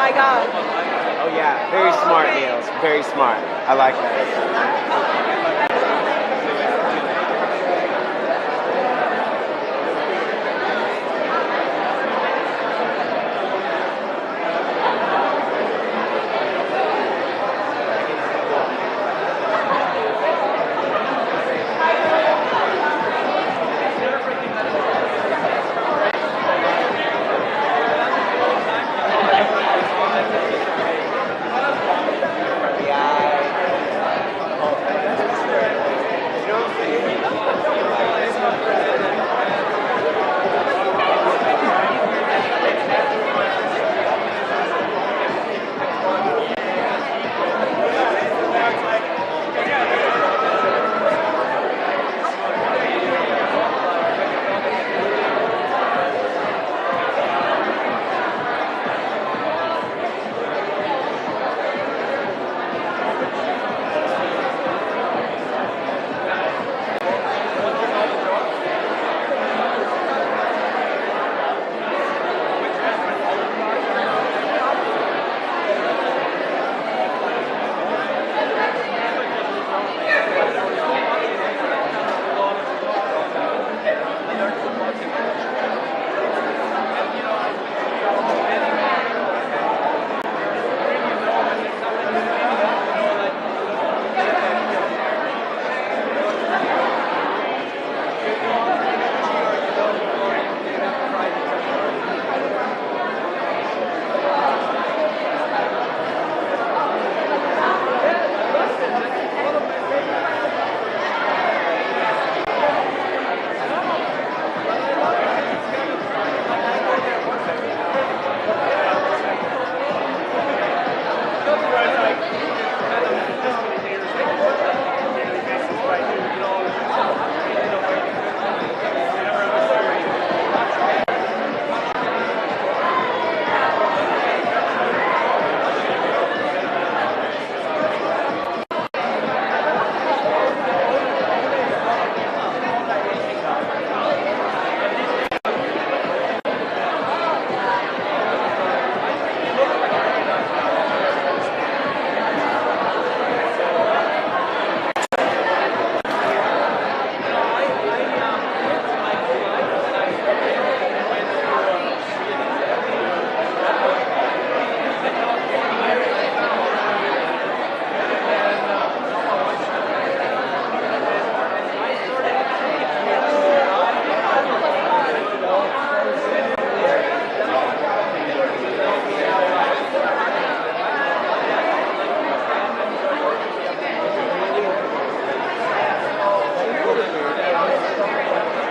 my God. Oh yeah, very smart, Niels. Very smart. I like that.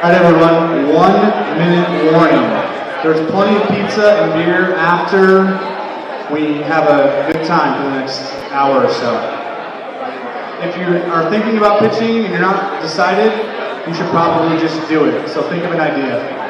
All right, everyone, 1 minute warning. There's plenty of pizza and beer after we have a good time for the next hour or so. If you are thinking about pitching and you're not decided, you should probably just do it. So think of an idea.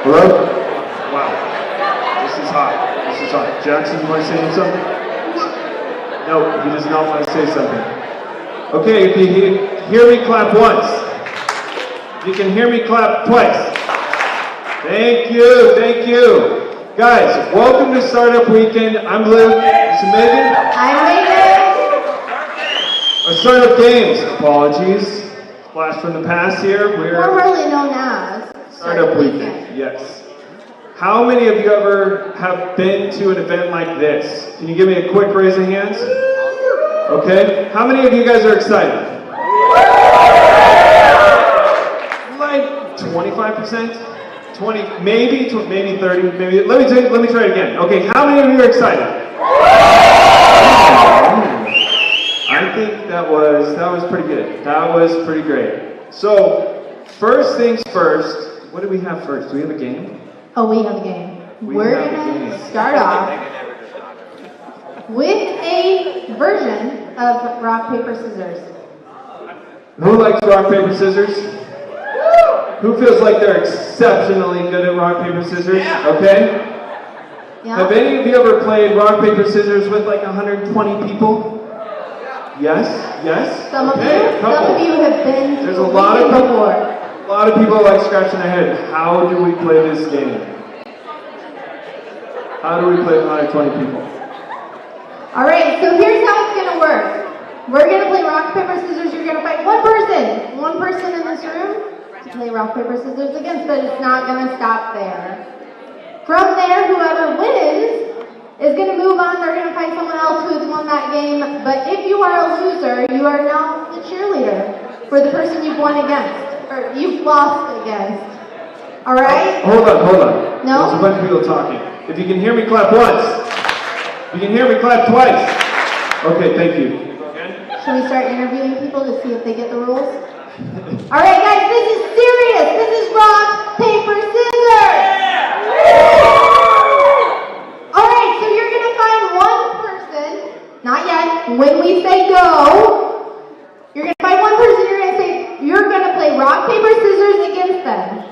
Hello? Wow. This is hot. This is hot. Jackson, you want to say something? No, he does not want to say something. Okay, if you hear me, clap once. If you can hear me, clap twice. Thank you, thank you. Guys, welcome to Startup Weekend. I'm Luke. This is Megan. I'm Megan. Our Startup Games. Apologies. Flash from the past here. Formerly known as Startup Weekend. Yes. How many of you ever have been to an event like this? Can you give me a quick raise of hands? Okay. How many of you guys are excited? Like 25%? 20, maybe 30, maybe. Let me try it again. Okay, how many of you are excited? I think that was pretty good. That was pretty great. So, first things first, what do we have first? Do we have a game? Oh, we have a game. We're going to start off with a version of rock, paper, scissors. Who likes rock, paper, scissors? Who feels like they're exceptionally good at rock, paper, scissors? Okay. Yeah. Have any of you ever played rock, paper, scissors with like 120 people? Yes? Yes? Some of Okay, you have been There's to a lot of people. before. A lot of people like scratching their head. How do we play this game? How do we play 120 people? All right, so here's how it's going to work. We're going to play rock, paper, scissors. You're going to fight one person in this room to play rock, paper, scissors against, but it's not going to stop there. From there, whoever wins is going to move on. They're going to find someone else who has won that game. But if you are a loser, you are now the cheerleader for the person you've won against, or you've lost against. All right? Hold on. No? There's a bunch of people talking. If you can hear me, clap once. If you can hear me, clap twice. Okay, thank you. Should we start interviewing people to see if they get the rules? All right, guys, this is serious. This is rock, paper, scissors. All right, so you're going to find one person, not yet, when we say go, you're going to find one person, you're going to play rock, paper, scissors against them.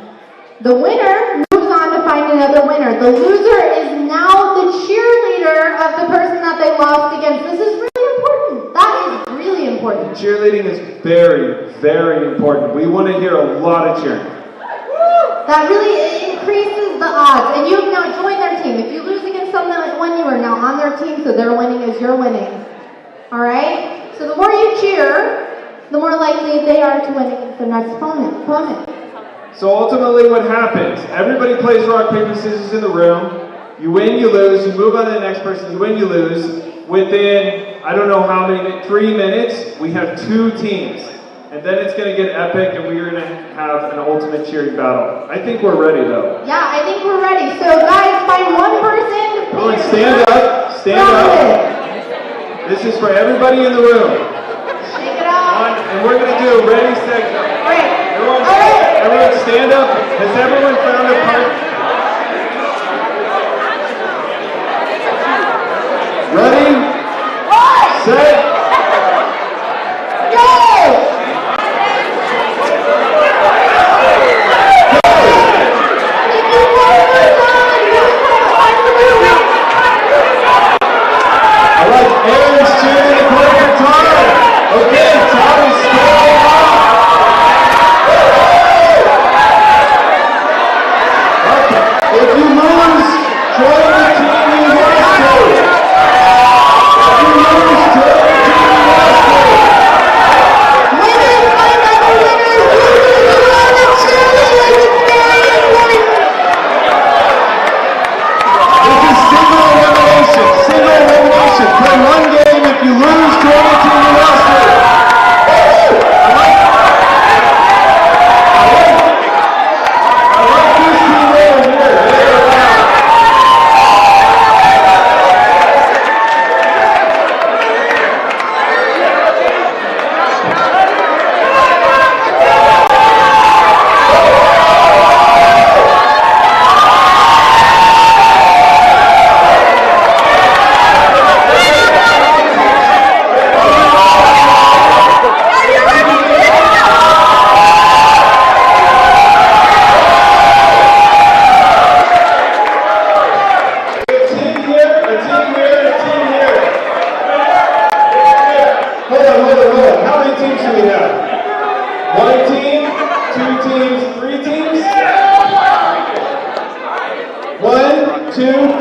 The winner moves on to find another winner. The loser is now the cheerleader of the person that they lost against. This is really important. That is really important. Cheerleading is very, very important. We want to hear a lot of cheering. That really increases the odds. And you have now joined their team. If you lose against someone that won, you are now on their team, so their winning is your winning. All right? So the more you cheer, the more likely they are to win against their next opponent. So ultimately what happens, everybody plays rock, paper, scissors in the room. You win, you lose, you move on to the next person, you win, you lose. Within, I don't know how many, 3 minutes, we have 2 teams. And then it's going to get epic and we're going to have an ultimate cheering battle. I think we're ready though. Yeah, I think we're ready. So guys, find one person. Come on, stand up. Stand up. This is for everybody in the room. Shake it out. And we're going to do a ready, set, go. All right. Everyone stand up. Has everyone found a part? Ready? Set. Go! I like Aaron's cheering the play for Tom. Okay, Tom is scaling off.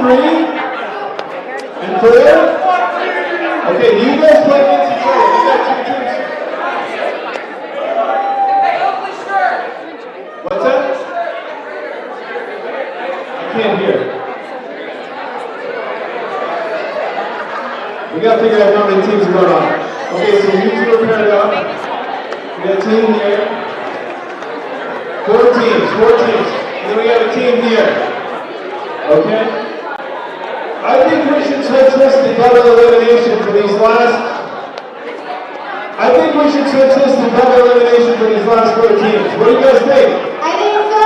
3 and 4. Okay, you guys play against each other. You got 2 teams. What's that? I can't hear. We gotta figure out how many teams are going on. Okay, so you two are paired up. We got a team here. 4 teams. And then we got a team here. Okay? I think we should switch this to double elimination for these last 4 teams. What do you guys think? I think so.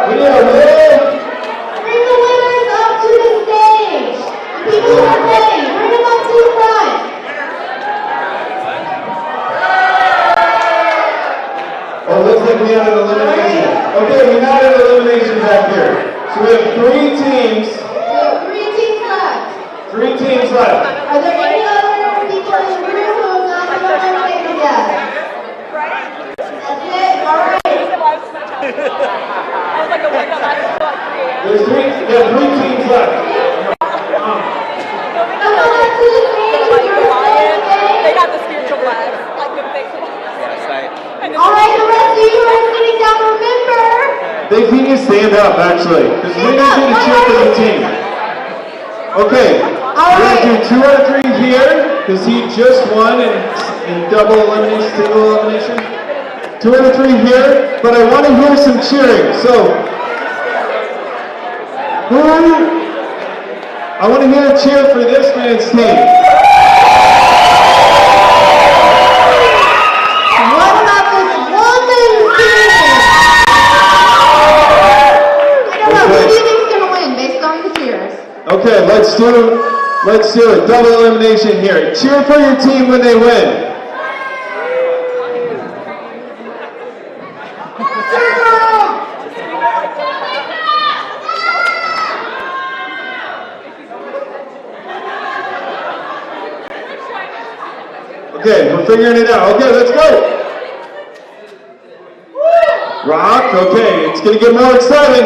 We need a win. Bring the winners up to the stage. The people who are ready, bring them up to the front. Oh, looks like we had an elimination. Okay, we had an elimination back here. So we have 3 teams. We have 3 teams left. 3 teams left. Are there any other people in the room who have not been eliminated yet? That's it? All right. There's 3 teams left. Come on up to the stage. They got the spiritual flag. Like the big All right, the rest of you who are sitting down, remember. They need to stand up, actually, because we need to get a cheer for the team. Okay, we're going to do 2 out of 3 here, because he just won in double elimination, single elimination. 2 out of 3 here, but I want to hear some cheering. So, I want to hear a cheer for this man's team. What about this woman's team? I don't know, who do you think's going to win based on the cheers? Okay, let's do it. Double elimination here. Cheer for your team when they win. Okay, we're figuring it out. Okay, let's go. Rock, okay, it's gonna get more exciting.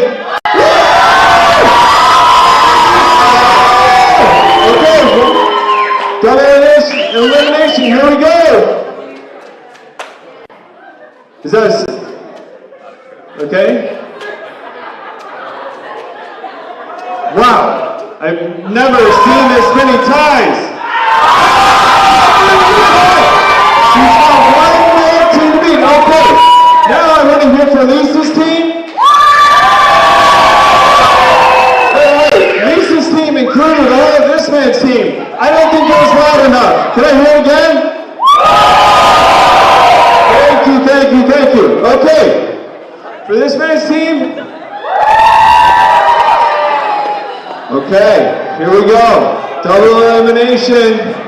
Okay, double elimination, here we go. Is that okay? Wow, I've never seen this many ties. She's got 1 more team to beat. Okay, now I want to hear from Lisa's team. Wait, Lisa's team included all of this man's team. I don't think that was loud enough. Can I hear it again? Thank you. Okay, for this man's team. Okay, here we go. Double elimination.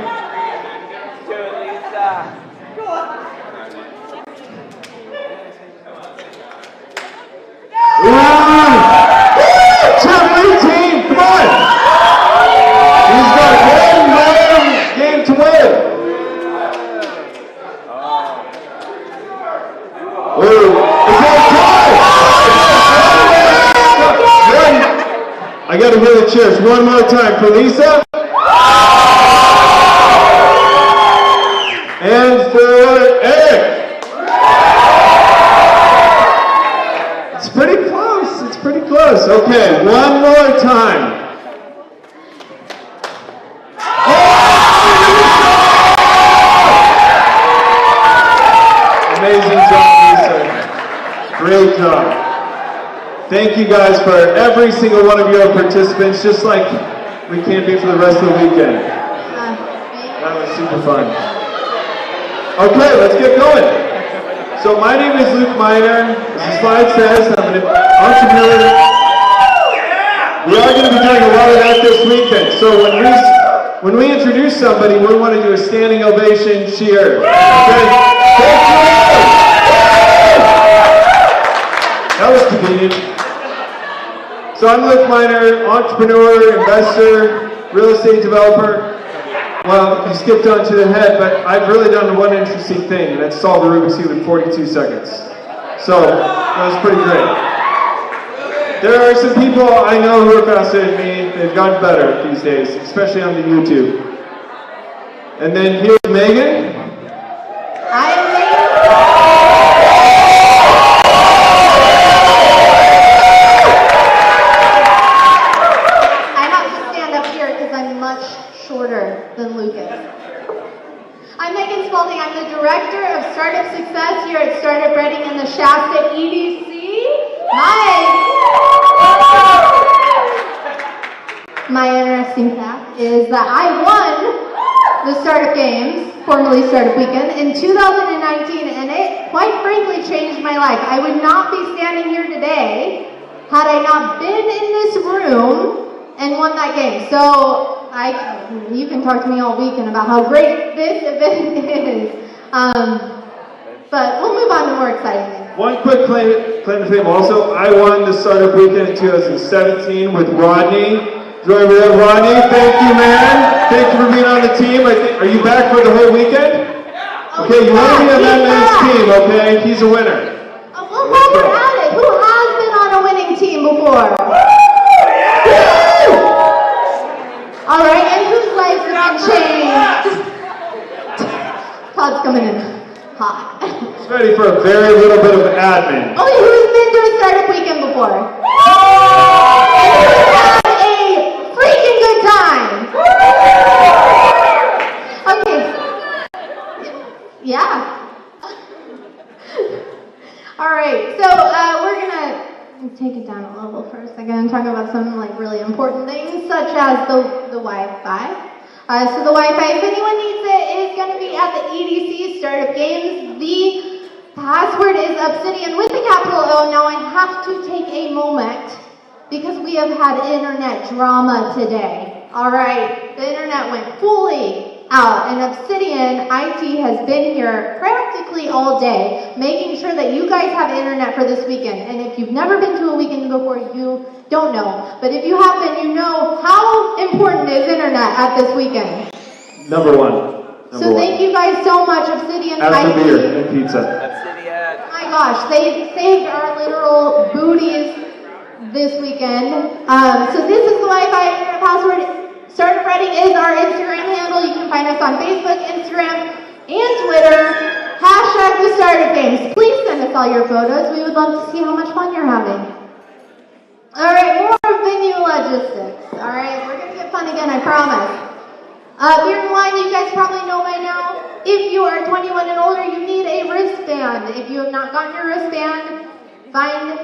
Champion team, come on! He's got 1 more game to win. I gotta hear the cheers 1 more time for Lisa. And for Eric. It's pretty close. Okay, 1 more time. Amazing job, Lisa. Great job. Thank you guys for every single one of your participants, just like we can't be for the rest of the weekend. That was super fun. Okay, let's get going. So my name is Luke Miner. As the slide says, I'm an entrepreneur. We are going to be doing a lot of that this weekend. So when we introduce somebody, we want to do a standing ovation cheer. Okay? Thank you. That was convenient. So I'm Luke Miner, entrepreneur, investor, real estate developer. Well, you skipped on to the head, but I've really done one interesting thing, and that's solve the Rubik's Cube in 42 seconds. So, that was pretty great. There are some people I know who are faster than me. They've gotten better these days, especially on the YouTube. And then here's Megan. I am Megan. I have to stand up here because I'm much shorter than Lucas. I'm Megan Spalding. I'm the Director of Startup Success here at Startup Reading in the Shasta EDC. My interesting fact is that I won the Startup Games, formerly Startup Weekend, in 2019, and it quite frankly changed my life. I would not be standing here today had I not been in this room and won that game. So you can talk to me all weekend about how great this event is. But we'll move on to more exciting things. One quick claim to fame also. I won the Startup Weekend in 2017 with Rodney. Join me, Rodney. Thank you, man. Thank you for being on the team. Are you back for the whole weekend? Okay, you want to be on that man's team, okay? He's a winner. Well, while we're at it, who has been on a winning team before? All right, and whose lives have been changed? Todd's coming in hot. He's ready for a very little bit of admin. Oh, who's been to a Startup Weekend before? And who's had a freaking good time? Okay. Yeah. All right, so we're gonna take it down a level for a second and talk about some really important things, such as the Wi-Fi. So the Wi-Fi, if anyone needs it, is going to be at the EDC Startup Games. The password is Obsidian with a capital O. Now I have to take a moment because we have had internet drama today. All right, the internet went fully out, and Obsidian IT has been here practically all day, making sure that you guys have internet for this weekend. And if you've never been to a weekend before, you don't know. But if you have been, you know how important is internet at this weekend. Number one. So thank you guys so much, Obsidian After IT. beer and pizza. Obsidian. Oh my gosh, they saved our literal booties this weekend. So this is the Wi-Fi internet password. Startup Reading is our Instagram handle. You can find us on Facebook, Instagram, and Twitter. Hashtag the Startup Games. Please send us all your photos. We would love to see how much fun you're having. All right, more venue logistics. All right, we're going to get fun again, I promise. Beer and wine, you guys probably know by now. If you are 21 and older, you need a wristband. If you have not gotten your wristband, find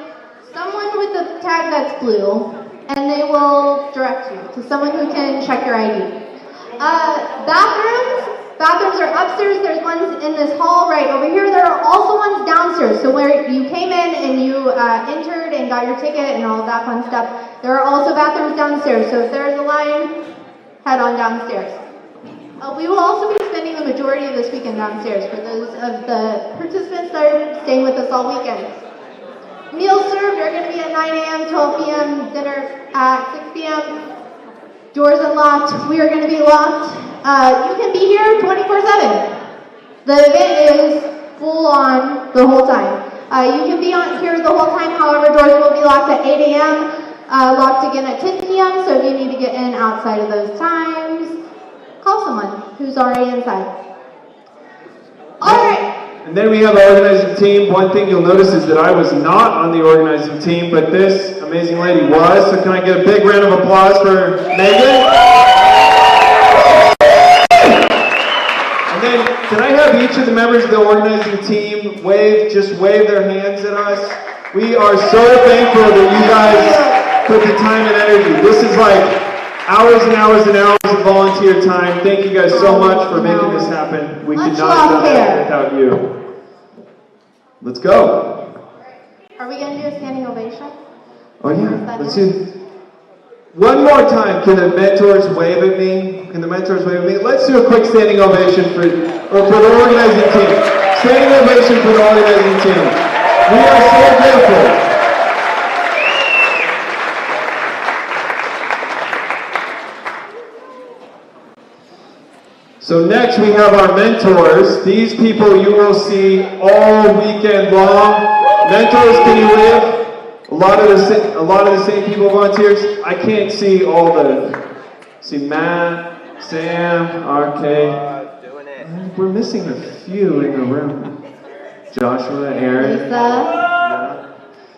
someone with a tag that's blue, and they will direct you to someone who can check your ID. Bathrooms are upstairs. There's ones in this hall right over here. There are also ones downstairs. So where you came in and you entered and got your ticket and all of that fun stuff, there are also bathrooms downstairs. So if there's a line, head on downstairs. We will also be spending the majority of this weekend downstairs for those of the participants that are staying with us all weekend. Meals served are going to be at 9 a.m., 12 p.m., dinner at 6 p.m. Doors unlocked. We are going to be locked. You can be here 24/7. The event is full on the whole time. You can be on here the whole time. However, doors will be locked at 8 a.m., locked again at 10 p.m., so if you need to get in outside of those times, call someone who's already inside. All right. And then we have our organizing team. One thing you'll notice is that I was not on the organizing team, but this amazing lady was. So can I get a big round of applause for Megan? And then can I have each of the members of the organizing team just wave their hands at us? We are so thankful that you guys put the time and energy. This is like hours and hours and hours of volunteer time. Thank you guys so much for making this happen. We could not have done it without you. Let's go. Are we going to do a standing ovation? Oh yeah, let's do. One more time, can the mentors wave at me? Let's do a quick standing ovation for the organizing team. Standing ovation for the organizing team. We are so grateful. So next we have our mentors. These people you will see all weekend long. Mentors, can you wave? A lot of the same people volunteers. I can't see all the. See Matt, Sam, RK. Doing it. We're missing a few in the room. Joshua, Aaron. Lisa.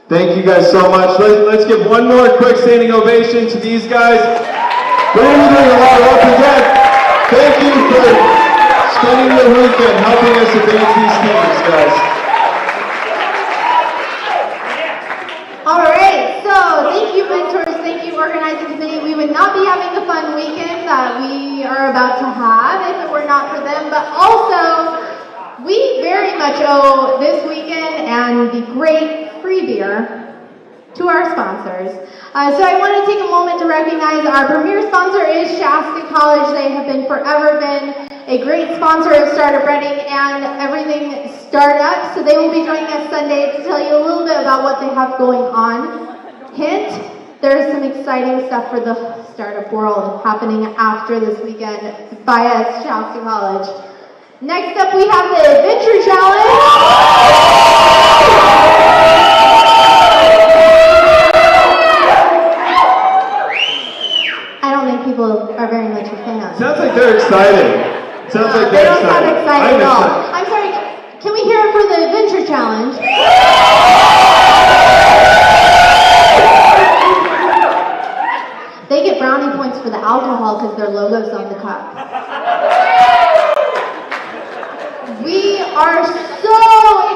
Thank you guys so much. Let's give one more quick standing ovation to these guys. We're going to be doing a lot of work again. Thank you for spending the weekend helping us advance these teams, guys. All right, so thank you, mentors. Thank you, organizing committee. We would not be having the fun weekend that we are about to have if it were not for them. But also, we very much owe this weekend and the great free beer to our sponsors. So I want to take a moment to recognize our premier sponsor is Shasta College. They have forever been a great sponsor of Startup Reading and everything startup. So they will be joining us Sunday to tell you a little bit about what they have going on. Hint, there's some exciting stuff for the startup world happening after this weekend via Shasta College. Next up, we have the Adventure Challenge. I don't think people are very much a fan. Sounds like they're excited. Sounds like They they're don't sound excited at all. excited. I'm sorry, can we hear it for the Adventure Challenge? They get brownie points for the alcohol because their logo's on the cup. We are so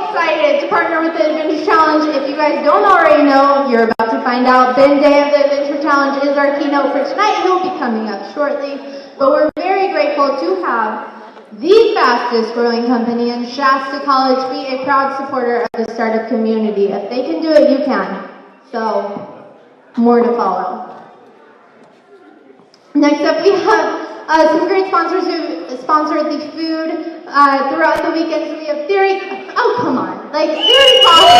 excited to partner with the Adventure Challenge. If you guys don't already know, you're about to find out. Ben Day of the Adventure Challenge is our keynote for tonight. He'll be coming up shortly. But we're very grateful to have the fastest growing company in Shasta College be a proud supporter of the startup community. If they can do it, you can. So, more to follow. Next up, we have some great sponsors who sponsored the food throughout the weekend. So we have Theory. Oh, come on. Like, Theory Coffee.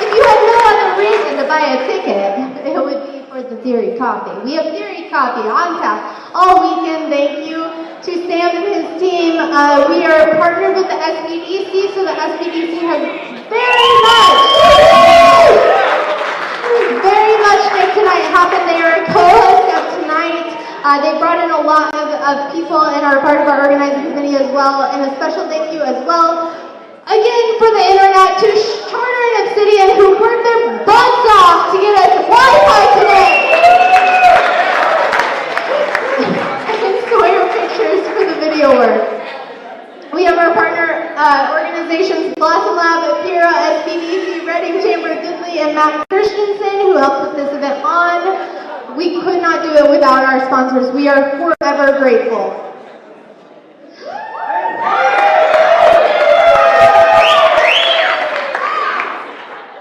If you had no other reason to buy a ticket, it would be for the Theory Coffee. We have Theory Coffee on tap all weekend. Thank you to Sam and his team. We are partnered with the SBDC, so the SBDC has very much make tonight happen. They are a co-host of tonight. They brought in a lot of people and are part of our organizing committee as well. And a special thank you as well, again, for the internet to Charter and Obsidian, who worked their butts off to get us Wi-Fi today. And Sawyer Pictures for the video work. We have our partner organizations Blossom Lab, Pira, SBDC, Reading Chamber, Goodley, and Matt Christensen, who helped put this event on. We could not do it without our sponsors. We are forever grateful.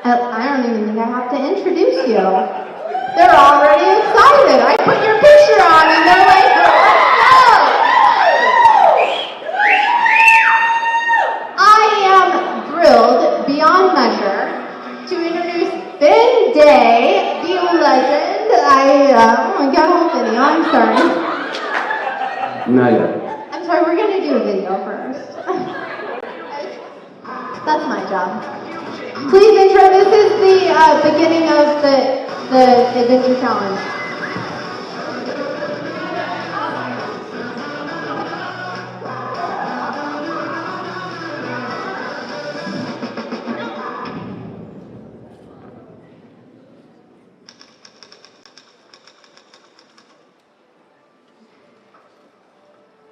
I don't even think I have to introduce you. They're already excited. I put your picture on and they're like, let's go! I am thrilled beyond measure to introduce Ben Day, the legend. I got a whole video, I'm sorry. Not yet. I'm sorry, we're going to do a video first. That's my job. Please intro, this is the beginning of the Adventure Challenge.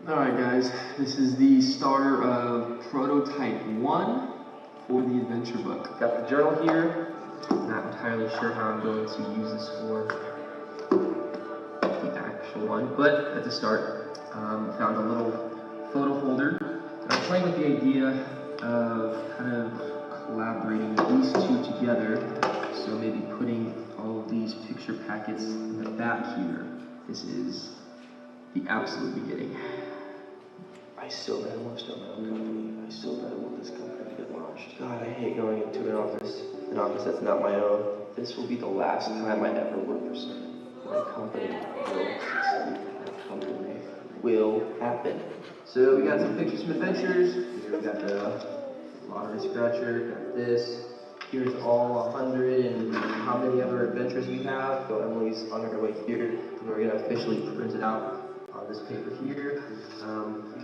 Alright guys, this is the starter of Prototype 1 for the adventure book. Got the journal here. Not entirely sure how I'm going to use this for the actual one, but at the start, found a little photo holder. And I'm playing with the idea of kind of collaborating these two together, so maybe putting all of these picture packets in the back here. This is the absolute beginning. I so bad want to start my own company. I so bad want this company to get launched. God, I hate going into an office that's not my own. This will be the last time I ever work for someone. My company will succeed. My company will happen. So we got some pictures from adventures. Here we got the lottery scratcher, got this. Here's all 100 and how many other adventures we have. So Emily's on her way here, and we're gonna officially print it out on this paper here,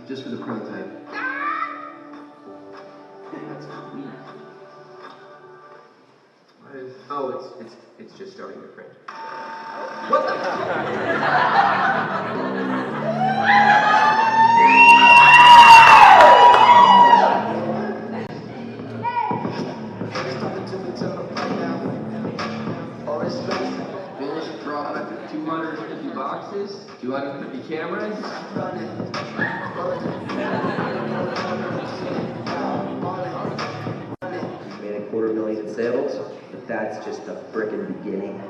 just for the prototype. That's sweet. Oh, it's just starting to print. What the? Finished product, 250 boxes, 250 cameras. Made $250,000 in sales, but that's just the frickin' beginning.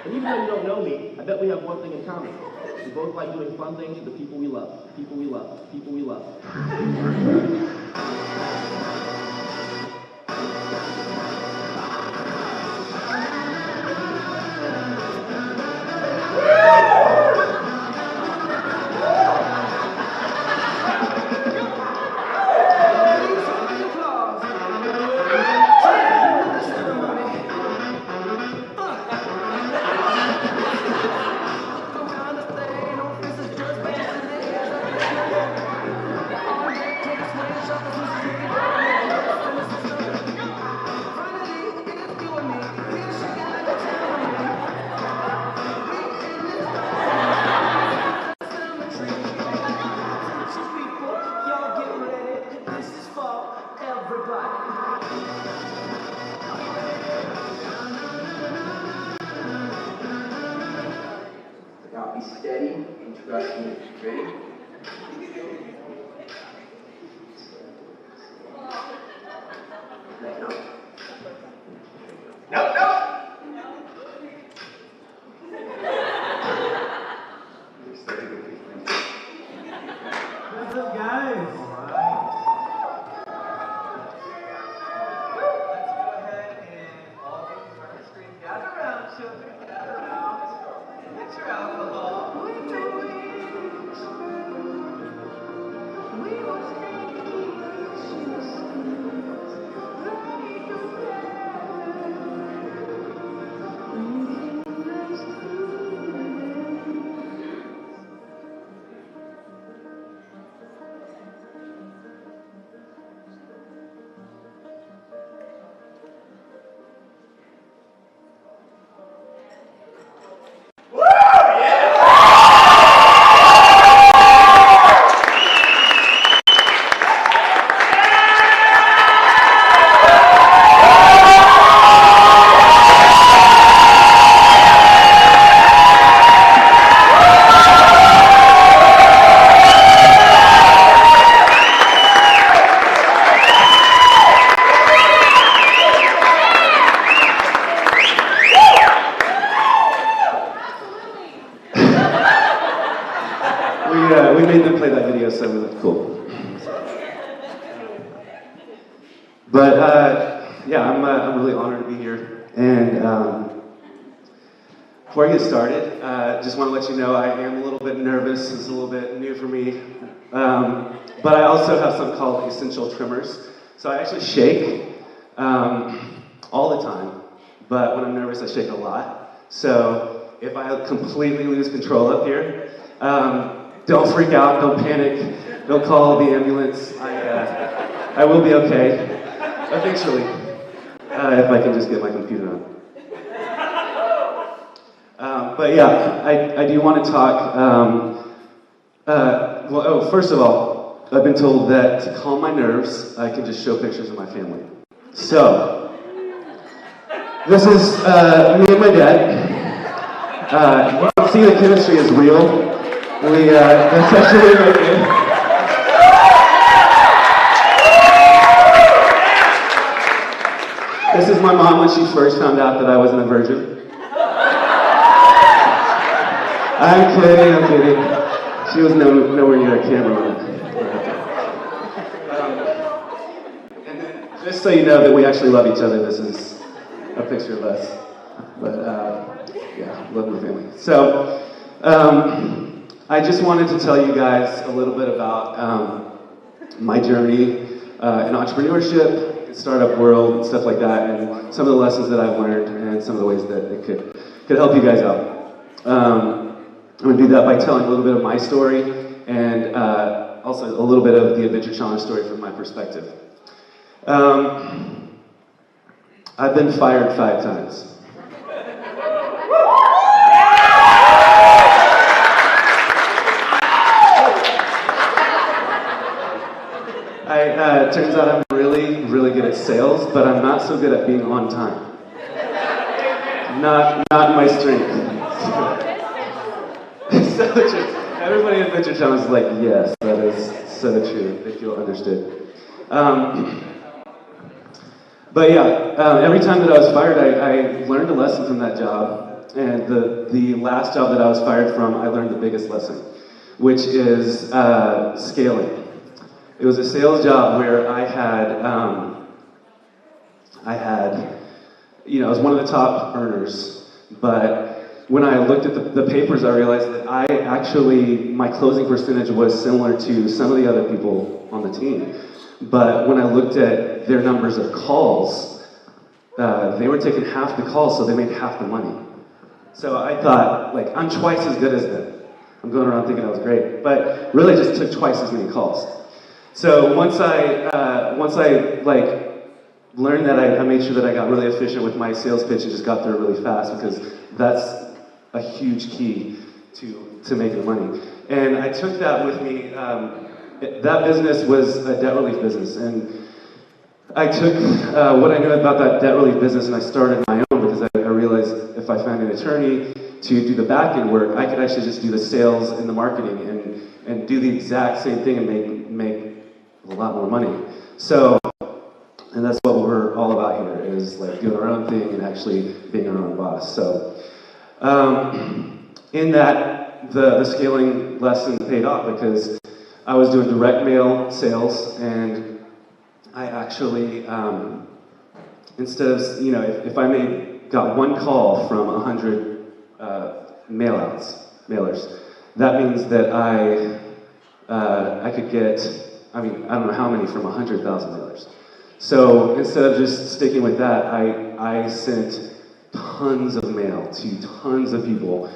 And even though you don't know me, I bet we have one thing in common. We both like doing fun things for the people we love. People we love. People we love. Now be steady and trust me. Ready? What's up, guys? We made them play that video, so that's cool. But yeah, I'm really honored to be here. And before I get started, just want to let you know I am a little bit nervous. It's a little bit new for me. But I also have something called essential tremors. So I actually shake all the time. But when I'm nervous, I shake a lot. So if I completely lose control up here, don't freak out, don't panic, don't call the ambulance. I will be okay, eventually, if I can just get my computer on. But yeah, I do want to talk, first of all, I've been told that to calm my nerves, I can just show pictures of my family. So, this is me and my dad. You can see the chemistry is real. That's actually right there. This is my mom when she first found out that I wasn't a virgin. I'm kidding. She was nowhere near a camera. And then, just so you know that we actually love each other, this is a picture of us. But yeah, love my family. So, I just wanted to tell you guys a little bit about my journey in entrepreneurship, startup world, and stuff like that, and some of the lessons that I've learned, and some of the ways that it could help you guys out. I'm going to do that by telling a little bit of my story, and also a little bit of the Adventure Challenge story from my perspective. I've been fired 5 times. Turns out I'm really, really good at sales, but I'm not so good at being on time. Not my strength. So true. Everybody at Adventure Challenge is like, yes, that is so true. They feel understood. But yeah, every time that I was fired, I learned a lesson from that job. And the last job that I was fired from, I learned the biggest lesson, which is scaling. It was a sales job where I was one of the top earners, but when I looked at the papers, I realized that my closing percentage was similar to some of the other people on the team. But when I looked at their numbers of calls, they were taking half the calls, so they made half the money. So I thought, like, I'm twice as good as them. I'm going around thinking I was great, but really just took twice as many calls. So once I learned that, I made sure that I got really efficient with my sales pitch and just got through really fast, because that's a huge key to making money. And I took that with me. That business was a debt relief business, and I took what I knew about that debt relief business and I started my own, because I realized if I found an attorney to do the back end work, I could actually just do the sales and the marketing and do the exact same thing and make a lot more money. So, and that's what we're all about here, is like doing our own thing and actually being our own boss. So, in that, the scaling lesson paid off, because I was doing direct mail sales, and I actually, instead of, if I got one call from 100 mailers, that means that I could get, I don't know how many from 100,000 mailers. So instead of just sticking with that, I sent tons of mail to tons of people,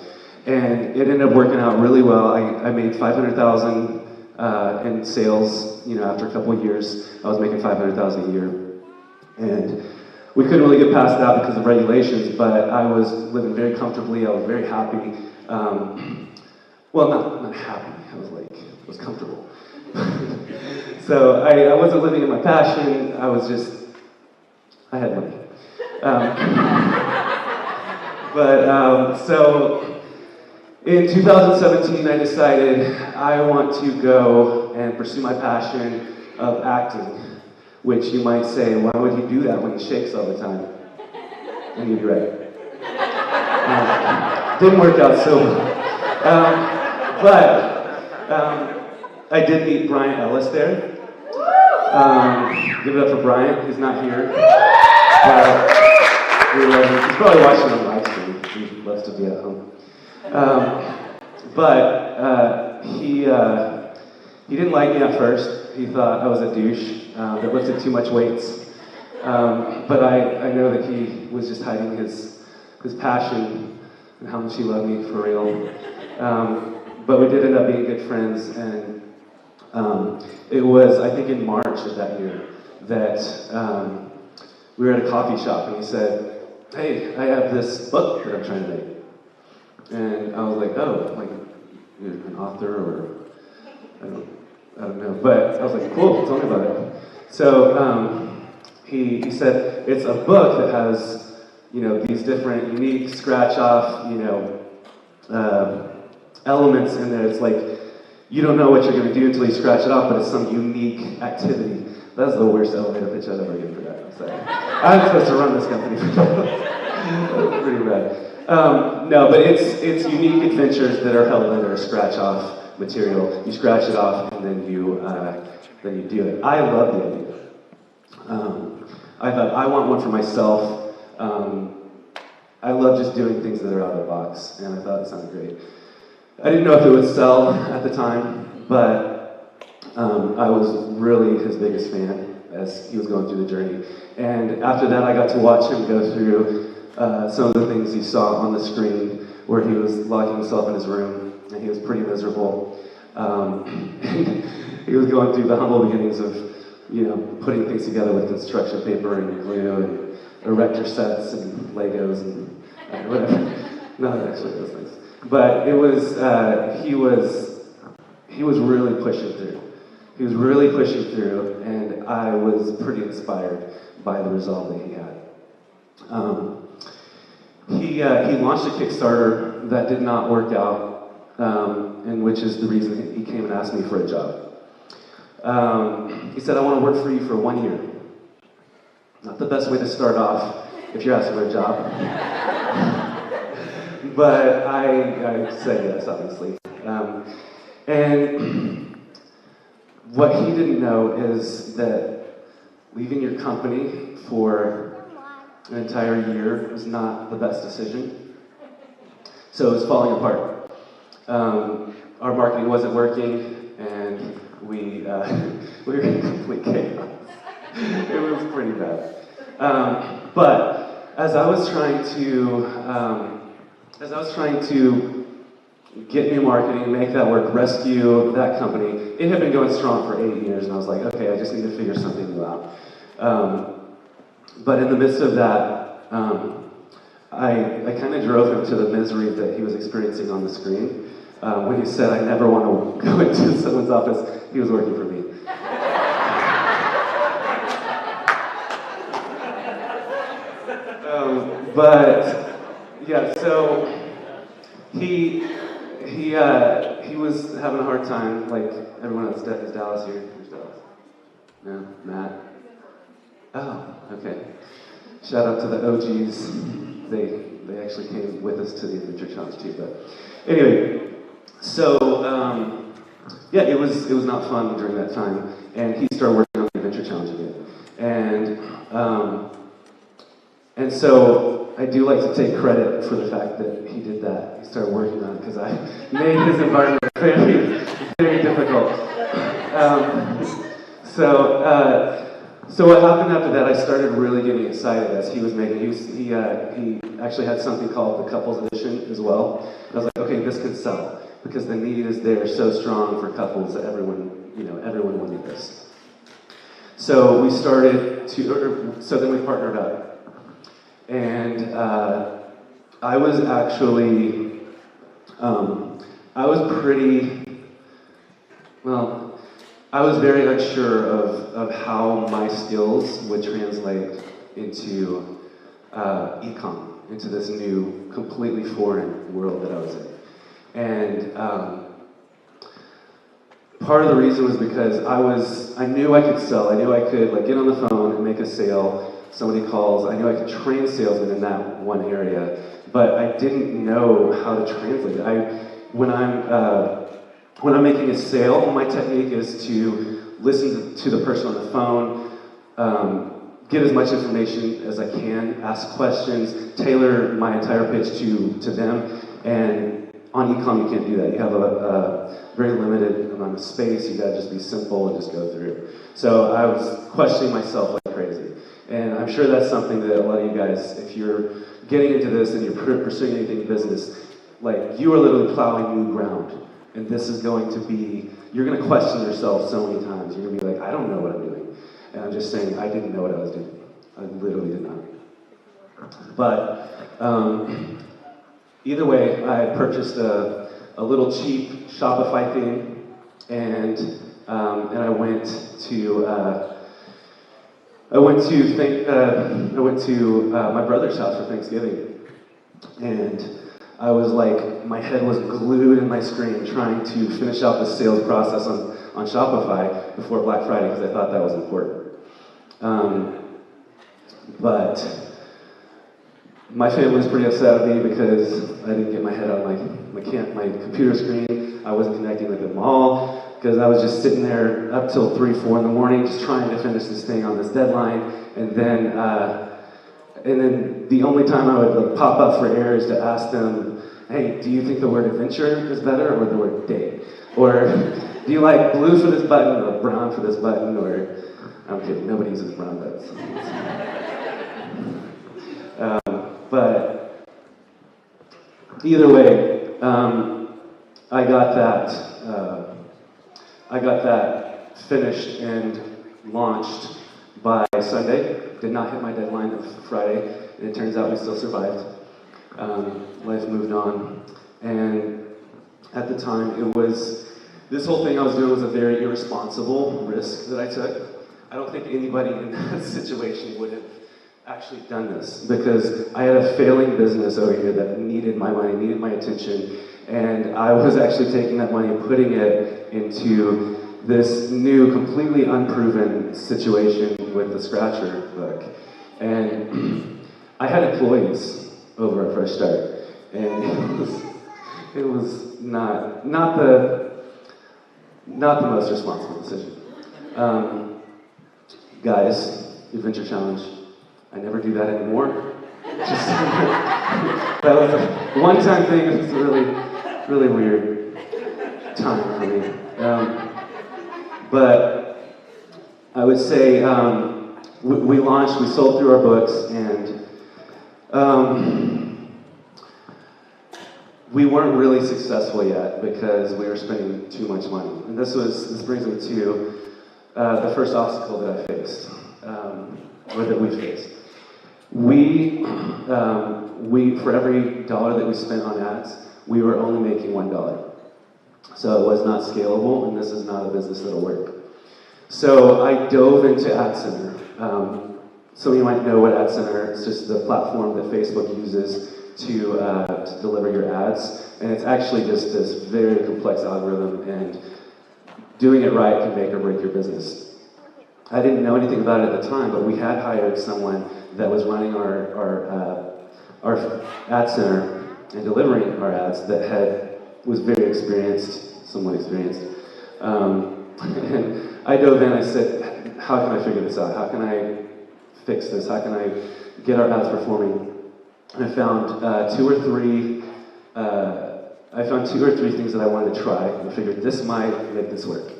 and it ended up working out really well. I made 500,000 in sales. After a couple of years, I was making 500,000 a year, and we couldn't really get past that because of regulations. But I was living very comfortably. I was very happy. Well, not happy. I was comfortable. So I wasn't living in my passion. I had money. So in 2017, I decided I want to go and pursue my passion of acting, which you might say, why would he do that when he shakes all the time? And you'd be right. Didn't work out so well. But I did meet Brian Ellis there. Give it up for Brian. He's not here. We love him. He's probably watching on live stream. He loves to be at home. But he didn't like me at first. He thought I was a douche that lifted too much weights. But I know that he was just hiding his passion and how much he loved me for real. But we did end up being good friends, and it was, I think, in March of that year that we were at a coffee shop, and he said, "Hey, I have this book that I'm trying to make." And I was like, "Oh, like you're an author, or I don't know." But I was like, "Cool, tell me about it." So he said it's a book that has these different unique scratch-off elements in there. It's like you don't know what you're going to do until you scratch it off, but it's some unique activity That's the worst elevator pitch I've ever given for that. I'm sorry. I'm supposed to run this company. That's pretty bad. No, but it's unique adventures that are held under scratch-off material. You scratch it off, and then you do it. I love the idea. I thought I want one for myself. I love just doing things that are out of the box, and I thought it sounded great. I didn't know if it would sell at the time, but I was really his biggest fan as he was going through the journey. And after that, I got to watch him go through some of the things he saw on the screen, where he was locking himself in his room, and he was pretty miserable. He was going through the humble beginnings of, putting things together with construction paper and glue and erector sets and Legos and whatever. Not actually those things. But it was, he was really pushing through. He was really pushing through, and I was pretty inspired by the resolve that he had. He launched a Kickstarter that did not work out, and which is the reason he came and asked me for a job. He said, I want to work for you for 1 year. Not the best way to start off if you're asking for a job. But I said yes, obviously. And what he didn't know is that leaving your company for an entire year was not the best decision. So it was falling apart. Our marketing wasn't working, and we were in complete chaos. It was pretty bad. But as I was trying to get new marketing, make that work, rescue that company, it had been going strong for 8 years, and I was like, okay, I just need to figure something new out. But in the midst of that, I kind of drove him to the misery that he was experiencing on the screen. When he said, I never want to go into someone's office, he was working for me. But yeah, so he was having a hard time, like everyone else. Is Dallas here? Who's Dallas? No, Matt. Oh, okay. Shout out to the OGs. They actually came with us to the Adventure Challenge too. But anyway, so yeah, it was not fun during that time, and he started working on the Adventure Challenge again, and so I do like to take credit for the fact that he did that. He started working on it because I made his environment very, very difficult. So what happened after that? I started really getting excited as he was making. He actually had something called the Couples Edition as well. And I was like, okay, this could sell because the need is there so strong for couples that everyone wanted this. So we started to. So then we partnered up. And I was actually, I was very unsure of how my skills would translate into e-com, into this new, completely foreign world that I was in. And part of the reason was because I knew I could sell. I knew I could get on the phone and make a sale. Somebody calls, I knew I could train salesmen in that one area, but I didn't know how to translate it. When I'm making a sale, my technique is to listen to the person on the phone, get as much information as I can, ask questions, tailor my entire pitch to them, and on e-com you can't do that. You have a very limited amount of space, you gotta just be simple and just go through. So I was questioning myself like crazy. And I'm sure that's something that a lot of you guys, if you're getting into this and you're pursuing anything in business, you are literally plowing new ground. And this is going to be, you're going to question yourself so many times. You're going to be like, I don't know what I'm doing. And I'm just saying, I didn't know what I was doing. I literally did not. But either way, I purchased a little cheap Shopify theme, and I went to my brother's house for Thanksgiving, and I was my head was glued in my screen trying to finish out the sales process on Shopify before Black Friday because I thought that was important. But my family was pretty upset at me because I didn't get my head on my computer screen. I wasn't connecting with them all because I was just sitting there up till 3, 4 in the morning just trying to finish this thing on this deadline. And then the only time I would like pop up for air is to ask them, hey, do you think the word adventure is better or the word day? Or do you like blue for this button or brown for this button? Or, I'm kidding, nobody uses brown buttons. But either way, I got that finished and launched by Sunday. Did not hit my deadline of Friday, and it turns out we still survived. Life moved on, and at the time, this whole thing I was doing was a very irresponsible risk that I took. I don't think anybody in that situation would have actually done this, because I had a failing business over here that needed my money, needed my attention, and I was actually taking that money and putting it into this new, completely unproven situation with the Scratcher book. And I had employees over at Fresh Start, and it was not the most responsible decision. Guys, Adventure Challenge, I never do that anymore. Just, that was a one-time thing. It was a really, really weird time for me. But I would say we launched, we sold through our books, and we weren't really successful yet because we were spending too much money. And this brings me to the first obstacle that I faced, or that we faced. We for every dollar that we spent on ads, we were only making $1. So it was not scalable, and this is not a business that'll work. So I dove into Ad Center. Some of you might know what Ad Center is. Just the platform that Facebook uses to deliver your ads, and it's actually just this very complex algorithm, and doing it right can make or break your business. I didn't know anything about it at the time, but we had hired someone that was running our Ad Center and delivering our ads that was very experienced, somewhat experienced. And I dove in, I said, how can I figure this out? How can I fix this? How can I get our ads performing? And I found two or three things that I wanted to try, and I figured this might make this work.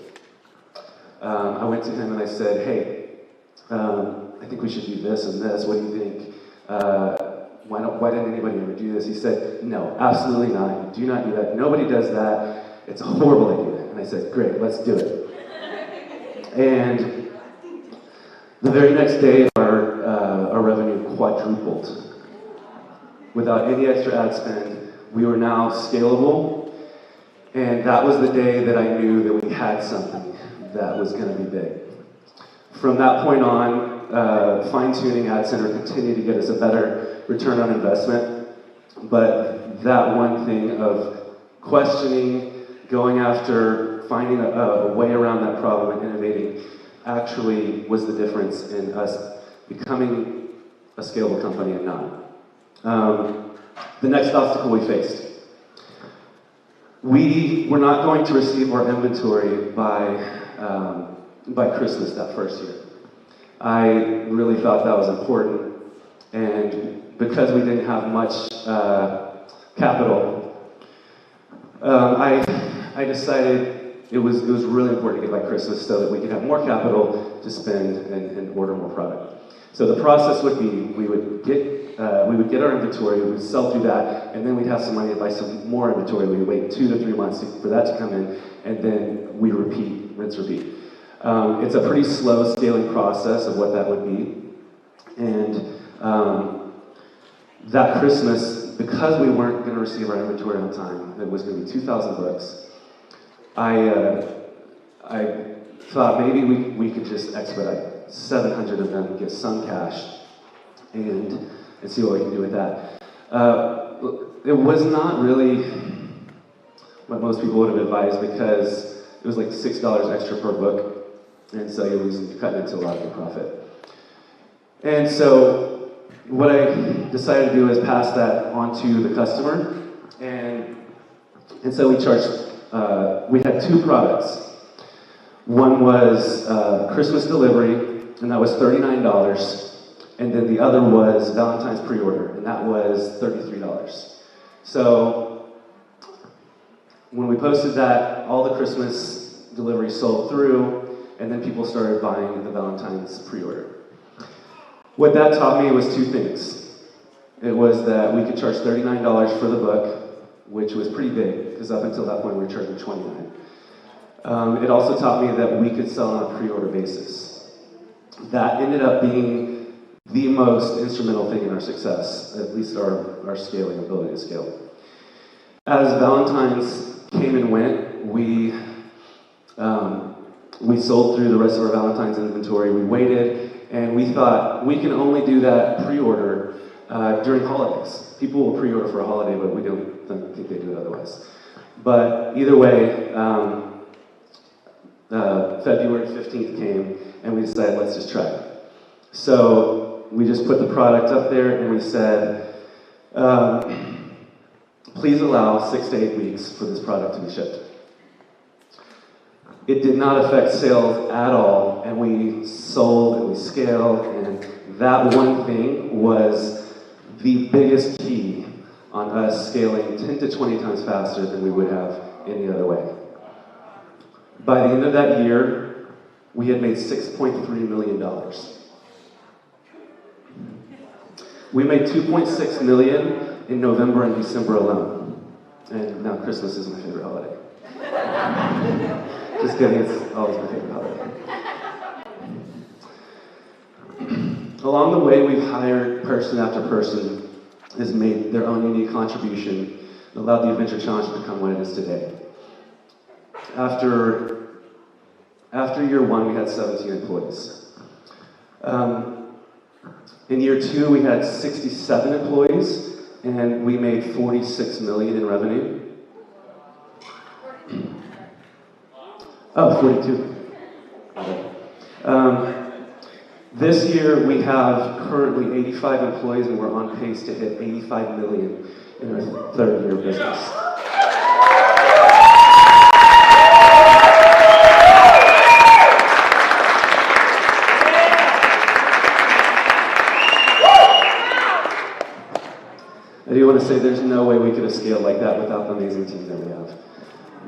I went to him and I said, hey, I think we should do this and this. What do you think? Why didn't anybody ever do this? He said, no, absolutely not. Do not do that. Nobody does that. It's a horrible idea. And I said, great, let's do it. And the very next day, our revenue quadrupled. Without any extra ad spend, we were now scalable. And that was the day that I knew that we had something that was going to be big. From that point on, fine-tuning Ad Center continued to get us a better return on investment. But that one thing of questioning, going after, finding a way around that problem and innovating actually was the difference in us becoming a scalable company and not. The next obstacle we faced. We were not going to receive our inventory by Christmas that first year. I really thought that was important, and because we didn't have much capital, I decided it was really important to get by Christmas so that we could have more capital to spend and order more product. So the process would be we would get our inventory, we would sell through that, and then we'd have some money to buy some more inventory. We'd wait 2 to 3 months for that to come in, and then we repeat, rinse, repeat. It's a pretty slow scaling process of what that would be. And that Christmas, because we weren't going to receive our inventory on time, it was going to be 2,000 books. I thought maybe we could just expedite 700 of them, get some cash, and see what we can do with that. It was not really what most people would have advised, because it was like $6 extra per book, and so you're cutting into a lot of your profit. And so what I decided to do is pass that on to the customer. And so we charged, we had two products. One was Christmas delivery, and that was $39. And then the other was Valentine's pre-order, and that was $33. So when we posted that, all the Christmas deliveries sold through, and then people started buying the Valentine's pre-order. What that taught me was two things. It was that we could charge $39 for the book, which was pretty big, because up until that point we were charging $29. It also taught me that we could sell on a pre-order basis. That ended up being the most instrumental thing in our success, at least our scaling, ability to scale. As Valentine's came and went, we sold through the rest of our Valentine's inventory. We waited, and we thought we can only do that pre-order during holidays. People will pre-order for a holiday, but we don't think they do it otherwise. But either way, February 15th came, and we decided, let's just try it. So we just put the product up there, and we said, please allow 6 to 8 weeks for this product to be shipped. It did not affect sales at all, and we sold and we scaled, and that one thing was the biggest key on us scaling 10 to 20 times faster than we would have any other way. By the end of that year, we had made $6.3 million. We made $2.6 million in November and December alone. And now Christmas is my favorite holiday. Just kidding, it's always my favorite holiday. Along the way, we've hired person after person has made their own unique contribution and allowed the Adventure Challenge to become what it is today. After year one, we had 17 employees. In year two, we had 67 employees, and we made $46 million in revenue. Oh, 42. This year, we have currently 85 employees, and we're on pace to hit 85 million in our third year of business. I do want to say there's no way we could have scaled like that without the amazing team that we have.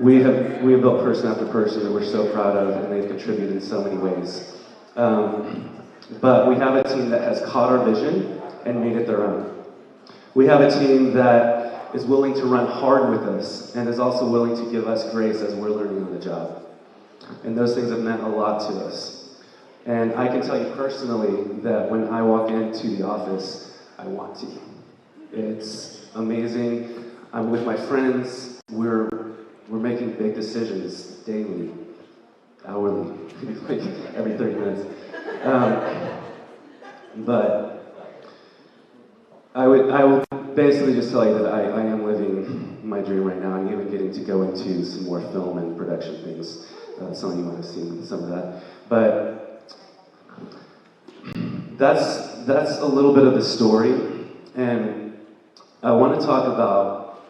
We have built person after person that we're so proud of, and they've contributed in so many ways. But we have a team that has caught our vision and made it their own. We have a team that is willing to run hard with us and is also willing to give us grace as we're learning on the job. And those things have meant a lot to us. And I can tell you personally that when I walk into the office, I want to. It's amazing. I'm with my friends. We're making big decisions daily, hourly, like every 30 minutes. But I will basically just tell you that I am living my dream right now. I'm even getting to go into some more film and production things. Some of you might have seen some of that. But that's a little bit of the story. And I want to talk about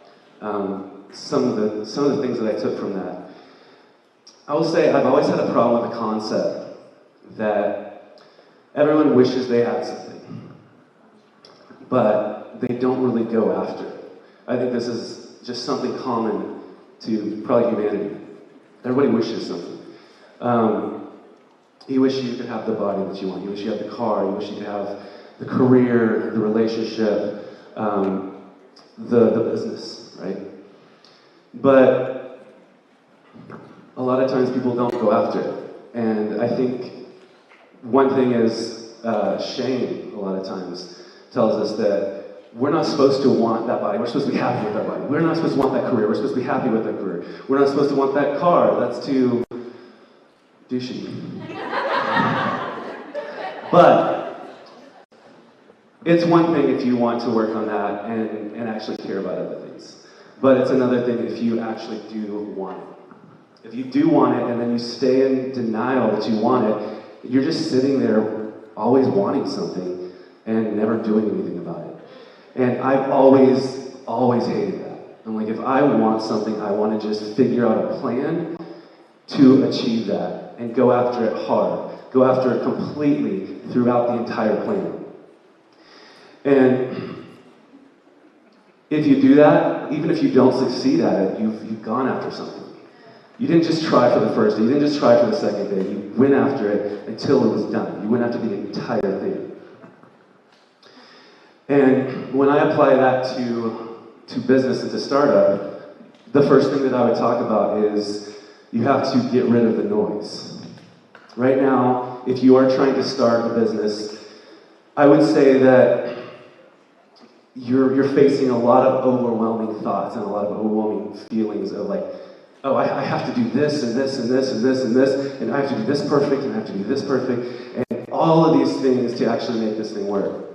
some of the things that I took from that. I will say I've always had a problem with the concept that everyone wishes they had something, but they don't really go after it. I think this is just something common to probably humanity. Everybody wishes something. You wish you could have the body that you want. You wish you had the car. You wish you could have the career, the relationship, the business, right? But a lot of times people don't go after it. And I think one thing is shame, a lot of times, tells us that we're not supposed to want that body. We're supposed to be happy with our body. We're not supposed to want that career. We're supposed to be happy with that career. We're not supposed to want that car. That's too douchey. But it's one thing if you want to work on that and actually care about other things. But it's another thing if you actually do want it. If you do want it and then you stay in denial that you want it, you're just sitting there always wanting something and never doing anything about it. And I've always hated that. I'm like, if I want something, I want to just figure out a plan to achieve that and go after it hard, go after it completely throughout the entire plan. And if you do that, even if you don't succeed at it, you've gone after something. You didn't just try for the first day, you didn't just try for the second day, you went after it until it was done. You went after the entire thing. And when I apply that to business and to startup, the first thing that I would talk about is you have to get rid of the noise. Right now, if you are trying to start a business, I would say that you're facing a lot of overwhelming thoughts and a lot of overwhelming feelings of like, oh, I have to do this and this and this and this and this, and I have to do this perfect, and I have to do this perfect, and all of these things to actually make this thing work.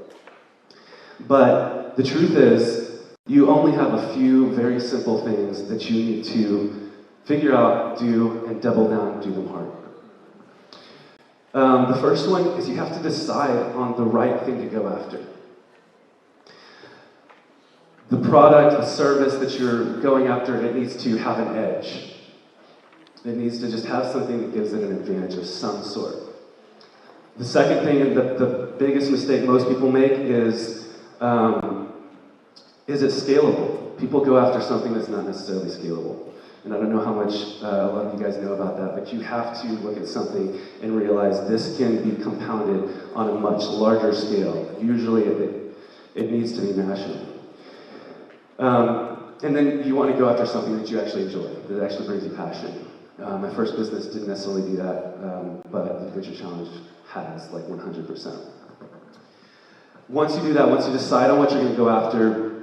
But the truth is, you only have a few very simple things that you need to figure out, do, and double down and do them hard. The first one is you have to decide on the right thing to go after. The product, the service that you're going after, it needs to have an edge. It needs to just have something that gives it an advantage of some sort. The second thing, and the biggest mistake most people make is it scalable? People go after something that's not necessarily scalable. And I don't know how much a lot of you guys know about that, but you have to look at something and realize this can be compounded on a much larger scale. Usually it needs to be national. And then you want to go after something that you actually enjoy, that actually brings you passion. My first business didn't necessarily do that, but the Adventure Challenge has, like 100%. Once you do that, once you decide on what you're going to go after,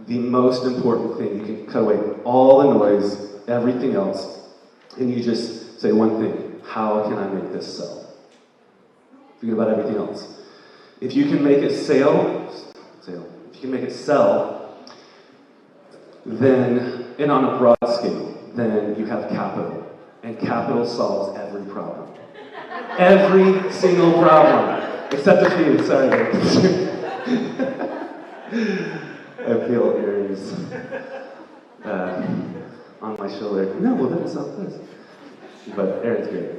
the most important thing, you can cut away all the noise, everything else, and you just say one thing: how can I make this sell? Forget about everything else. If you can make it if you can make it sell, then, and on a broad scale, then you have capital. And capital solves every problem. Every single problem. Except a few, sorry. I feel earrings on my shoulder. No, well, that's not this. But Aaron's great.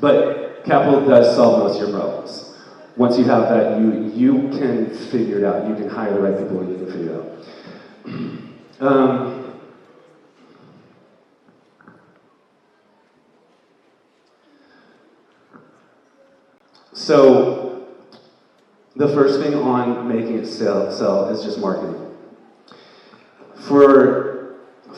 But capital does solve most of your problems. Once you have that, you can figure it out. You can hire the right people and you can figure it out. So, the first thing on making it sell is just marketing. For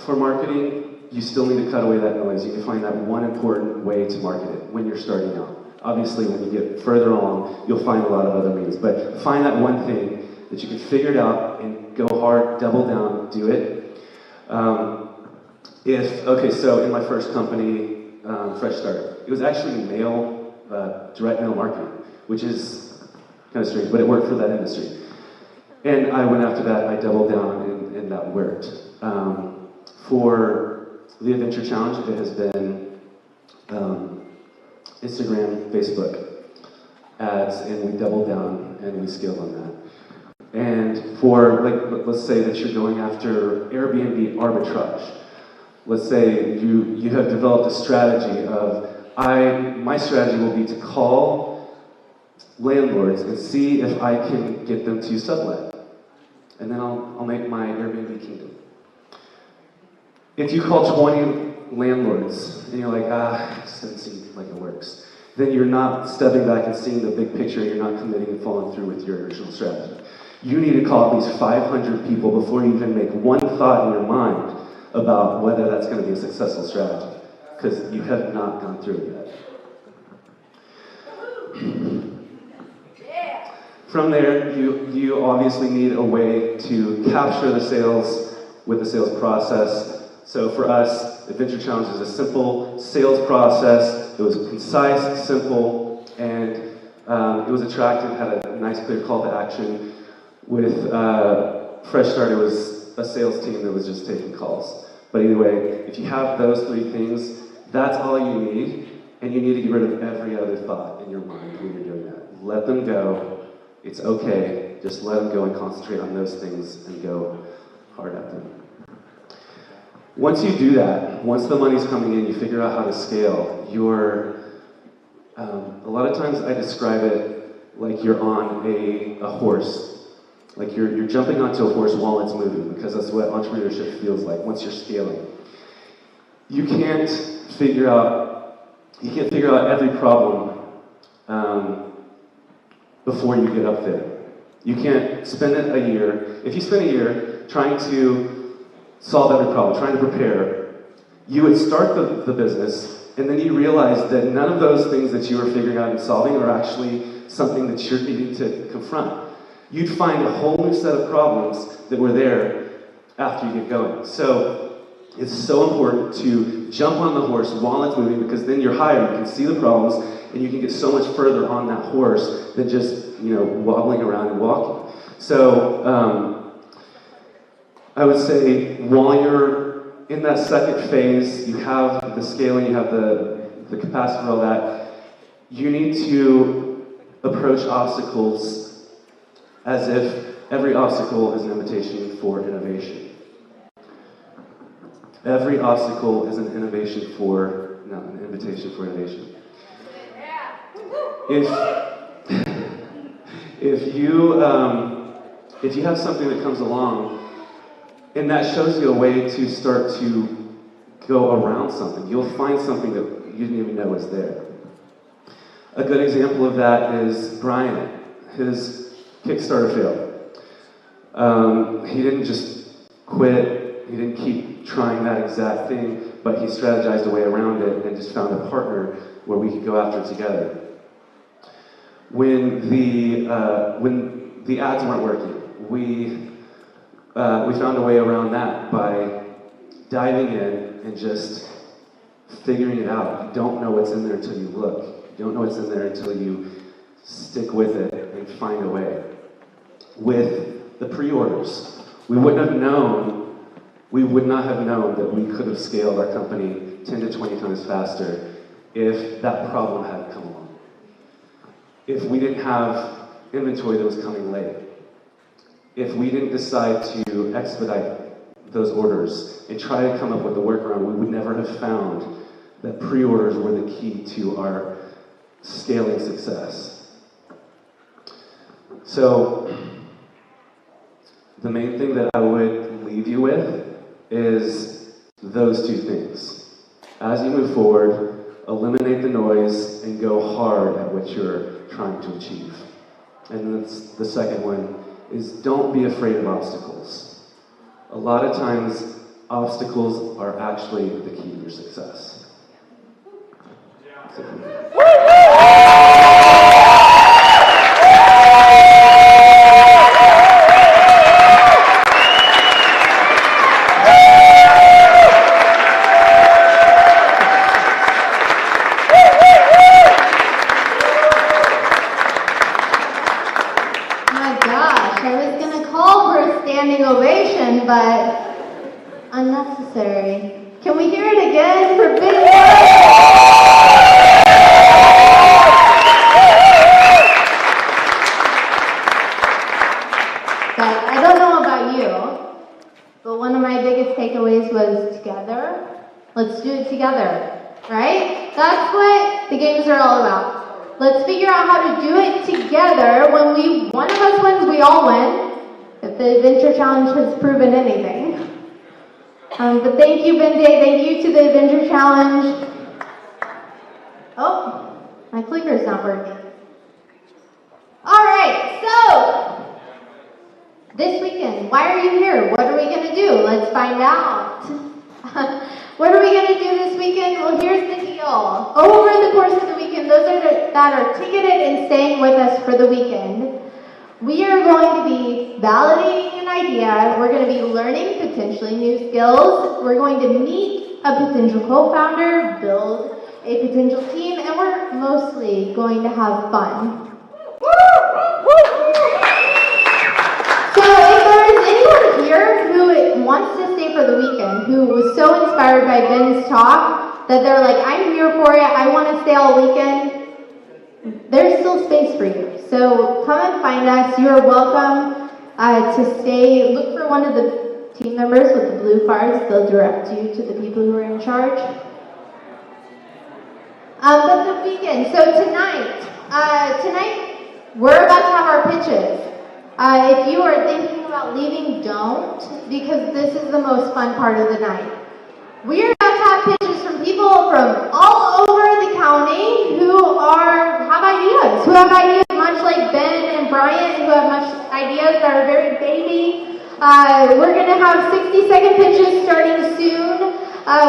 marketing, you still need to cut away that noise. You can find that one important way to market it when you're starting out. Obviously, when you get further along, you'll find a lot of other means. But find that one thing that you can figure it out and go hard, double down, do it. So in my first company, Fresh Start, it was actually direct mail marketing, which is kind of strange, but it worked for that industry. And I went after that, I doubled down, and that worked. For the Adventure Challenge, it has been Instagram, Facebook ads, and we doubled down and we scaled on that. And for, let's say that you're going after Airbnb arbitrage. Let's say you have developed a strategy of, my strategy will be to call landlords and see if I can get them to sublet. And then I'll make my Airbnb kingdom. If you call 20 landlords and you're like, this doesn't seem like it works, then you're not stepping back and seeing the big picture, you're not committing and following through with your original strategy. You need to call at least 500 people before you even make one thought in your mind about whether that's going to be a successful strategy, because you have not gone through it yet. From there, you obviously need a way to capture the sales with the sales process. So for us, Adventure Challenge is a simple sales process. It was concise, simple, and it was attractive, had a nice clear call to action. With Fresh Start, it was a sales team that was just taking calls. But either way, if you have those three things, that's all you need, And you need to get rid of every other thought in your mind when you're doing that. Let them go. It's okay. Just let them go and concentrate on those things and go hard at them. Once you do that, once the money's coming in, you figure out how to scale. A lot of times I describe it like you're on a horse. Like you're jumping onto a horse while it's moving, because that's what entrepreneurship feels like once you're scaling. You can't figure out every problem before you get up there. You can't spend a year. If you spend a year trying to solve every problem, trying to prepare, you would start the business, and then you realize that none of those things that you were figuring out and solving are actually something that you're needing to confront. You'd find a whole new set of problems that were there after you get going. So it's so important to jump on the horse while it's moving, because then you're higher, you can see the problems, and you can get so much further on that horse than just, wobbling around and walking. So I would say while you're in that second phase, you have the scaling, you have the capacity for all that, you need to approach obstacles as if every obstacle is an invitation for innovation. Every obstacle is an invitation for innovation. If you have something that comes along and that shows you a way to start to go around something, you'll find something that you didn't even know was there. A good example of that is Brian. His Kickstarter failed. He didn't just quit, he didn't keep trying that exact thing, but he strategized a way around it and just found a partner where we could go after it together. When the ads weren't working, we found a way around that by diving in and just figuring it out. You don't know what's in there until you look. You don't know what's in there until you stick with it and find a way. With the pre-orders, we would not have known that we could have scaled our company 10 to 20 times faster if that problem hadn't come along. If we didn't have inventory that was coming late, if we didn't decide to expedite those orders and try to come up with a workaround, we would never have found that pre-orders were the key to our scaling success. So, the main thing that I would leave you with is those two things. As you move forward, eliminate the noise and go hard at what you're trying to achieve. And the second one is don't be afraid of obstacles. A lot of times, obstacles are actually the key to your success. Ovation, but unnecessary. Can we hear it again for Big Word? But I don't know about you, but one of my biggest takeaways was together. Let's do it together, right? That's what the games are all about. Let's figure out how to do it together. When one of us wins, we all win. If the Adventure Challenge has proven anything. But thank you, Bende. Thank you to the Adventure Challenge. Oh, my clicker's not working. All right, so this weekend, why are you here? What are we going to do? Let's find out. What are we going to do this weekend? Well, here's the deal. Over the course of the weekend, those that are ticketed and staying with us for the weekend, we are going to be validating an idea. We're going to be learning potentially new skills. We're going to meet a potential co-founder, build a potential team, and we're mostly going to have fun. So if there is anyone here who wants to stay for the weekend, who was so inspired by Ben's talk that they're like, I'm here here for it, I want to stay all weekend, there's still space for you. So come and find us. You are welcome to stay. Look for one of the team members with the blue cards. They'll direct you to the people who are in charge. But the weekend, so tonight we're about to have our pitches. If you are thinking about leaving, don't, because this is the most fun part of the night. We are about to have pitches from people from all over the county who have ideas much like Ben and Brian, who have much ideas that are very baby. We're going to have 60-second pitches starting soon.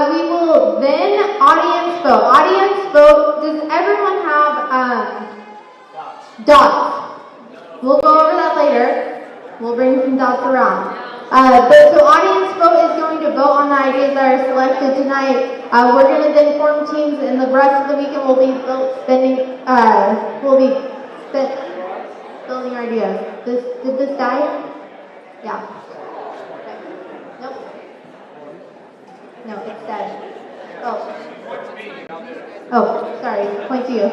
We will then audience vote. Audience vote, does everyone have dots? We'll go over that later. We'll bring some dots around. But so audience vote is going to vote on the ideas that are selected tonight. We're going to then form teams, and the rest of the weekend we'll be building our ideas. Did this die? Yeah. Okay. Nope. No, it's dead. Oh, sorry. Point to you.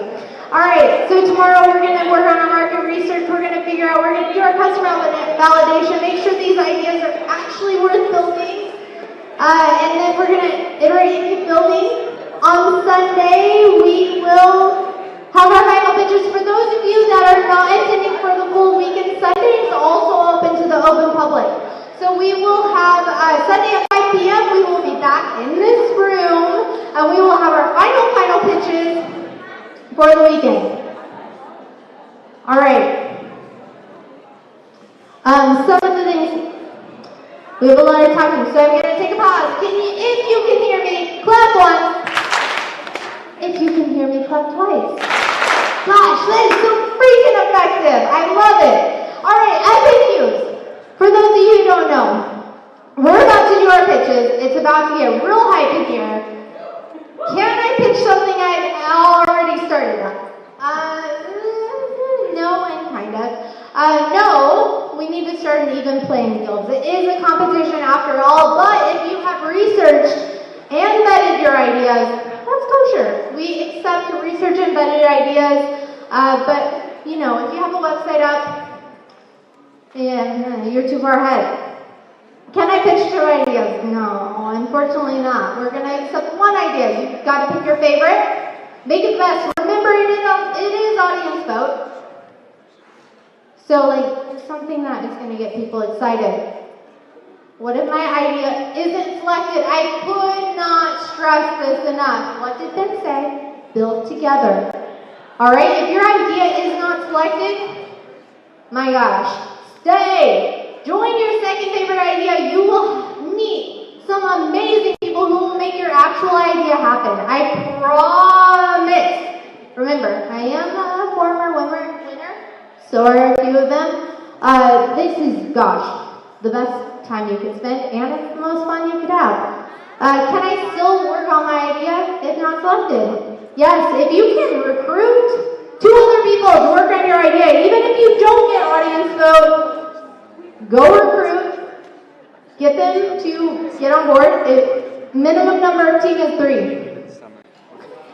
All right, so tomorrow we're going to work on our market research. We're going to figure out, we're going to do our customer validation, make sure these ideas are actually worth building. And then we're going to iterate and keep building. On Sunday, we will have our final pitches. For those of you that are not attending for the full weekend, Sunday is also open to the open public. So we will have Sunday at 5 p.m. We will be back in this room, and we will have our final pitches for the weekend. All right. Some of the things, we have a lot of talking, so I'm going to take a pause. If you can hear me, clap once. If you can hear me, clap twice. Gosh, that is so freaking effective. I love it. All right, FAQs. For those of you who don't know, we're about to do our pitches. It's about to get real hype in here. Can I pitch something I've already started on? No and kind of. No, we need to start an even playing field. It is a competition after all, but if you have researched and vetted your ideas, that's kosher. We accept research and vetted ideas, but you know, if you have a website up, yeah, you're too far ahead. Can I pitch 2 ideas? No, unfortunately not. We're going to accept 1 idea. You've got to pick your favorite. Make it the best. Remember, it is audience vote. So, like, something that is going to get people excited. What if my idea isn't selected? I could not stress this enough. What did Ben say? Build together. All right, if your idea is not selected, my gosh, stay. Join your second favorite idea. You will meet some amazing people who will make your actual idea happen. I promise. Remember, I am a former winner. So are a few of them. This is, gosh, the best time you could spend, and it's the most fun you could have. Can I still work on my idea if not selected? Yes, if you can recruit 2 other people to work on your idea, even if you don't get audience vote, go recruit, get them to get on board. Minimum number of team is 3.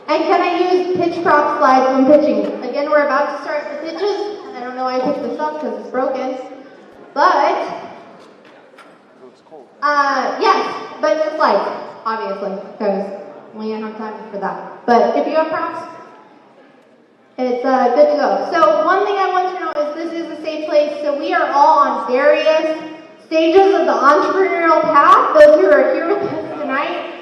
And can I use pitch prop slides when pitching? Again, we're about to start the pitches. I don't know why I picked this up because it's broken. But, yes, but the slides, obviously, because we don't have time for that. But if you have props, it's good to go. So one thing I want you to know is this is a safe place. So we are all on various stages of the entrepreneurial path. Those who are here with us tonight,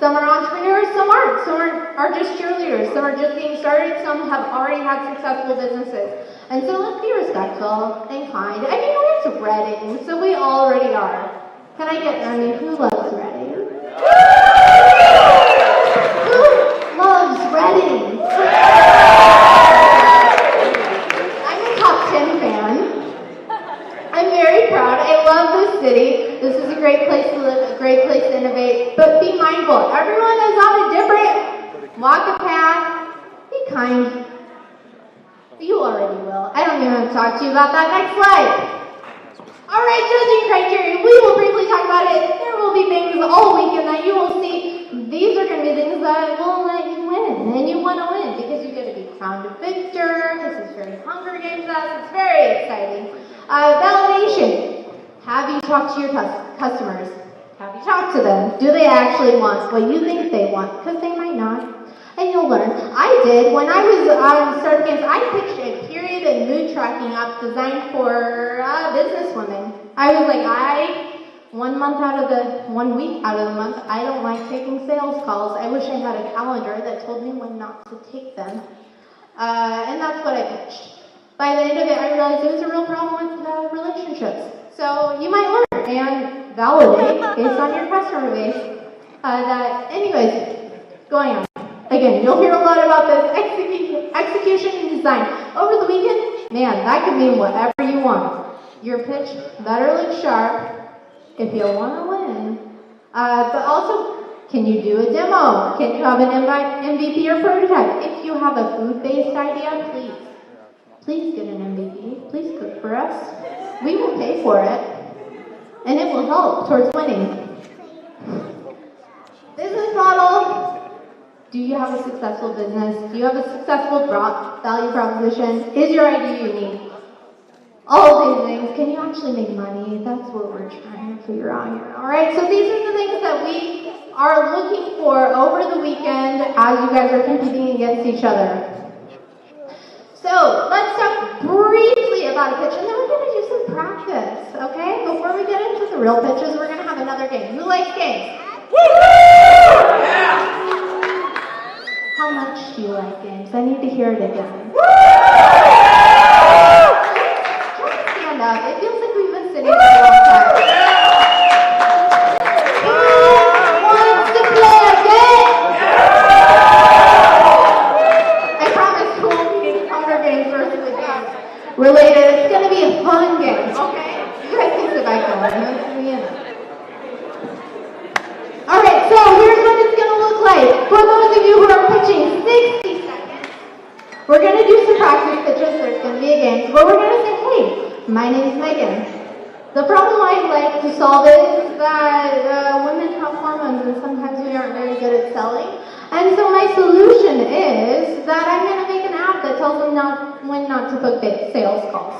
some are entrepreneurs, some aren't. Some are just cheerleaders. Some are just getting started. Some have already had successful businesses. And so let's be respectful and kind. I mean, it's Reading, so we already are. Can I get who loves Reading? Who loves Reading? I'm a top 10 fan. I'm very proud. I love this city. This is a great place to live, a great place to innovate. But be mindful. Everyone is on a different walk a path. Be kind. You already will. I don't even have to talk to you about that. Next slide. All right, judging criteria. We will briefly talk about it. There will be things all weekend that you will see these are going to be things that will let you win, and you want to win because you get to be crowned a victor. This is very Hunger Games-esque. It's very exciting. Validation. Have you talked to your customers? Have you talked to them? Do they actually want what you think they want? Because they might not. And you'll learn. I did. When I was on Startup Games, I pitched a period and mood tracking app designed for businesswomen. I was like, 1 week out of the month, I don't like taking sales calls. I wish I had a calendar that told me when not to take them. And that's what I pitched. By the end of it, I realized it was a real problem with relationships. So you might learn and validate based on your customer base that, anyways, going on. Again, you'll hear a lot about this execution and design. Over the weekend, man, that could mean whatever you want. Your pitch better look sharp if you want to win. But also, can you do a demo? Can you have an MVP or prototype? If you have a food-based idea, please get an MVP. Please cook for us. We will pay for it, and it will help towards winning. Business model. Do you have a successful business? Do you have a successful value proposition? Is your idea unique? All of these things. Can you actually make money? That's what we're trying to figure out here. All right, so these are the things that we are looking for over the weekend as you guys are competing against each other. So let's talk briefly about a pitch, and then we're going to do some practice, okay? Before we get into the real pitches, we're going to have another game. Who likes games? Yeah! How much do you like games? I need to hear it again. Stand up. It feels like we've been sitting for a long time. Who wants to play a game? I promise it won't be Hunger Games versus the games related. It's going to be a fun game, okay? You guys can sit back down. Alright, so here's what it's going to look like. For those of you who are pitching 60 seconds, we're going to do some practice pitches. There's going to be a game, but we're going to say, hey, my name's Megan. The problem I like to solve is that women have hormones and sometimes we aren't very good at selling. And so my solution is that I'm going to make an app that tells them when not to book sales calls.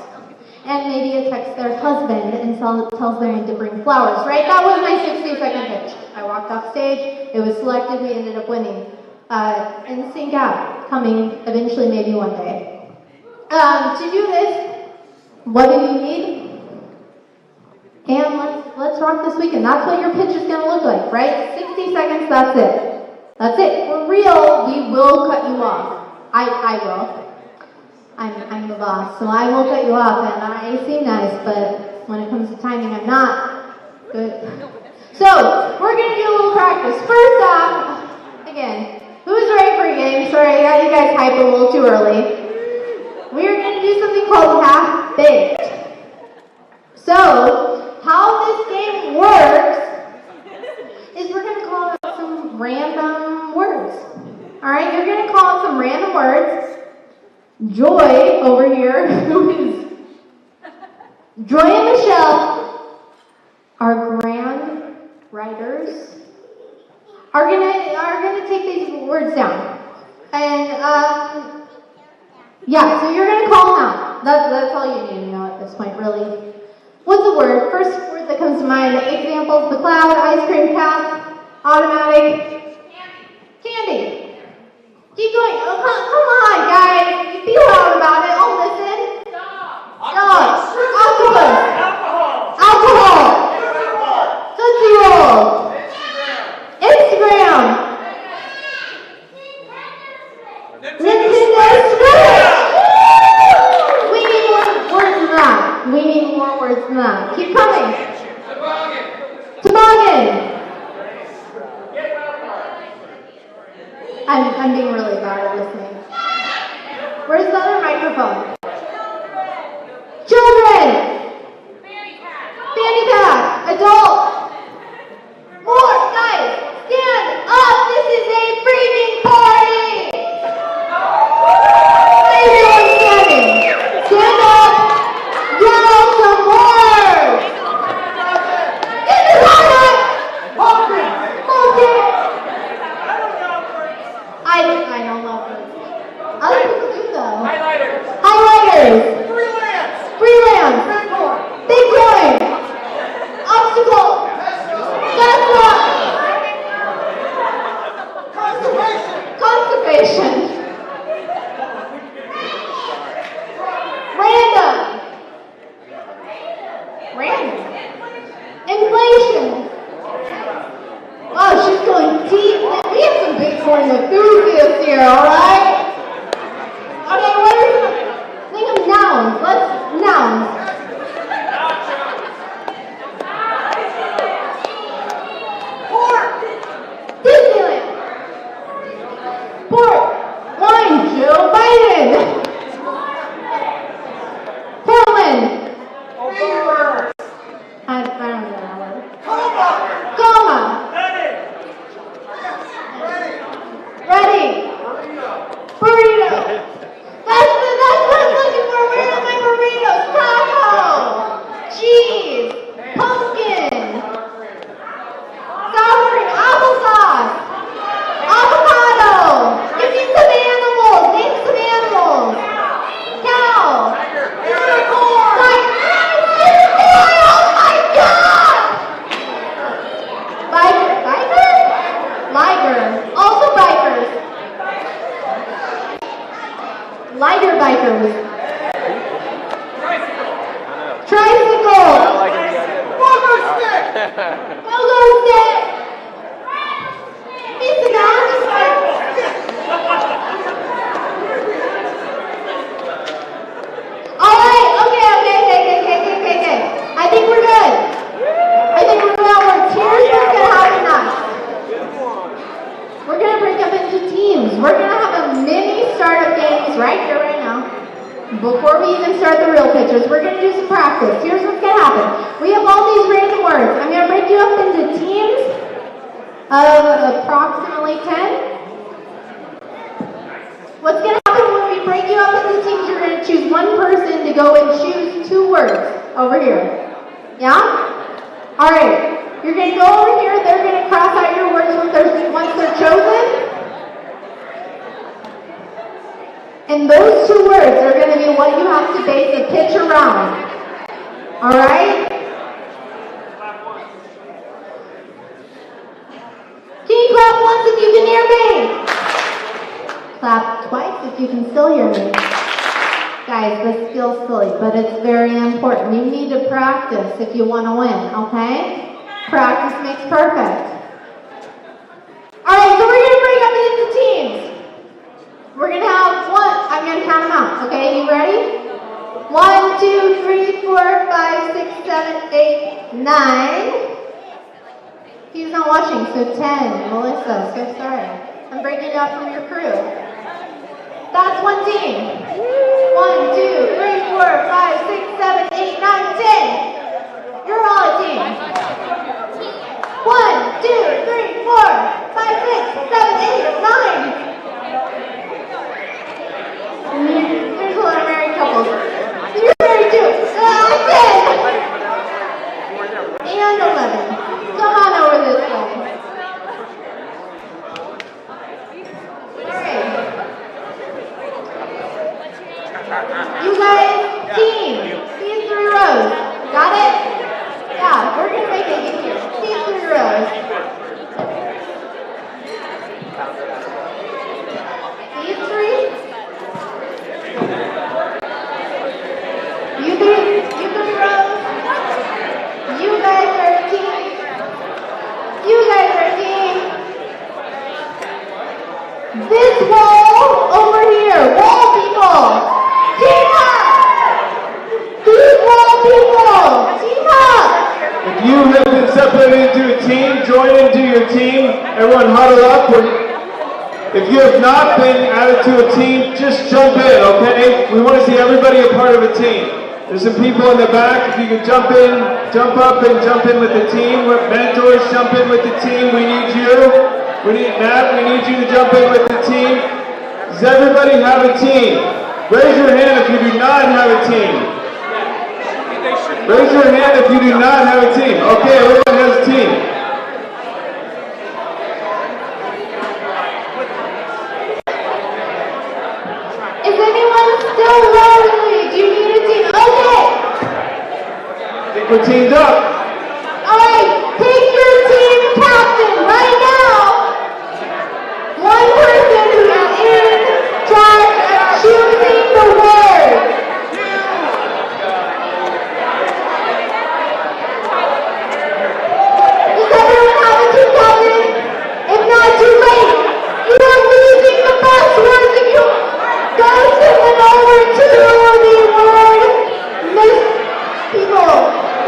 And maybe it texts their husband and tells them to bring flowers, right? That was my 60-second pitch. I walked off stage, it was selected, we ended up winning. And sync out, coming eventually maybe one day. To do this, what do you need? And let's rock this weekend. That's what your pitch is going to look like, right? 60 seconds, that's it. That's it. For real, we will cut you off. I will. I'm the boss, so I will cut you off, and I seem nice, but when it comes to timing, I'm not good. So, we're going to do a little practice. First off, again, who's ready for a game? Sorry, I got you guys hyped a little too early. We're going to do something called half-baked. So, how this game works is we're going to call out some random words. Alright, you're going to call out some random words. Joy over here, who is Joy and Michelle, our grand writers, are gonna take these words down, and yeah. So you're gonna call them out. That's all you need to know at this point, really. What's the word? First word that comes to mind. Examples: the cloud, ice cream, cat, automatic, candy. Keep going. Oh, come on, guys. You feel loud about it. I'll listen. Dogs. Octopus. Alcohol. Tootsie Roll. Instagram. Nintendo Switch. We need more words than that. We need more words than that. Keep coming. Toboggan. I'm being really bad at listening. Where's the other microphone? Children! Fanny pack! Adult! More! Guys! Stand up! This is a freaking party! Why are you all standing? Stand up! Yell some words! Get the line up! Multi! Random. Inflation. Wow, she's going deep. We have some Bitcoin enthusiasts here, alright? Okay, what are some? Think of nouns. Let's nouns. Pork. Disneyland. Pork. Wine. Joe Biden. Portland. I don't know that word. Goma. Ready. Burrito. That's what I'm looking for. Where are my burritos? Taco. Cheese. Pumpkin. Sour cream. Applesauce. Avocado. Give me some animals. Name some animals. Cow. Unicorn. Oh my God. Biker. Liger. Also bikers. Lighter bikers. Tricycle. Pogo stick. Pogo stick. Pizza dog. All right. Okay. I think we're good. I think we're good. Here's what's gonna happen next. We're gonna break up into teams. We're gonna have a mini startup games right here, right now. Before we even start the real pictures, we're gonna do some practice. Here's what's gonna happen. We have all these random words. I'm gonna break you up into teams of approximately 10. What's gonna happen when we break you up into teams, you're gonna choose one person to go and choose 2 words over here. Yeah? All right. You're going to go over here. They're going to cross out your words once they're chosen. And those 2 words are going to be what you have to base a pitch around. All right? Can you clap once if you can hear me? Clap twice if you can still hear me. Guys, this feels silly, but it's very important. You need to practice if you want to win, okay? Practice makes perfect. All right, so we're going to break up into teams. We're going to have I'm going to count them out, okay? You ready? 1, 2, 3, 4, 5, 6, 7, 8, 9. He's not watching, so 10. Melissa, so sorry. I'm breaking it up from your crew. That's one team. 1, 2, 3, 4, 5, 6, 7, 8, 9, 10. You're all a team. 1, 2, 3, 4, 5, 6, 7, 8, 9. There's a lot of married couples. You're married too. 10. And 11. Come on over this way. Alright. You guys, team. These 3 rows. Got it? Yeah, we're going to make it easier. These 3 rows. These 3. You 3 rows. You guys are a team. You guys are a team. This wall over here. Wall people. Team up. These wall people. Team up. If you have been separated into a team, join into your team. Everyone huddle up. If you have not been added to a team, just jump in, okay? We want to see everybody a part of a team. There's some people in the back. If you could jump up and jump in with the team. Mentors, jump in with the team. We need you. We need Matt. We need you to jump in with the team. Does everybody have a team? Raise your hand if you do not have a team. Raise your hand if you do not have a team. Okay, everyone has a team. Is anyone still lonely? Do you need a team? Okay. I think we're teamed up. All right, take your team captain right now. One person who is in charge of choosing the word.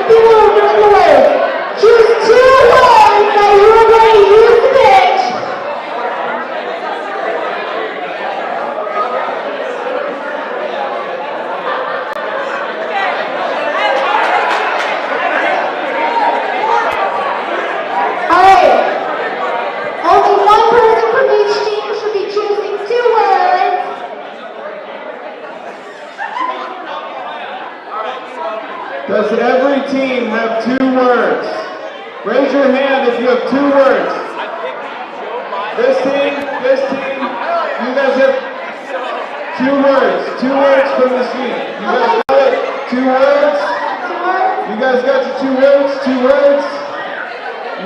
people who are doing the words. Choose 2 words that you are going to use to pitch. Alright. Only 1 person from each team should be choosing 2 words. Does every team have 2 words? Raise your hand if you have 2 words. This team, you guys have 2 words. 2 words from this team. You guys got it? 2 words? You guys got your 2 words? 2 words?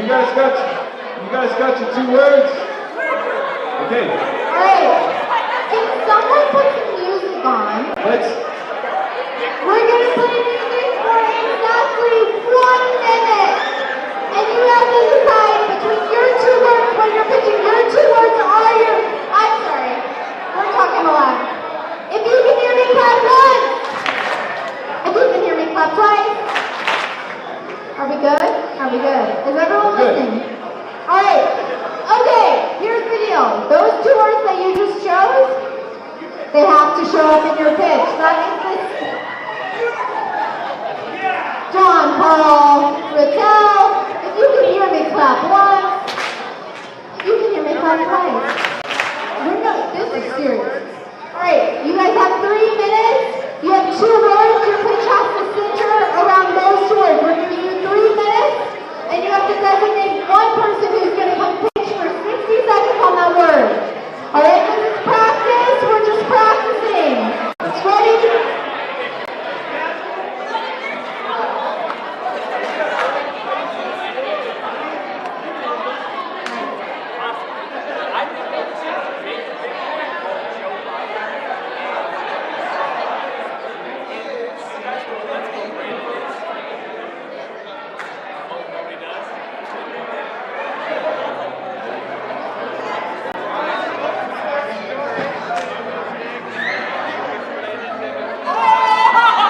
You guys got your 2 words? Okay. Alright. Can someone put some music on? We're going to play music for exactly 1 minute. And you have to decide between your 2 words when you're pitching. Your 2 words are your... I'm sorry. We're talking a lot. If you can hear me, clap once. If you can hear me, clap twice. Are we good? Are we good? Is everyone listening? Alright. Okay, here's the deal. Those 2 words that you just chose, they have to show up in your pitch. That means this. John Paul Rattel, if you can hear me, clap once. If you can hear me, clap twice. This is serious. Alright, you guys have 3 minutes. You have 2 words. Your pitch has to center around those 2 words. We're giving you 3 minutes, and you have to designate 1 person who's going to come pitch for 60 seconds on that word. Alright, this is practice. We're just practicing. Ready?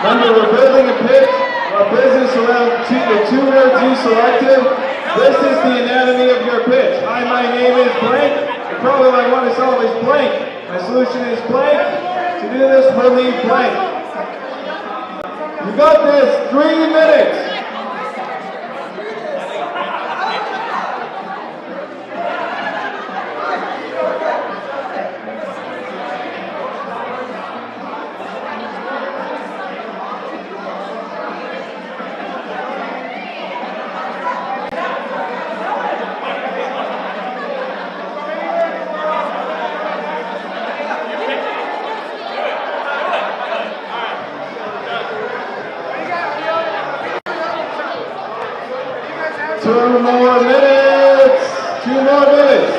Remember, we're building a pitch, a business around the 2 words you selected. This is the anatomy of your pitch. Hi, my name is blank. The problem I want to solve is blank. My solution is blank. To do this, we'll need blank. You got this. 3 minutes. Two more minutes.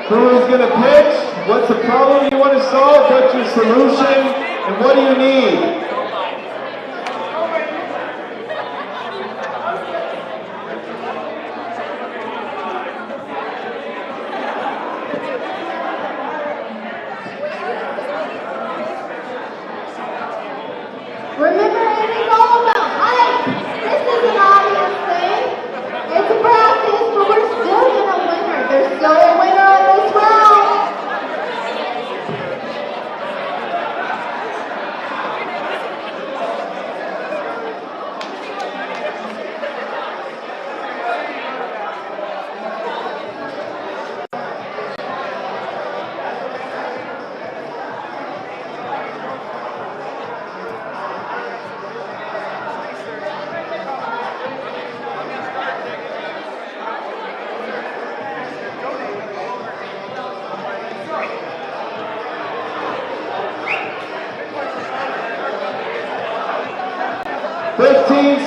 Who's going to pitch? What's the problem you want to solve? What's your solution? And what do you need? Remember, it is all about hype. This is an audience thing. It's a practice, but we're still in a winner. There's still a winner in this round.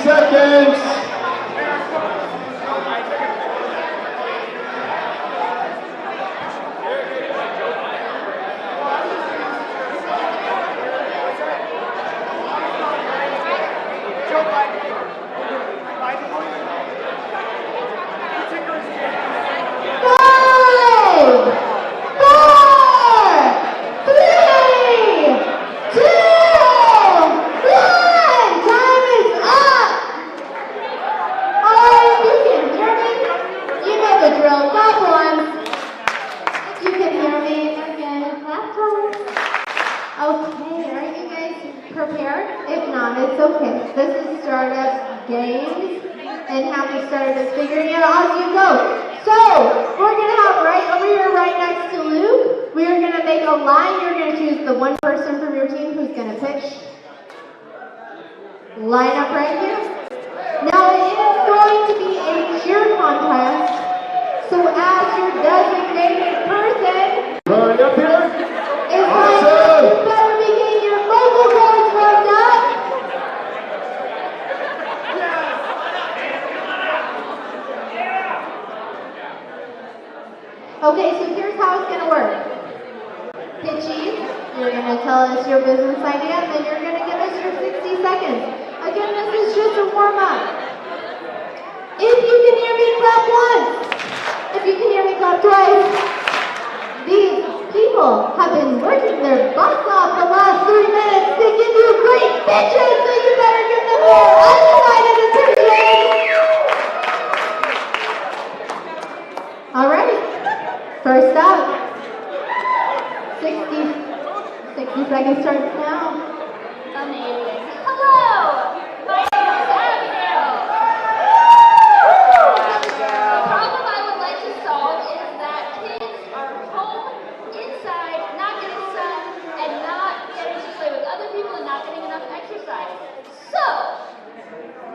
Seconds. bathroom? Okay, are you guys prepared? If not, it's okay. This is startup games, and how we started is figuring it out as you go. So, we're going to have right over here, right next to Luke, we are going to make a line. You're going to choose the one person from your team who's going to pitch. Line up right here. Now, it is going to be a cheer contest. So, as your designated person, Hurry up here. is Awesome. you better be getting your vocal cords warmed up. Okay, so here's how it's going to work. Pitchy, you're going to tell us your business idea, and then you're going to give us your 60 seconds. Again, this is just a warm-up. If you can hear me, clap once. If you can hear me, clap twice. These people have been working their butts off the last 3 minutes to give you great pitches, so you better give them your undivided attention. All right. First up, 60 seconds starts now. Amazing. Hello! My name is Abigail. The problem I would like to solve is that kids are home, inside, not getting sun, and not getting to play with other people and not getting enough exercise. So,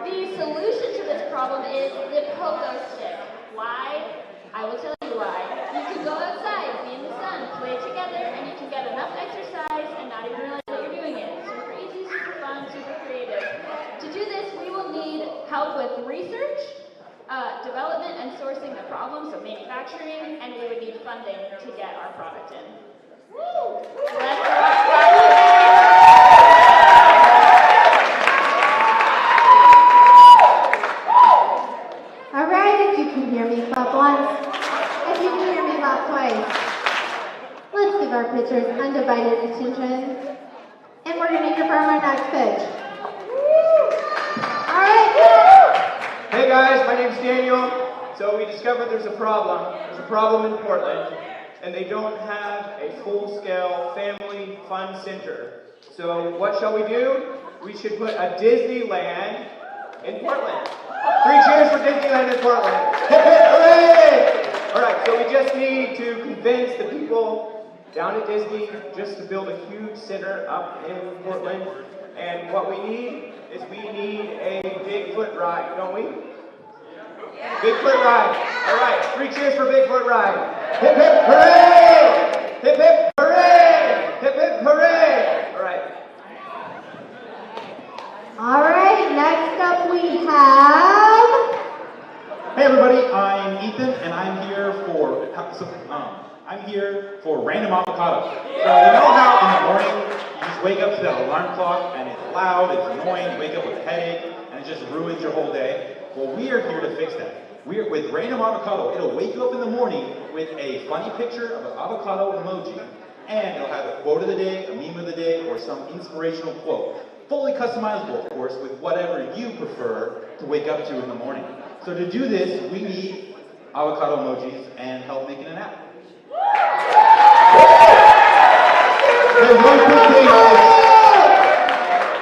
the solution to this problem is the pogo stick. Why? I will tell you why. You can go outside, be in the sun, play together, and you can get enough exercise and not even realize that you're doing it. Super easy, super fun, super creative. To do this, we will need help with research, development, and sourcing the problem, so manufacturing, and we would need funding to get our product in. Woo! Let's go. All right, if you can hear me, clap once. If you can hear me, clap twice. Let's give our pitchers undivided attention. And we're going to hear from our next pitch. All right. Hey guys, my name's Daniel. So we discovered there's a problem. There's a problem in Portland, and they don't have a full-scale family fun center. So what shall we do? We should put a Disneyland in Portland. 3 cheers for Disneyland in Portland. Hip hip hooray! All right, so we just need to convince the people down at Disney just to build a huge center up in Portland. And what we need is we need a Bigfoot ride, don't we? Bigfoot ride. All right, 3 cheers for Bigfoot ride. Hip hip hooray! Hip hip hooray! Hip hip hooray! All right. All right, next up we have... Hey everybody, I'm Ethan, and I'm here for random avocado. So you know how in the morning you just wake up to that alarm clock and it's loud, it's annoying, you wake up with a headache, and it just ruins your whole day? Well, we are here to fix that. With random avocado, it'll wake you up in the morning with a funny picture of an avocado emoji, and it'll have a quote of the day, a meme of the day, or some inspirational quote. Fully customizable, of course, with whatever you prefer to wake up to in the morning. So to do this, we need avocado emojis and help making an app. Hey, one quick thing.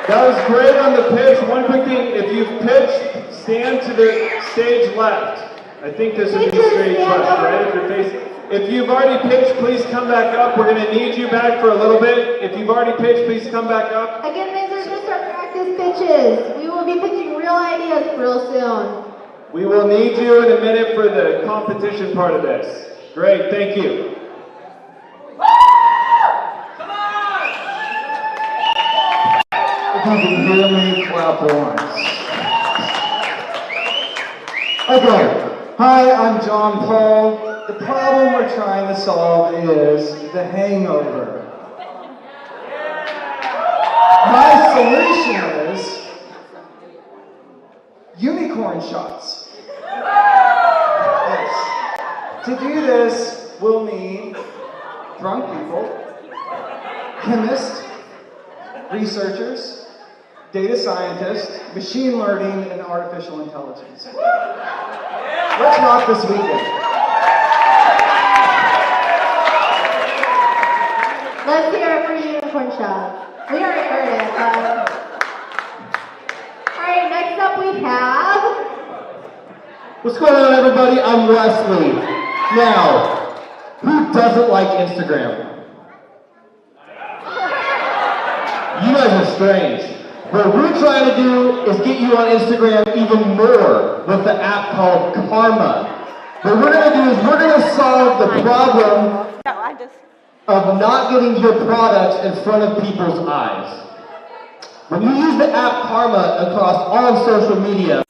That was great on the pitch. One quick thing, if you've pitched, stand to the stage left. I think this would be stage left, right? If you're facing. If you've already pitched, please come back up. We're going to need you back for a little bit. If you've already pitched, please come back up. Again, these are just our practice pitches. We will be pitching real ideas real soon. We will need you in a minute for the competition part of this. Great, thank you. If you can hear me, clap once. Okay. Hi, I'm John Paul. The problem we're trying to solve is the hangover. My solution is unicorn shots. Yes. To do this, we'll need drunk people, chemists, researchers, data scientists, machine learning, and artificial intelligence. Let's rock this weekend. Let's hear it for Unicorn Shop. We already heard it, but... Alright, next up we have... What's going on, everybody? I'm Wesley. Now, who doesn't like Instagram? You guys are strange. What we're trying to do is get you on Instagram even more with the app called Karma. What we're going to do is we're going to solve the problem of not getting your products in front of people's eyes. When you use the app Karma across all of social media,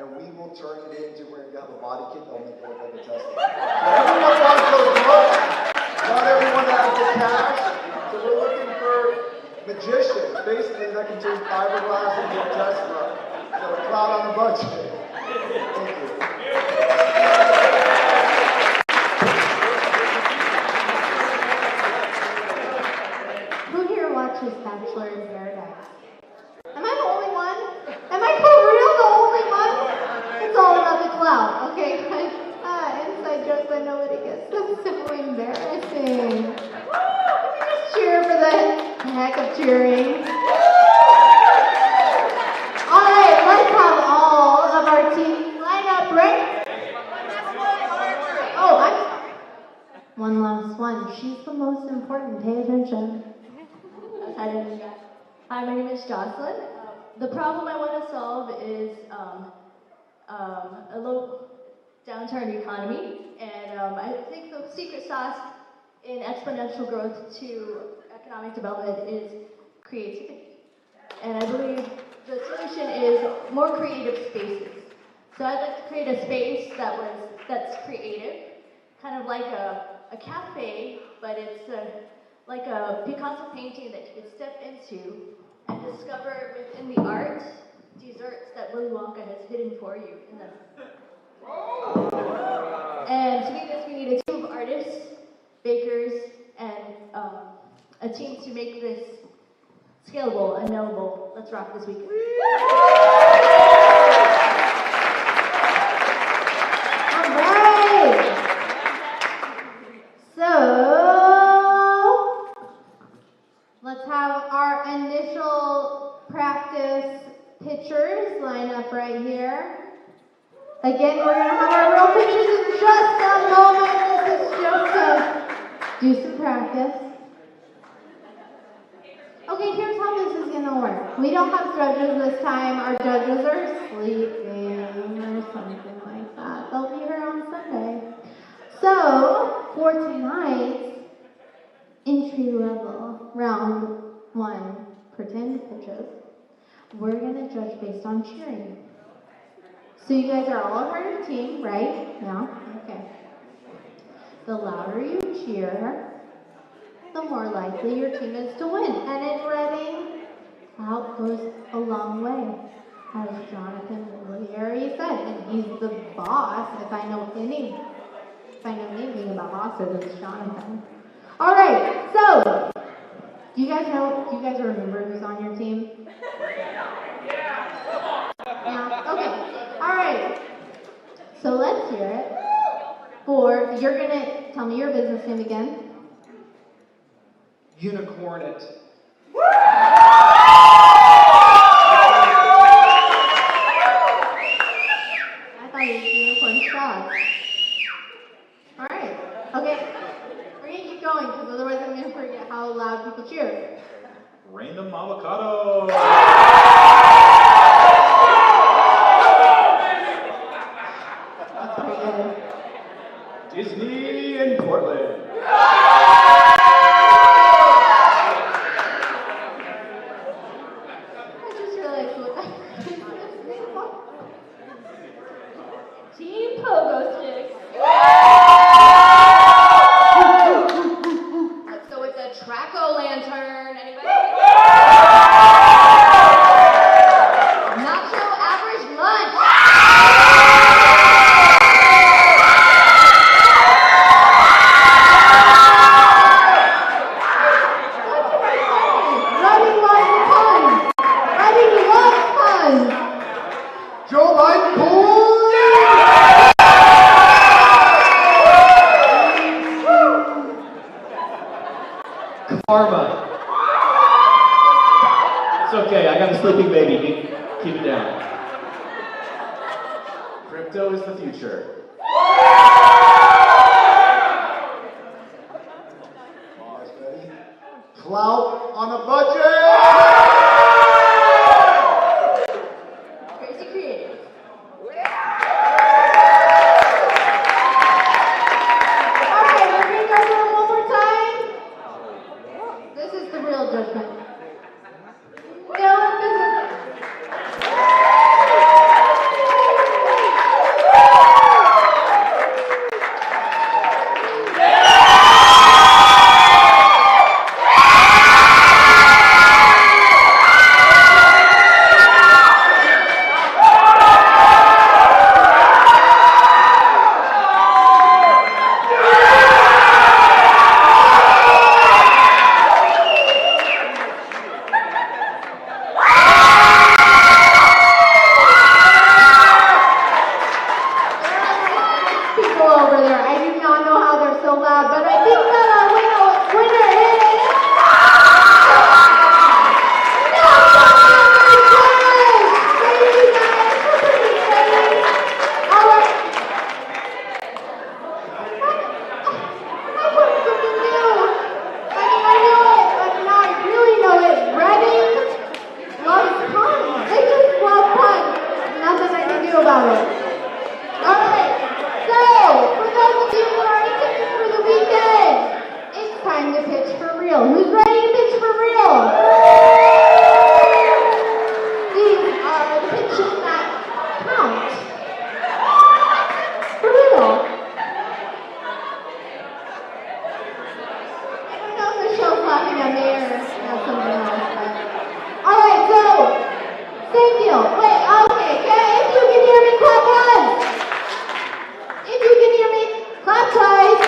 and we will turn it into where you have a body kit that'll make it look like a Tesla. Everyone wants those looks, not everyone has the cash, so we're looking for magicians, basically, that can turn fiberglass into a Tesla. So a cloud on the budget. Thank you. Who here watches Bachelor in Paradise? Am I the only one? Am I for real the only one? It's all about the clout. Okay, guys. Inside jokes that nobody gets. That's so embarrassing. Let me just cheer for the heck of cheering. Alright, let's have all of our teams line up, right? Oh, one last one. She's the most important. Pay attention. Hi, my name is Jocelyn. The problem I want to solve is a low downturn economy, and I think the secret sauce in exponential growth to economic development is creativity. And I believe the solution is more creative spaces. So I'd like to create a space that's creative, kind of like a cafe, but it's like a Picasso painting that you could step into and discover within the art desserts that Willy Wonka has hidden for you in them. And to do this, we need a team of artists, bakers, and a team to make this scalable and knowable. Let's rock this weekend. All right. So let's have our initial practice pictures line up right here. Again, we're going to have our real pictures in just a moment. This is just to do some practice. Okay, here's how this is going to work. We don't have judges this time. Our judges are sleeping or something like that. They'll be here on Sunday. So, for tonight's entry level round one pretend pitches, we're going to judge based on cheering. So you guys are all a part of a team, right? Yeah? Okay. The louder you cheer, the more likely your team is to win. And in Reading, clout goes a long way, as Jonathan already said. And he's the boss. If I know anything about bosses, it's Jonathan. All right. So, do you guys remember who's on your team? Yeah. Okay. All right. So let's hear it. You're gonna tell me your business name again. Unicorn it. I thought it was unicorn frogs. All right. Okay. We're gonna keep going because otherwise I'm gonna forget how loud people cheer. Random avocado. That's pretty good. Disney in Portland. I just realized Team Pogo Sticks. Let's go with the Track-O-Lantern. Anybody? Nacho Average Lunch. Reading loves puns. Reading loves puns. Joe Biden, cool! Karma. It's okay, I got a sleeping baby. Keep it down. Crypto is the future. Clout on a budget! Crazy creative. All right, we're gonna go through it one more time. This is the real judgment. No business. time to pitch for real. Who's ready to pitch for real? These are the pitches that count. For real. I don't know if Michelle's laughing at me or at something else. But... Alright, so, same deal. Wait, okay, if you can hear me, clap once. If you can hear me, clap twice.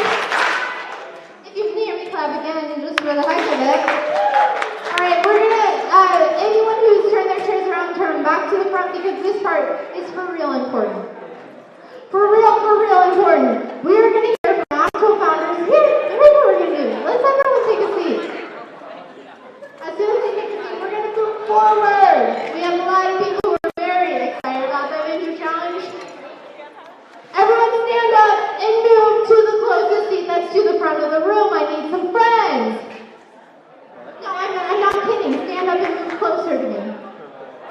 If you can hear me, clap again, just for the heck of it. Alright, we're gonna, anyone who's turned their chairs around, turn back to the front because this part is for real important. For real important. We are gonna hear from actual founders. Here's what we're gonna do. Let's everyone take a seat. As soon as they take a seat, we're gonna move forward. We have a lot of people who are very excited about the Venture Challenge. Everyone stand up and move to the closest seat that's to the front of the room. I need some friends. No, I'm not kidding. Stand up and move closer to me.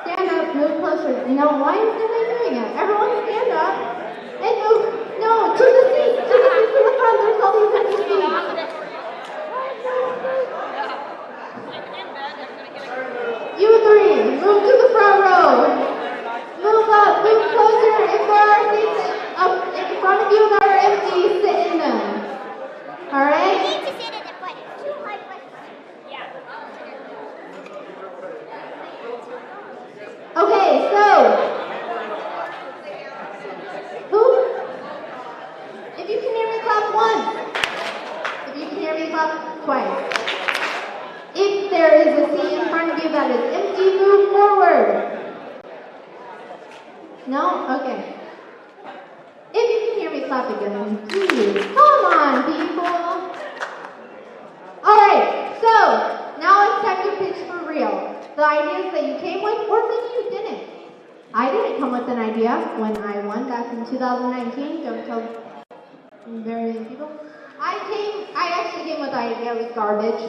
Stand up, move closer. No, why isn't they doing it? Everyone stand up and move. No, to the seat. To the front. There's all these empty seats. You three, move to the front row. Move up, move closer. If there are seats up in front of you that are empty, sit in them. Alright? You need to sit in the front. It's too high. Yeah. Okay, so. Who? If you can hear me, clap once. If you can hear me, clap twice. If there is a seat in front of you that is empty, move forward. No? Okay. If you can hear me, clap again. Please. Come on, people. Alright, so now it's time to pitch for real. The ideas that you came with, or maybe you didn't. I didn't come with an idea when I won back in 2019. Don't tell very many people. I actually came with the idea it was garbage.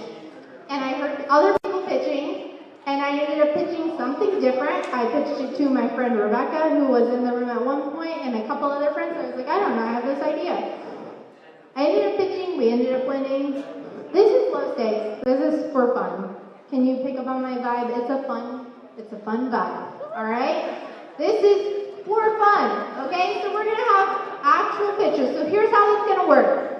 And I heard other people pitching, and I ended up pitching something different. I pitched it to my friend Rebecca, who was in the room at one point, and a couple other friends. I was like, I don't know, I have this idea. I ended up pitching, we ended up winning. This is low stakes. This is for fun. Can you pick up on my vibe? It's a fun vibe, all right? This is for fun, okay? So we're gonna have actual pitches. So here's how it's gonna work.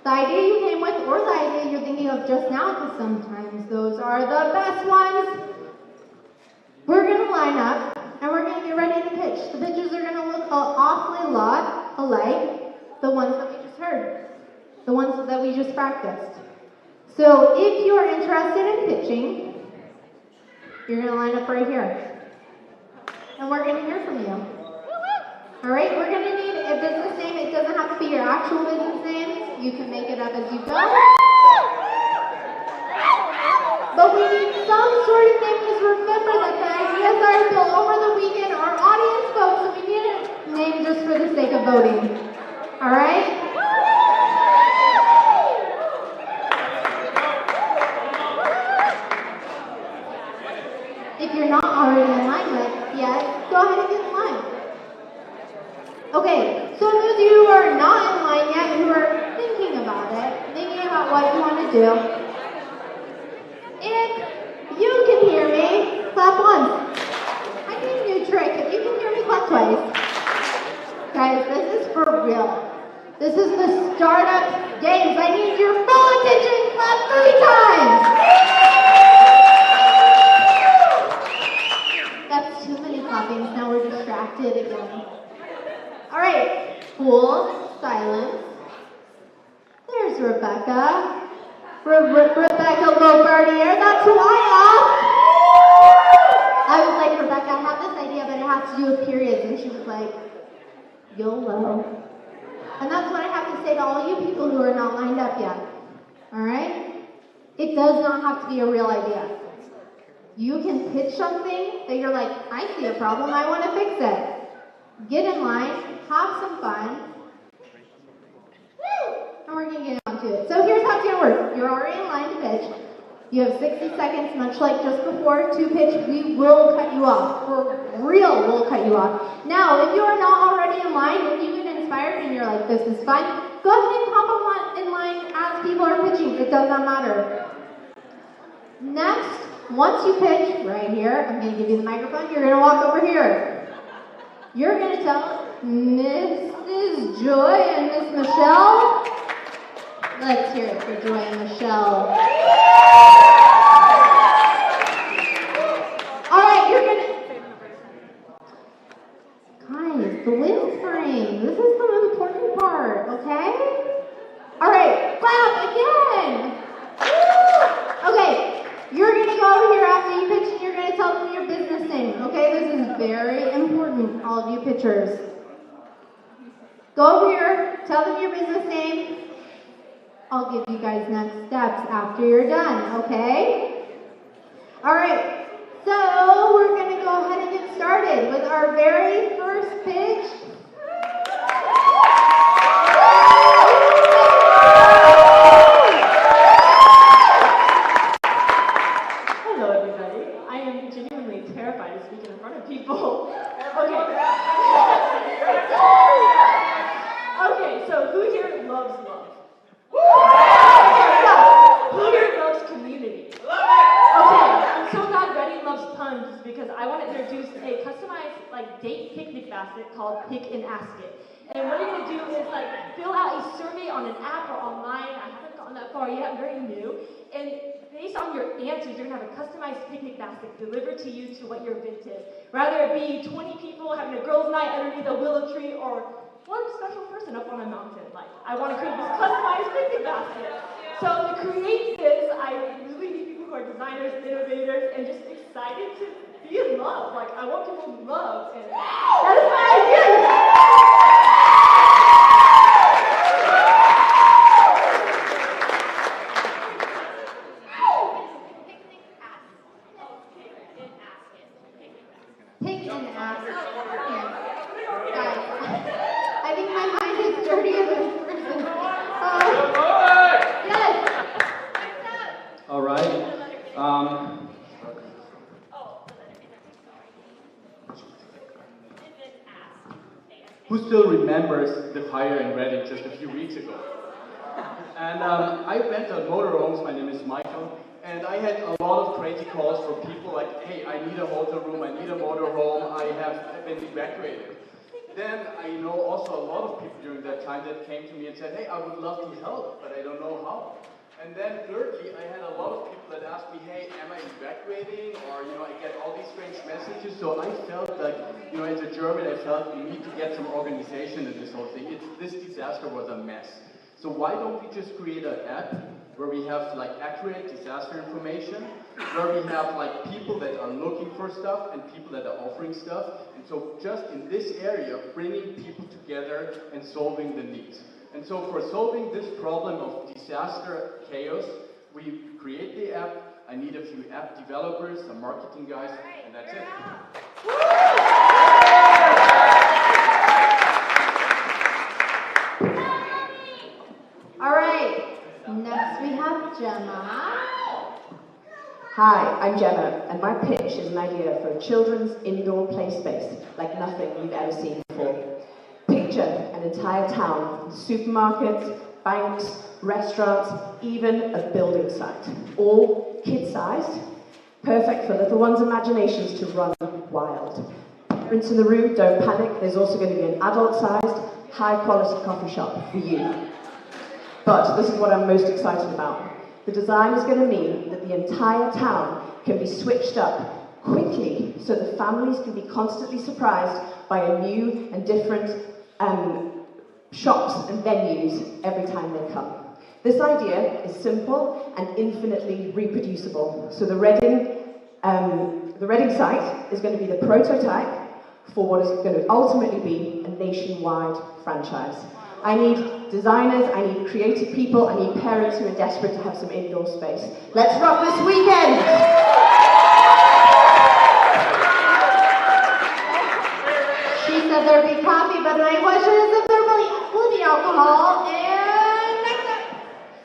The idea you came with, or the idea you're thinking of just now, because sometimes those are the best ones. We're gonna line up, and we're gonna get ready to pitch. The pitches are gonna look awfully a lot alike the ones that we just heard, the ones that we just practiced. So if you're interested in pitching, you're gonna line up right here. And we're gonna hear from you. Alright, we're gonna need a business name. It doesn't have to be your actual business name. You can make it up as you go. But we need some sort of name, because remember that the ideas that are built over the weekend are audience votes, so we need a name just for the sake of voting. Alright? If you're not already in line with yet, go ahead and get in line. Okay, so those of you who are not in line yet, who are thinking about what you want to do, if you can hear me, clap once. I need a new trick. If you can hear me, clap twice. Guys, this is for real. This is the startup games. I need your full attention. Clap 3 times. That's too many clappings. Now we're distracted again. All right, full silence. There's Rebecca. Rebecca Lobardier. That's who I asked. I was like, Rebecca, I have this idea, but it has to do with periods. And she was like, YOLO. And that's what I have to say to all you people who are not lined up yet. All right? It does not have to be a real idea. You can pitch something that you're like, I see a problem, I want to fix it. Get in line, have some fun, and we're going to get on to it. So here's how it's going to work. You're already in line to pitch. You have 60 seconds, much like just before, to pitch. We will cut you off. For real, we'll cut you off. Now, if you are not already in line, if you get inspired and you're like, this is fun, go ahead and hop in line as people people are pitching. It does not matter. Next, once you pitch, right here, I'm going to give you the microphone. You're going to walk over here. You're going to tell Mrs. Joy and Miss Michelle. Let's hear it for Joy and Michelle. All right, you're going to... Guys, the whispering. This is the important part, okay? All right, clap again. Okay, you're going to go over here after you pitch and you're going to tell them your business name, okay? This is very important, all of you pitchers. Go over here, tell them your business name. I'll give you guys next steps after you're done, okay? All right, so we're going to go ahead and get started with our very first pitch. Hello, everybody. I am genuinely terrified to speak in front of people. Okay, so who here loves love? Who here loves community? Okay, I'm so glad Reddy loves puns because I want to introduce a customized date picnic basket called Pick and Ask It. And what you're going to do is fill out a survey on an app or online. I haven't gotten that far yet, I'm very new. And based on your answers, you're going to have a customized picnic basket delivered to you to what your event is. Rather it be 20 people having a girls' night underneath a willow tree or one special person up on a mountain. I want to create this customized picnic basket. So to create this, I really need people who are designers, innovators, and just excited to be in love. I want people to love, and that is my idea. Pick and ask. Guys, I think my mind is dirtier than this person. Yes. All right. Who still remembers the fire in Reading just a few weeks ago? And I went to motorhomes. My name is Michael. And I had a lot of crazy calls from people like, hey, I need a hotel room, I need a motorhome, I've been evacuated. Then I know also a lot of people during that time that came to me and said, hey, I would love to help, but I don't know how. And then thirdly, I had a lot of people that asked me, hey, am I evacuating? Or, I get all these strange messages. So I felt like, as a German, I felt we need to get some organization in this whole thing. This disaster was a mess. So why don't we just create an app where we have accurate disaster information, where we have people that are looking for stuff and people that are offering stuff. And so just in this area, bringing people together and solving the needs. And so for solving this problem of disaster chaos, we create the app. I need a few app developers, some marketing guys, and that's it. All right, next we have Gemma. Hi, I'm Gemma, and my pitch is an idea for a children's indoor play space like nothing you've ever seen before. Picture an entire town, supermarkets, banks, restaurants, even a building site, all kid-sized, perfect for little ones' imaginations to run wild. Parents in the room, don't panic, there's also going to be an adult-sized, high-quality coffee shop for you. But this is what I'm most excited about. The design is going to mean that the entire town can be switched up quickly so the families can be constantly surprised by a new and different shops and venues every time they come. This idea is simple and infinitely reproducible. So the Reading site is going to be the prototype for what is going to ultimately be a nationwide franchise. I need designers, I need creative people, I need parents who are desperate to have some indoor space. Let's rock this weekend! She said there'd be coffee, but my question is if there will be alcohol. And next up.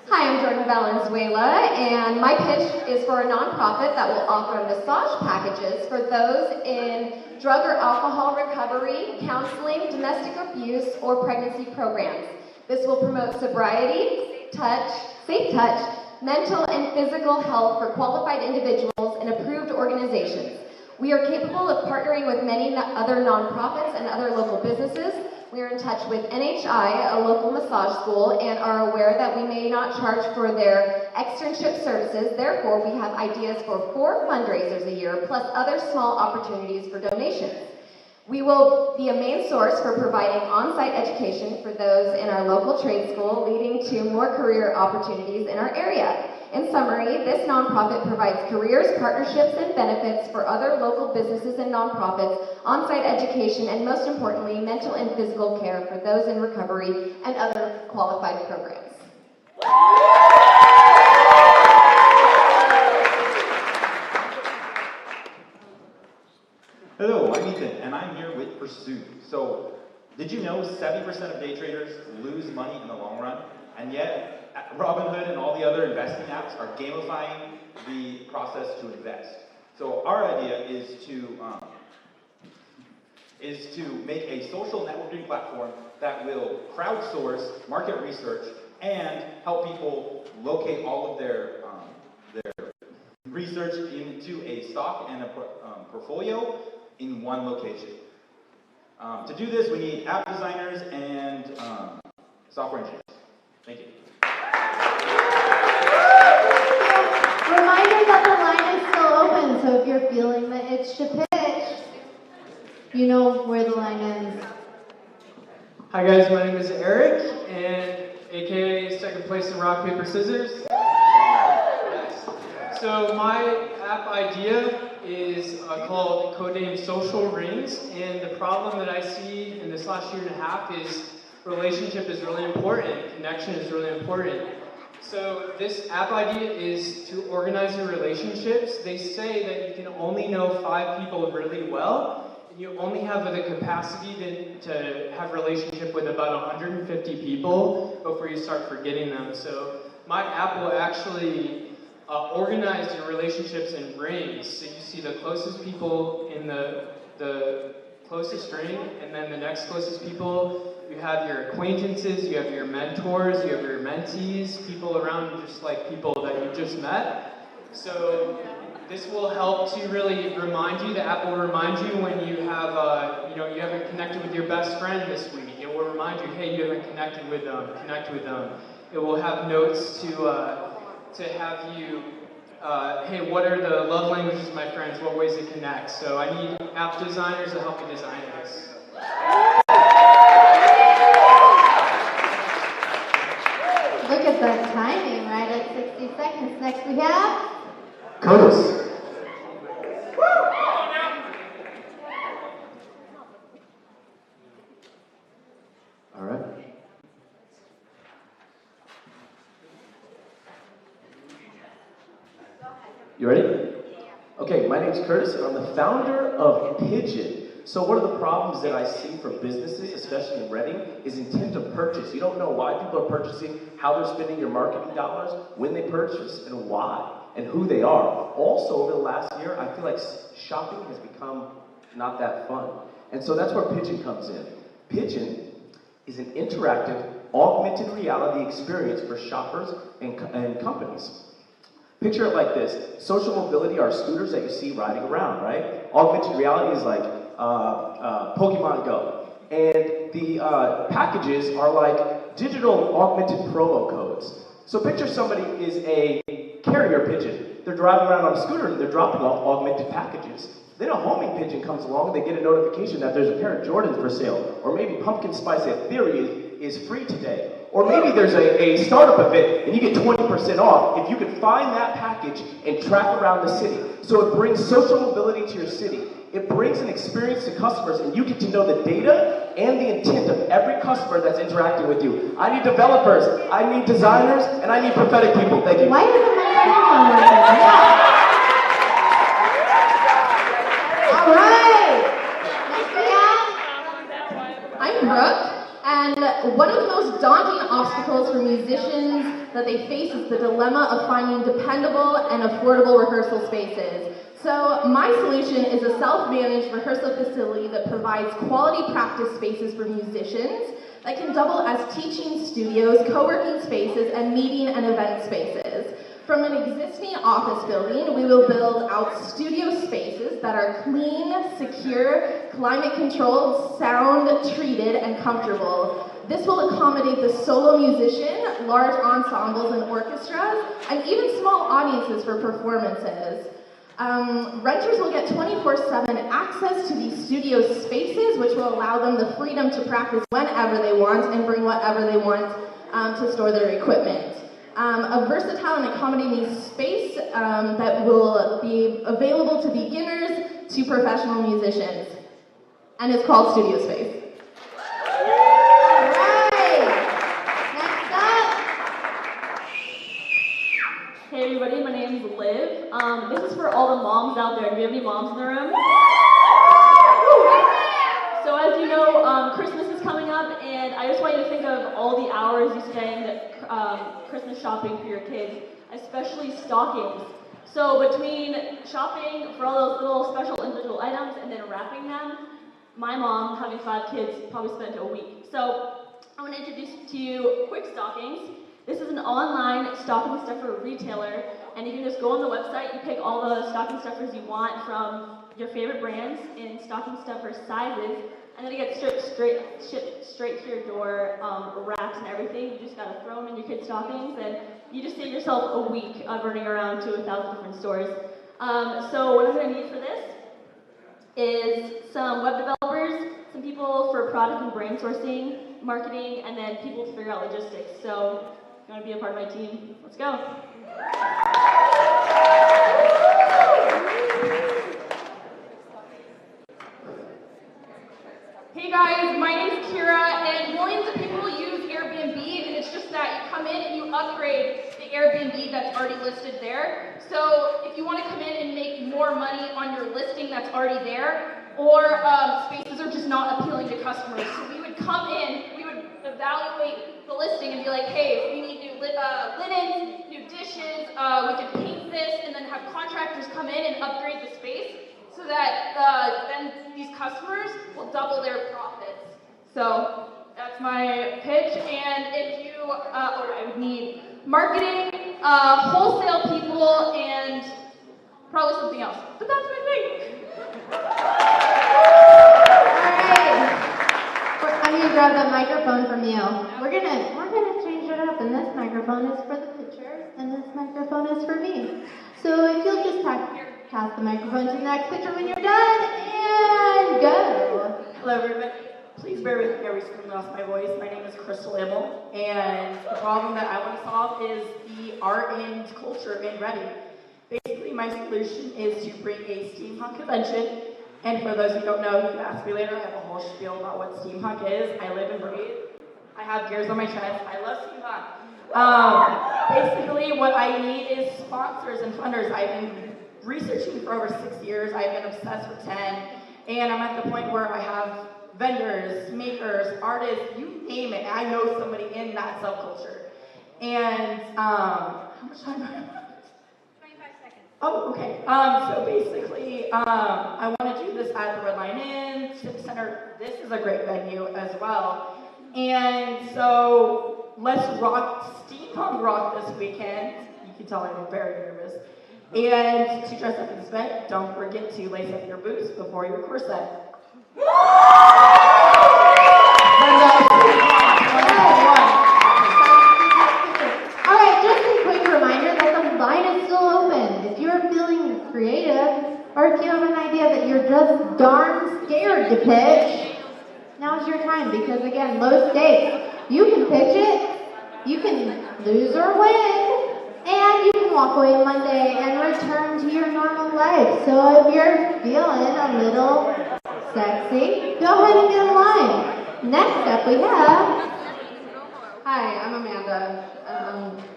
Hi, I'm Jordan Valenzuela, and my pitch is for a nonprofit that will offer massage packages for those in drug or alcohol recovery, counseling, domestic abuse, or pregnancy programs. This will promote sobriety, touch, Safe Touch, mental and physical health for qualified individuals and approved organizations. We are capable of partnering with many other nonprofits and other local businesses. We are in touch with NHI, a local massage school, and are aware that we may not charge for their externship services. Therefore, we have ideas for 4 fundraisers a year, plus other small opportunities for donations. We will be a main source for providing on-site education for those in our local trade school, leading to more career opportunities in our area. In summary, this nonprofit provides careers, partnerships, and benefits for other local businesses and nonprofits, on-site education, and most importantly, mental and physical care for those in recovery and other qualified programs. Hello, I'm Ethan, and I'm here with Pursue. So, did you know 70% of day traders lose money in the long run? And yet, Robinhood and all the other investing apps are gamifying the process to invest. So, our idea is to make a social networking platform that will crowdsource market research and help people locate all of their research into a stock and a portfolio in one location. To do this, we need app designers and software engineers. Thank you. Reminder that the line is still open, so if you're feeling the itch to pitch, you know where the line ends. Hi guys, my name is Eric, and aka second place in rock, paper, scissors. So my app idea is called codename Social Rings, and the problem that I see in this last 1.5 years is relationship is really important, connection is really important. So this app idea is to organize your relationships. They say that you can only know 5 people really well, and you only have the capacity to have a relationship with about 150 people before you start forgetting them. So my app will actually organize your relationships in rings. So you see the closest people in the closest ring, and then the next closest people. You have your acquaintances, you have your mentors, you have your mentees, people around you just like people that you just met. So this will help to really remind you, the app will remind you when you have, you haven't connected with your best friend this week. It will remind you, hey, you haven't connected with them, connect with them. It will have notes to have you, hey, what are the love languages of my friends? What ways to connect? So I need app designers to help me design this. Look at that timing, right at 60 seconds. Next we have Curtis. All right. You ready? Okay, my name's Curtis, and I'm the founder of Pigeon. So one of the problems that I see for businesses, especially in Reading, is intent of purchase. You don't know why people are purchasing, how they're spending your marketing dollars, when they purchase, and why, and who they are. Also, over the last year, I feel like shopping has become not that fun. And so that's where Pigeon comes in. Pigeon is an interactive, augmented reality experience for shoppers and companies. Picture it like this. Social mobility are scooters that you see riding around, right? Augmented reality is like Pokemon Go. And the packages are like digital augmented promo codes. So picture somebody is a carrier pigeon. They're driving around on a scooter and they're dropping off augmented packages. Then a homing pigeon comes along and they get a notification that there's a pair of Jordans for sale. Or maybe pumpkin spice theory is free today. Or maybe there's a startup event and you get 20% off if you can find that package and track around the city. So it brings social mobility to your city. It brings an experience to customers, and you get to know the data and the intent of every customer that's interacting with you. I need developers, I need designers, and I need prophetic people. Thank you. Why isn't my microphone working? All right. Next we have. I'm Brooke, and one of the most daunting obstacles for musicians that they face is the dilemma of finding dependable and affordable rehearsal spaces. So my solution is a self-managed rehearsal facility that provides quality practice spaces for musicians. that can double as teaching studios, co-working spaces, and meeting and event spaces. From an existing office building, we will build out studio spaces that are clean, secure, climate-controlled, sound-treated, and comfortable. This will accommodate the solo musician, large ensembles and orchestras, and even small audiences for performances. Renters will get 24/7 access to these studio spaces, which will allow them the freedom to practice whenever they want and bring whatever they want to store their equipment. A versatile and accommodating space that will be available to beginners to professional musicians. And it's called Studio Space. Hey everybody, my name is Liv. This is for all the moms out there. Do we have any moms in the room? So as you know, Christmas is coming up, and I just want you to think of all the hours you spend Christmas shopping for your kids, especially stockings. So between shopping for all those little special individual items and then wrapping them, my mom, having 5 kids, probably spent a week. So I want to introduce to you Quick Stockings. This is an online stocking stuffer retailer, and you can just go on the website, you pick all the stocking stuffers you want from your favorite brands in stocking stuffer sizes, and then it gets shipped straight to your door, wrapped and everything. You just gotta throw them in your kids' stockings, and you just save yourself a week of running around to 1,000 different stores. So what I'm gonna need for this is some web developers, some people for product and brand sourcing, marketing, and then people to figure out logistics. So if you want to be a part of my team, let's go. Hey guys, my name's Kira, and millions of people use Airbnb, and it's just that you come in and you upgrade the Airbnb that's already listed there. So if you want to come in and make more money on your listing that's already there, or spaces are just not appealing to customers, so we would come in, we would evaluate the listing and be like, hey, we need new linens, new dishes, we could paint this, and then have contractors come in and upgrade the space so that then these customers will double their profits. So that's my pitch, and if you, I would need marketing, wholesale people, and probably something else, but that's my thing. I'm gonna grab that microphone from you. We're gonna change it up, and this microphone is for the picture, and this microphone is for me. So if you'll just pass the microphone to the next picture when you're done, and go. Hello everybody. Please bear with me every time I lost my voice. My name is Crystal Abel, and the problem that I want to solve is the art and culture in Reading. Basically, my solution is to bring a steampunk convention. And for those who don't know, you can ask me later. I have a whole spiel about what steampunk is. I live and breathe. I have gears on my chest. I love steampunk. Basically, what I need is sponsors and funders. I've been researching for over 6 years. I've been obsessed for 10. And I'm at the point where I have vendors, makers, artists, you name it. I know somebody in that subculture. And how much time do I have? Oh, okay. So basically, I want to do this at the Red Lion Inn, Civic Center. This is a great venue as well. And so let's rock, steampunk rock this weekend. You can tell I'm very nervous. And to dress up in this event, don't forget to lace up your boots before your corset. Alright, just a quick reminder that the line is still open. If you're feeling creative, or if you have an idea that you're just darn scared to pitch, now's your time, because again, low stakes. You can pitch it, you can lose or win, and you can walk away Monday and return to your normal life. So if you're feeling a little sexy, go ahead and get in line. Next up we have... Hi, I'm Amanda.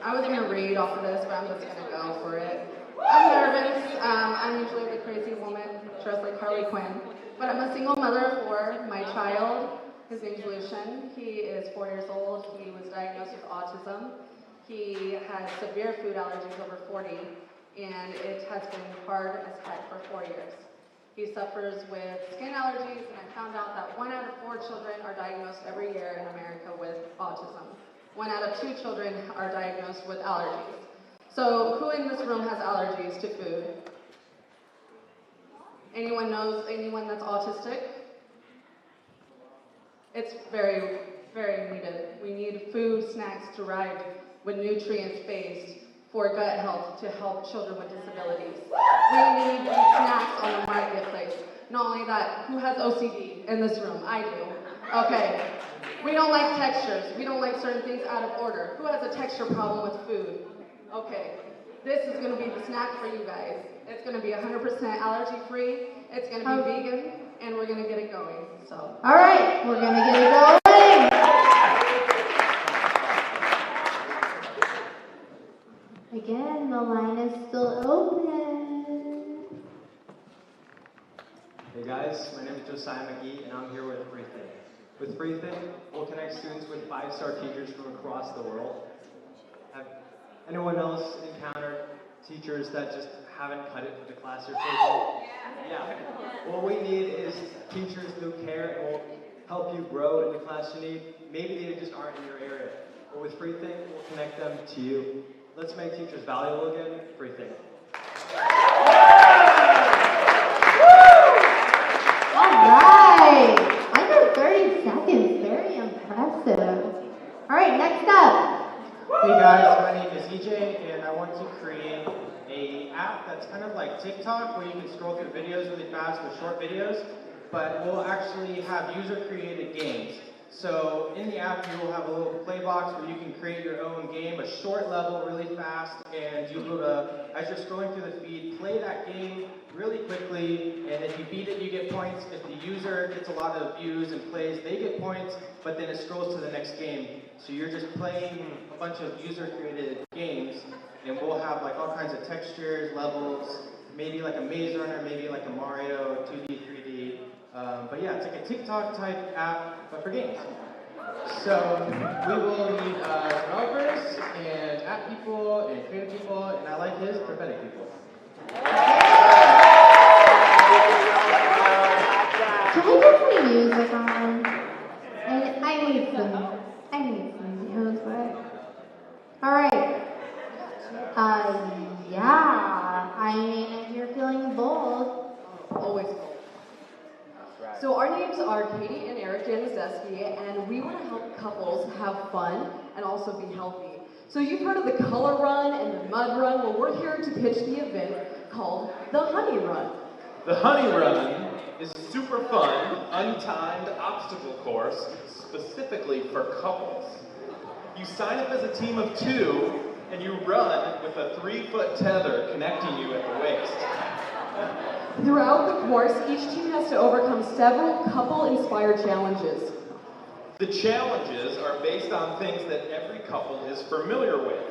I was going to read off of this, but I'm just going to go for it. I'm nervous. I'm usually the crazy woman dressed like Harley Quinn. But I'm a single mother of 4. My child, his name's Lucian. He is 4 years old. He was diagnosed with autism. He has severe food allergies over 40, and it has been hard as heck for 4 years. He suffers with skin allergies, and I found out that 1 out of 4 children are diagnosed every year in America with autism. 1 out of 2 children are diagnosed with allergies. So who in this room has allergies to food? Anyone knows anyone that's autistic? It's very, very needed. We need food, snacks derived with nutrients-based for gut health to help children with disabilities. We need these snacks on the marketplace. Not only that, who has OCD in this room? I do. Okay. We don't like textures. We don't like certain things out of order. Who has a texture problem with food? Okay. This is going to be the snack for you guys. It's going to be 100% allergy-free. It's going to be vegan, and we're going to get it going. So. All right, we're going to get it going. Again, the line is still open. Hey guys, my name is Josiah McGee, and I'm here with FreeThink. With FreeThink, we'll connect students with 5-star teachers from across the world. Have anyone else encountered teachers that just haven't cut it for the class you're taking? Yeah. What we need is teachers who care and will help you grow in the class you need. Maybe they just aren't in your area. But with FreeThink, we'll connect them to you. Let's make teachers valuable again. FreeThink. All right. Under 30 seconds. Very impressive. All right, next up. Hey guys, my name is EJ, and I want to create an app that's kind of like TikTok, where you can scroll through videos really fast with short videos, but we'll actually have user-created games. So in the app, you will have a little play box where you can create your own game, a short level, really fast, and you'll be able to, as you're scrolling through the feed, play that game really quickly, and if you beat it, you get points. If the user gets a lot of views and plays, they get points, but then it scrolls to the next game. So you're just playing a bunch of user-created games, and we'll have like all kinds of textures, levels, maybe like a maze runner, maybe like a Mario 2D, 3D. But yeah, it's like a TikTok type app, but for games. So we will need developers and app people and creative people, and I like his prophetic people. Can we get some music on? I need some music. All right. Yeah. I mean, if you're feeling bold. Always bold. So our names are Katie and Eric Januszewski, and we want to help couples have fun and also be healthy. So you've heard of the color run and the mud run. Well, we're here to pitch the event called the Honey Run. The Honey Run is a super fun, untimed obstacle course specifically for couples. You sign up as a team of 2, and you run with a 3-foot tether connecting you at the waist. Throughout the course, each team has to overcome several couple-inspired challenges. The challenges are based on things that every couple is familiar with.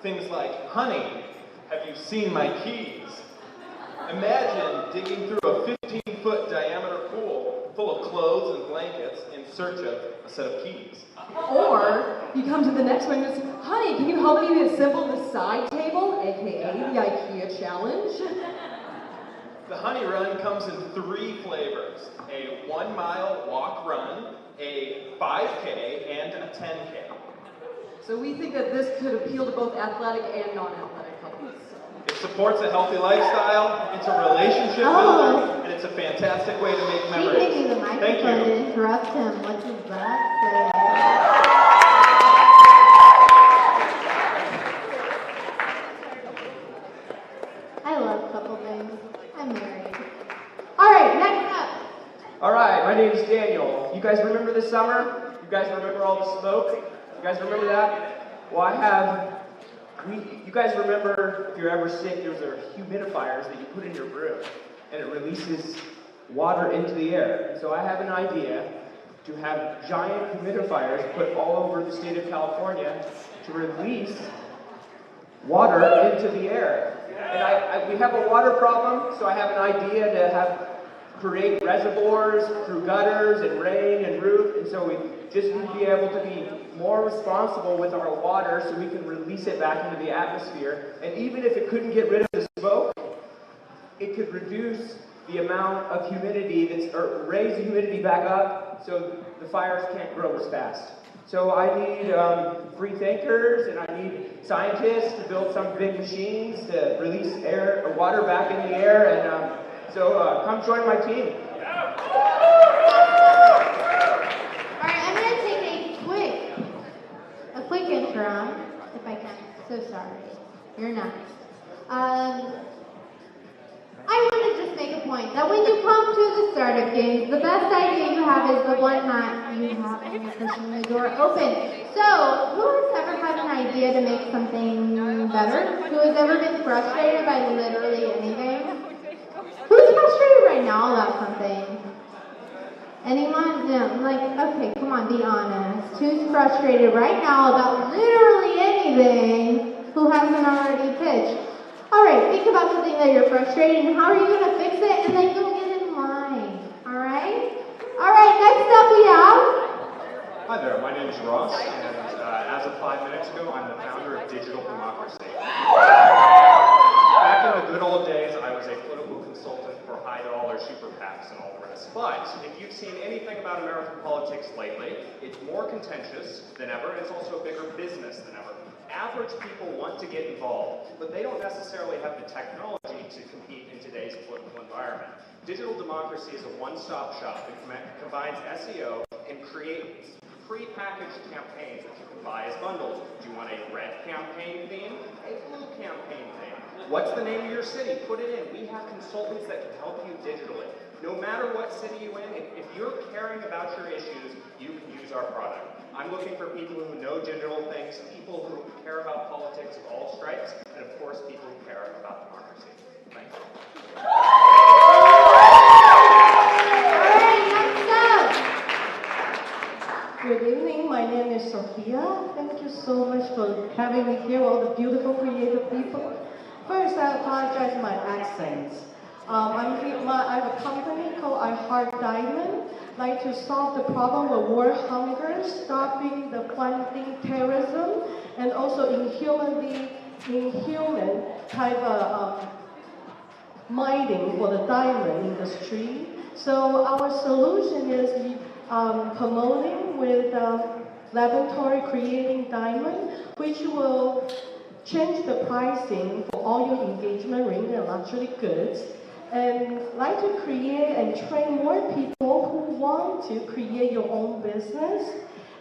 Things like, honey, have you seen my keys? Imagine digging through a 15-foot diameter pool full of clothes and blankets in search of a set of keys. Or you come to the next one and say, honey, can you help me assemble the side table, aka the IKEA challenge? The Honey Run comes in 3 flavors: a 1-mile walk run, a 5K, and a 10K. So we think that this could appeal to both athletic and non-athletic couples. It supports a healthy lifestyle, it's a relationship builder, and it's a fantastic way to make memories. She gave me the Thank microphone you. to interrupt him. What does that say? I love couple things. I'm married. All right, next up. All right, my name is Daniel. You guys remember the summer? You guys remember all the smoke? You guys remember that? Well, you guys remember if you're ever sick, there's humidifiers that you put in your room, and it releases water into the air. And so I have an idea to have giant humidifiers put all over the state of California to release water into the air. And we have a water problem, so I have an idea to create reservoirs through gutters and rain and roof, and so we just need to be able to be more responsible with our water so we can release it back into the atmosphere. And even if it couldn't get rid of the smoke, it could reduce the amount of humidity or raise the humidity back up so the fires can't grow as fast. So I need free thinkers and I need scientists to build some big machines to release air or water back in the air, and so come join my team. Alright, I'm going to take a quick intro, if I can. So sorry. You're nice. I want to just make a point that when you come to the startup games, the best idea you have is the one that you have when you're pushing the door open. So, who has ever had an idea to make something better? Who has ever been frustrated by literally anything? Who's frustrated right now about something? Anyone? No. Like, okay, come on, be honest. Who's frustrated right now about literally anything who hasn't already pitched? Alright, think about the thing that you're frustrated and how are you going to fix it, and then go get in line. Alright? Alright, next up we have... Hi there, my name is Ross, and as of 5 minutes ago, I'm the founder of Digital Democracy. Back in the good old days, I was a political consultant for high-dollar super PACs and all the rest. But if you've seen anything about American politics lately, it's more contentious than ever, and it's also a bigger business than ever. Average people want to get involved, but they don't necessarily have the technology to compete in today's political environment. Digital Democracy is a one-stop shop that combines SEO and creates pre-packaged campaigns that you can buy as bundles. Do you want a red campaign theme? A blue campaign theme? What's the name of your city? Put it in. We have consultants that can help you digitally. No matter what city you're in, if you're caring about your issues, you can use our product. I'm looking for people who know digital things, people who care about politics of all stripes, and of course, people who care about democracy. Thank you. Good evening, my name is Sophia. Thank you so much for having me here, all the beautiful creative people. First, I apologize for my accents. I have a company called I Heart Diamond, like to solve the problem of war hunger, stopping the funding terrorism, and also inhuman type of mining for the diamond industry. So our solution is promoting with laboratory creating diamond, which will change the pricing for all your engagement ring and luxury goods, and like to create and train more people who want to create your own business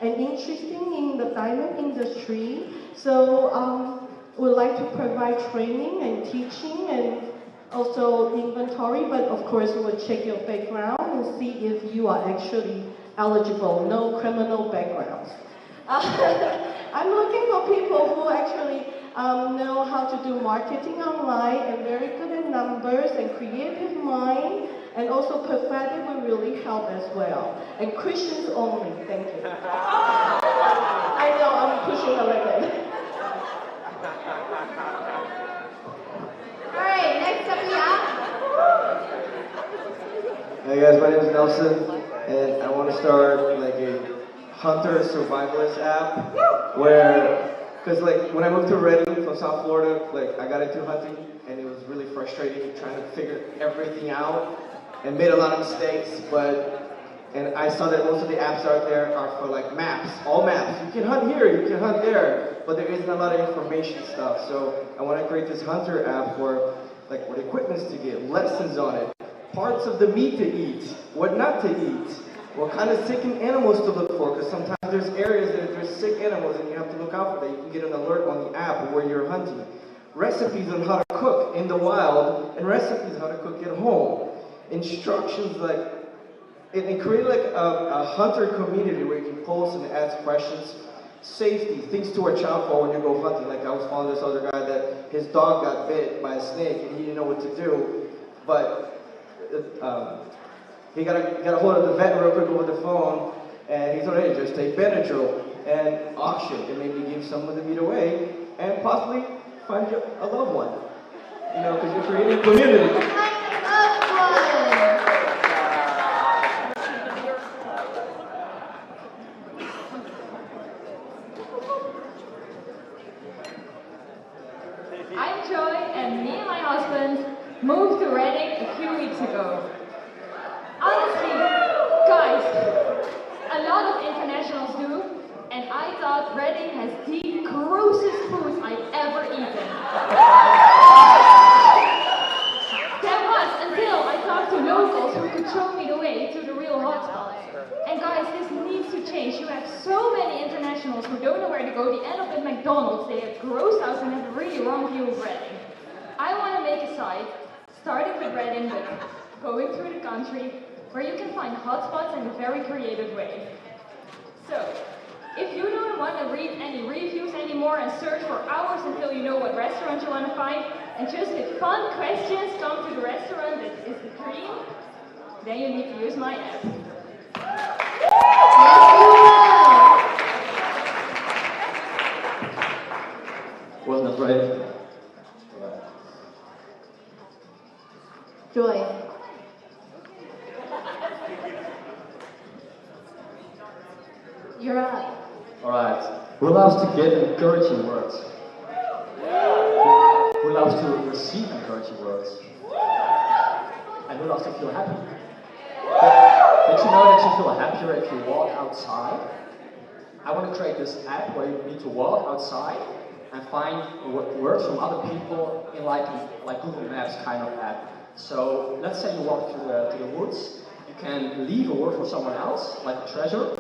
and interested in the diamond industry. So we'd like to provide training and teaching and also inventory, but of course we'll check your background and see if you are actually eligible, no criminal backgrounds. I'm looking for people who actually know how to do marketing online and very good at numbers and creative mind, and also prophetic will really help as well. And Christians only, thank you. I know I'm pushing the limit. Alright, next up we have... Hey guys, my name is Nelson, and I want to start like a hunter survivalist app where, because like when I moved to Redding from South Florida, like I got into hunting and it was really frustrating trying to figure everything out and made a lot of mistakes, and I saw that most of the apps out there are for like maps, all maps. You can hunt here, you can hunt there, but there isn't a lot of information stuff. So I want to create this hunter app for like what equipments to get, lessons on it, parts of the meat to eat, what not to eat, what kind of sick animals to look for, because sometimes there's areas that there's sick animals and you have to look out for that. You can get an alert on the app where you're hunting. Recipes on how to cook in the wild, and recipes how to cook at home. Instructions like, and create like a hunter community where you can post and ask questions. Safety, things to watch out for when you go hunting. Like I was following this other guy that his dog got bit by a snake and he didn't know what to do, but he got a hold of the vet real quick over the phone, and he told him, hey, just take Benadryl and auction, and maybe give some of the meat away, and possibly find you a loved one. You know, because you're creating a community. I'm Joy, and me and my husband moved to Reading a few weeks ago. Honestly, guys, a lot of internationals do, and I thought Reading has the grossest food I've ever eaten. That was until I talked to locals who could show me the way to the real hotspots. And guys, this needs to change. You have so many internationals who don't know where to go. They end up at McDonald's, they get grossed out and have a really wrong view of Reading. I want to make a site, starting with Reading, but going through the country, where you can find hotspots in a very creative way. So, if you don't want to read any reviews anymore and search for hours until you know what restaurant you want to find, and just with fun questions come to the restaurant that is the dream, then you need to use my app. Wasn't afraid. Joy. You're up. Alright. Who loves to give encouraging words? Who loves to receive encouraging words? And who loves to feel happy? Did you know that you feel happier if you walk outside? I want to create this app where you need to walk outside and find words from other people in like Google Maps kind of app. So let's say you walk through the woods, you can leave a word for someone else, like a treasure,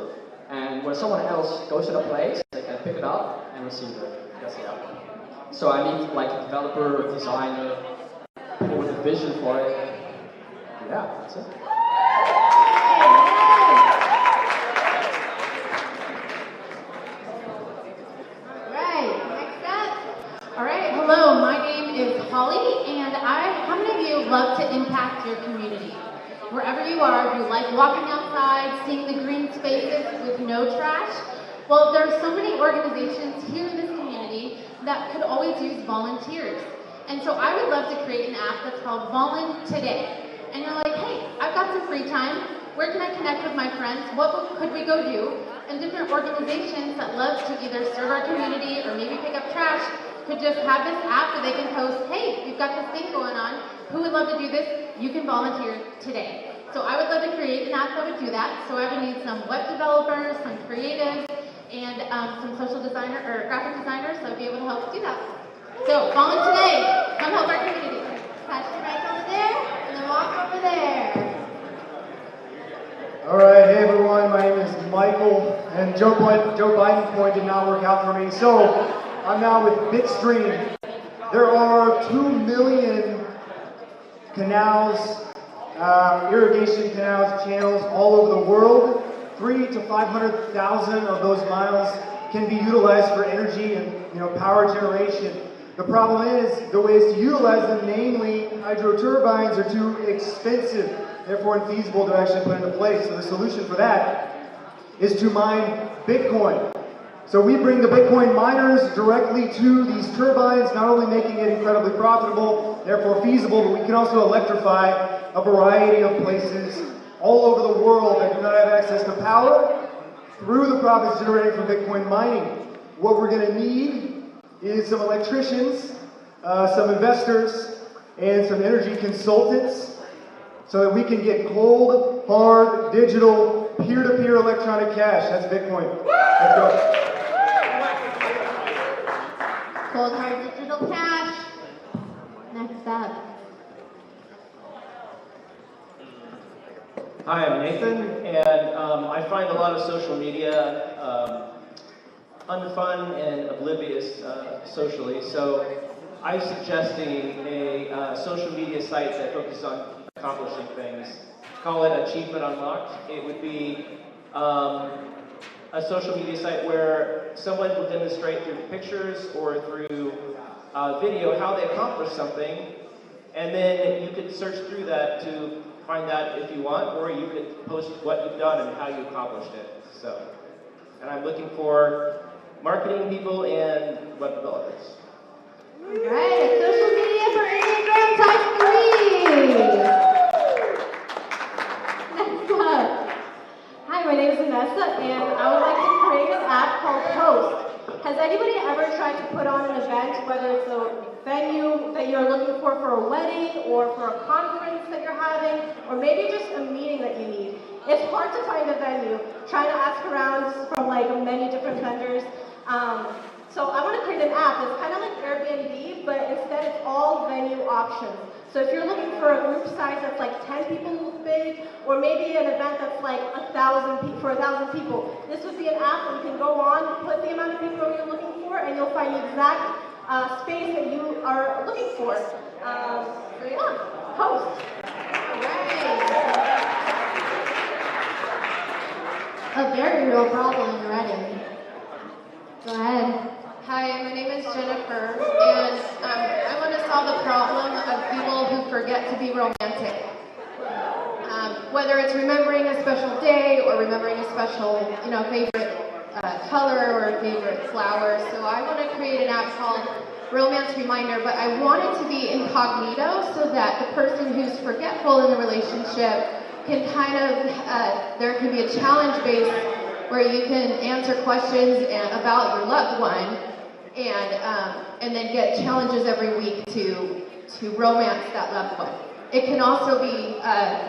and when someone else goes to the place, they can pick it up and receive it. That's the app. So I need like a developer, a designer, people with a vision for it. Yeah, that's it. Alright, hello, my name is Holly, and how many of you love to impact your community? Wherever you are, you like walking outside, seeing the green spaces with no trash? Well, there are so many organizations here in this community that could always use volunteers. And so I would love to create an app that's called Volun Today. And you're like, hey, I've got some free time. Where can I connect with my friends? What could we go do? And different organizations that love to either serve our community or maybe pick up trash could just have this app where they can post, hey, we've got this thing going on. Who would love to do this? You can volunteer today. So I would love to create an app that would do that. So I would need some web developers, some creatives, and some social designer or graphic designers that would be able to help do that. So Volun Today, come help our community. Pass your right over there, and then walk over there. All right, hey everyone, my name is Michael, and Joe Biden's point did not work out for me, so I'm now with Bitstream. There are 2 million canals, irrigation canals, channels all over the world. 300,000 to 500,000 of those miles can be utilized for energy and power generation. The problem is the ways to utilize them, namely hydro turbines, are too expensive, therefore infeasible to actually put into place. So the solution for that is to mine Bitcoin. So we bring the Bitcoin miners directly to these turbines, not only making it incredibly profitable, therefore feasible, but we can also electrify a variety of places all over the world that do not have access to power through the profits generated from Bitcoin mining. What we're going to need is some electricians, some investors, and some energy consultants so that we can get cold, hard, digital, peer-to-peer electronic cash. That's Bitcoin. Let's go. Cold hard digital cash. Next up. Hi, I'm Nathan, and I find a lot of social media unfun and oblivious socially, so I'm suggesting a social media site that focuses on accomplishing things. Call it Achievement Unlocked. It would be a social media site where someone will demonstrate through pictures or through video how they accomplished something, and then you could search through that to find that if you want, or you could post what you've done and how you accomplished it. So, and I'm looking for marketing people and web developers. Alright, social media for Instagram type 3. Next up. Hi, my name is Vanessa, and I would like to create an app called Host. Has anybody ever tried to put on an event, whether it's a venue that you're looking for a wedding, wedding or for a conference that you're having, or maybe just a meeting that you need. It's hard to find a venue. Trying to ask around from like many different vendors. So I want to create an app that's kind of like Airbnb, but instead it's all venue options. So if you're looking for a group size that's like 10 people big, or maybe an event that's like 1,000 for 1,000 people, this would be an app that you can go on, put the amount of people you're looking for, and you'll find the exact space that you are looking for. So yeah, host. A very real problem in Reading. Go ahead. Hi, my name is Jennifer, and I want to solve the problem of people who forget to be romantic. Whether it's remembering a special day or remembering a special, favorite color or favorite flower. So I want to create an app called Romance Reminder, but I want it to be incognito so that the person who's forgetful in the relationship can there can be a challenge base where you can answer questions about your loved one and then get challenges every week to romance that loved one. It can also be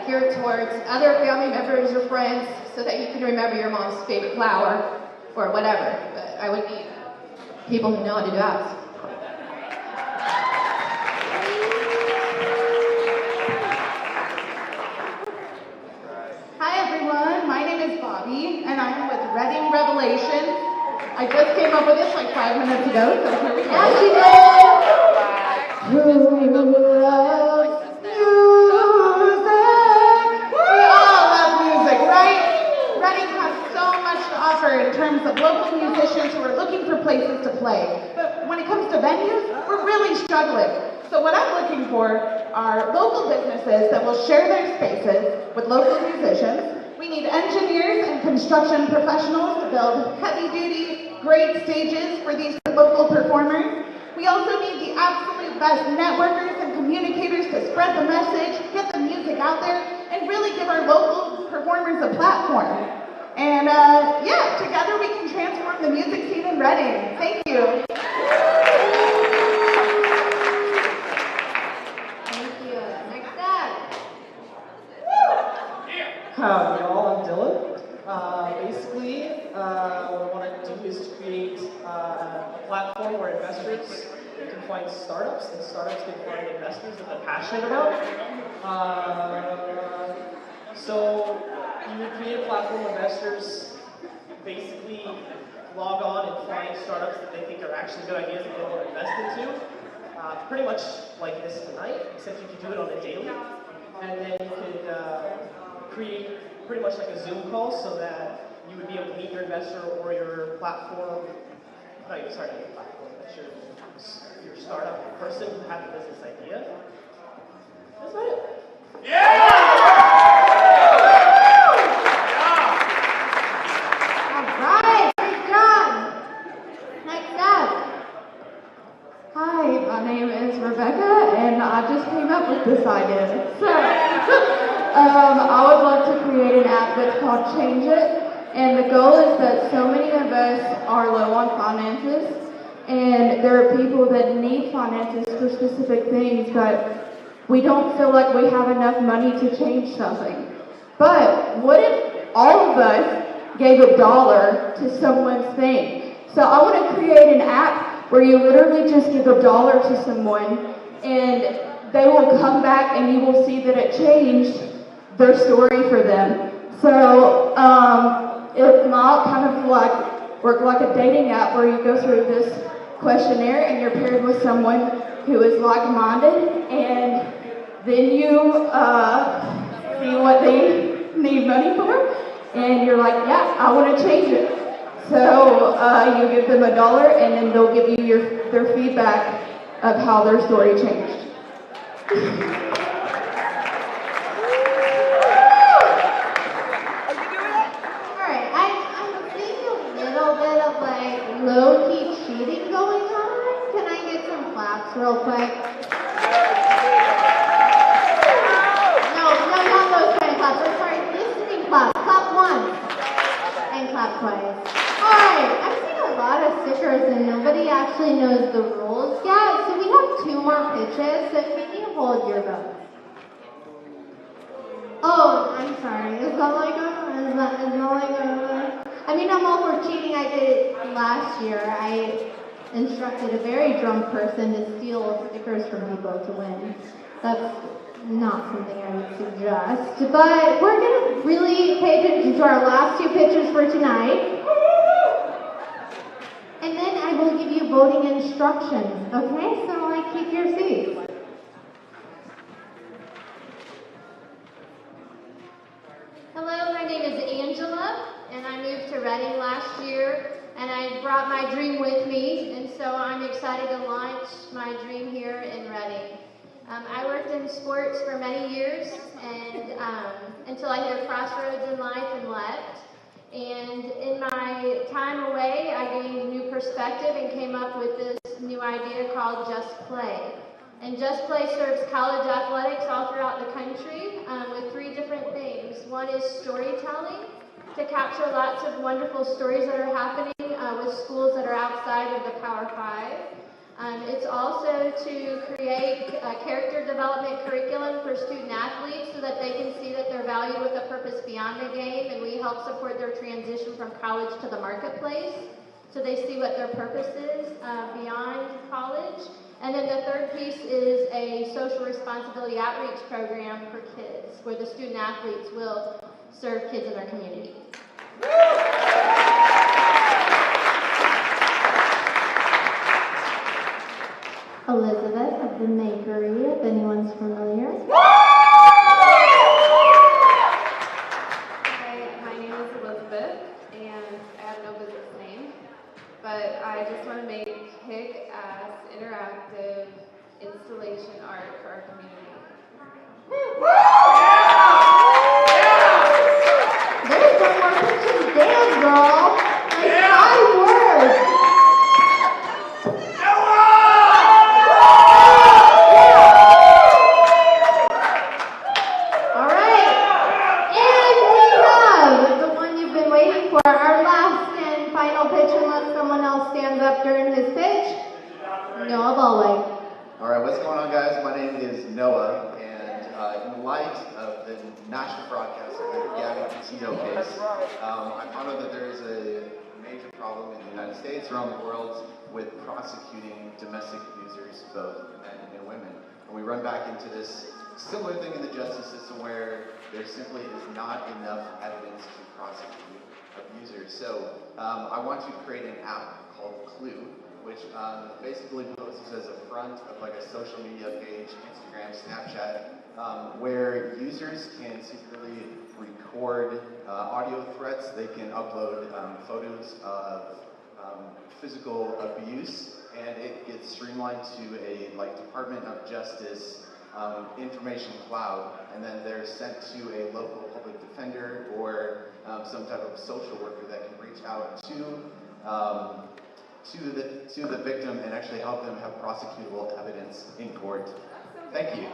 geared towards other family members or friends so that you can remember your mom's favorite flower or whatever. But I would need people who know how to do apps. Hi everyone, my name is Bobby and I'm with Reading Revelation. I just came up with this like 5 minutes ago, so here we go. Yes, you did! Who loves music? We all love music, right? Reading has so much to offer in terms of local musicians who are looking for places to play. But when it comes to venues, we're really struggling. So what I'm looking for are local businesses that will share their spaces with local musicians. We need engineers and construction professionals to build heavy-duty, great stages for these local performers. We also need the absolute best networkers and communicators to spread the message, get the music out there, and really give our local performers a platform. And together we can transform the music scene in Reading. Thank you. Howdy y'all, I'm Dylan. Basically, what I want to do is create a platform where investors can find startups, and startups can find investors that they're passionate about. So you would create a platform where investors basically log on and find startups that they think are actually good ideas that they want to invest into. Pretty much like this tonight, except you could do it on a daily. And then you could create pretty much like a Zoom call so that you would be able to meet your investor or your platform, not your platform, but your startup person who had a business idea. That's about it. Yeah! Alright, great job! Next up. Hi, my name is Rebecca, and I just came up with this idea. So, I would love to create an app that's called Change It, and the goal is that so many of us are low on finances, and there are people that need finances for specific things, but we don't feel like we have enough money to change something. But what if all of us gave $1 to someone's thing? So I want to create an app where you literally just give $1 to someone, and they will come back and you will see that it changed their story for them. So it might kind of like work like a dating app where you go through this questionnaire and you're paired with someone who is like-minded, and then you see what they need money for, and you're like, yeah, I want to change it. So you give them $1 and then they'll give you their feedback of how their story changed. Low-key cheating going on. Can I get some claps real quick? No, not those kind of claps. I'm sorry, listening claps. Clap once. And clap twice. Alright, I've seen a lot of stickers and nobody actually knows the rules yet. So we have 2 more pitches, so can you hold your sorry. Is that like I mean, I'm all for cheating. I did last year. I instructed a very drunk person to steal stickers from people to win. That's not something I would suggest. But we're going to really pay attention to our last two pictures for tonight. And then I will give you voting instructions. Okay? So, like, keep your seats. Hello, my name is Angela, and I moved to Reading last year, and I brought my dream with me, and so I'm excited to launch my dream here in Reading. I worked in sports for many years, and until I hit a crossroads in life and left. And in my time away, I gained new perspective and came up with this new idea called Just Play. And Just Play serves college athletics all throughout the country with three different things. One is storytelling, to capture lots of wonderful stories that are happening with schools that are outside of the Power Five. It's also to create a character development curriculum for student athletes so that they can see that they're valued with a purpose beyond the game, and we help support their transition from college to the marketplace so they see what their purpose is beyond college. And then the third piece is a social responsibility outreach program for kids, where the student athletes will serve kids in their community. Elizabeth of the Makery, if anyone's familiar. Hi, my name is Elizabeth, and I have no business name, but I just want to make kick-ass, interactive installation art for our community. There's one more picture. Damn, girl. Like 5 words. All right. And we have the one you've been waiting for. Our last and final pitch, unless someone else stands up during his pitch. Noah Ballweg. All right, what's going on, guys? My name is Noah, and in light of the national broadcast of the Gavin Casino case, I found out that there is a major problem in the United States, around the world, with prosecuting domestic abusers, both men and women. And we run back into this similar thing in the justice system where there simply is not enough evidence to prosecute abusers. So I want to create an app called Clue, which basically poses as a front of like a social media page, Instagram, Snapchat, where users can secretly record audio threats. They can upload photos of physical abuse, and it gets streamlined to a like Department of Justice information cloud, and then they're sent to a local public defender or some type of social worker that can reach out to the victim and actually help them have prosecutable evidence in court. Thank you.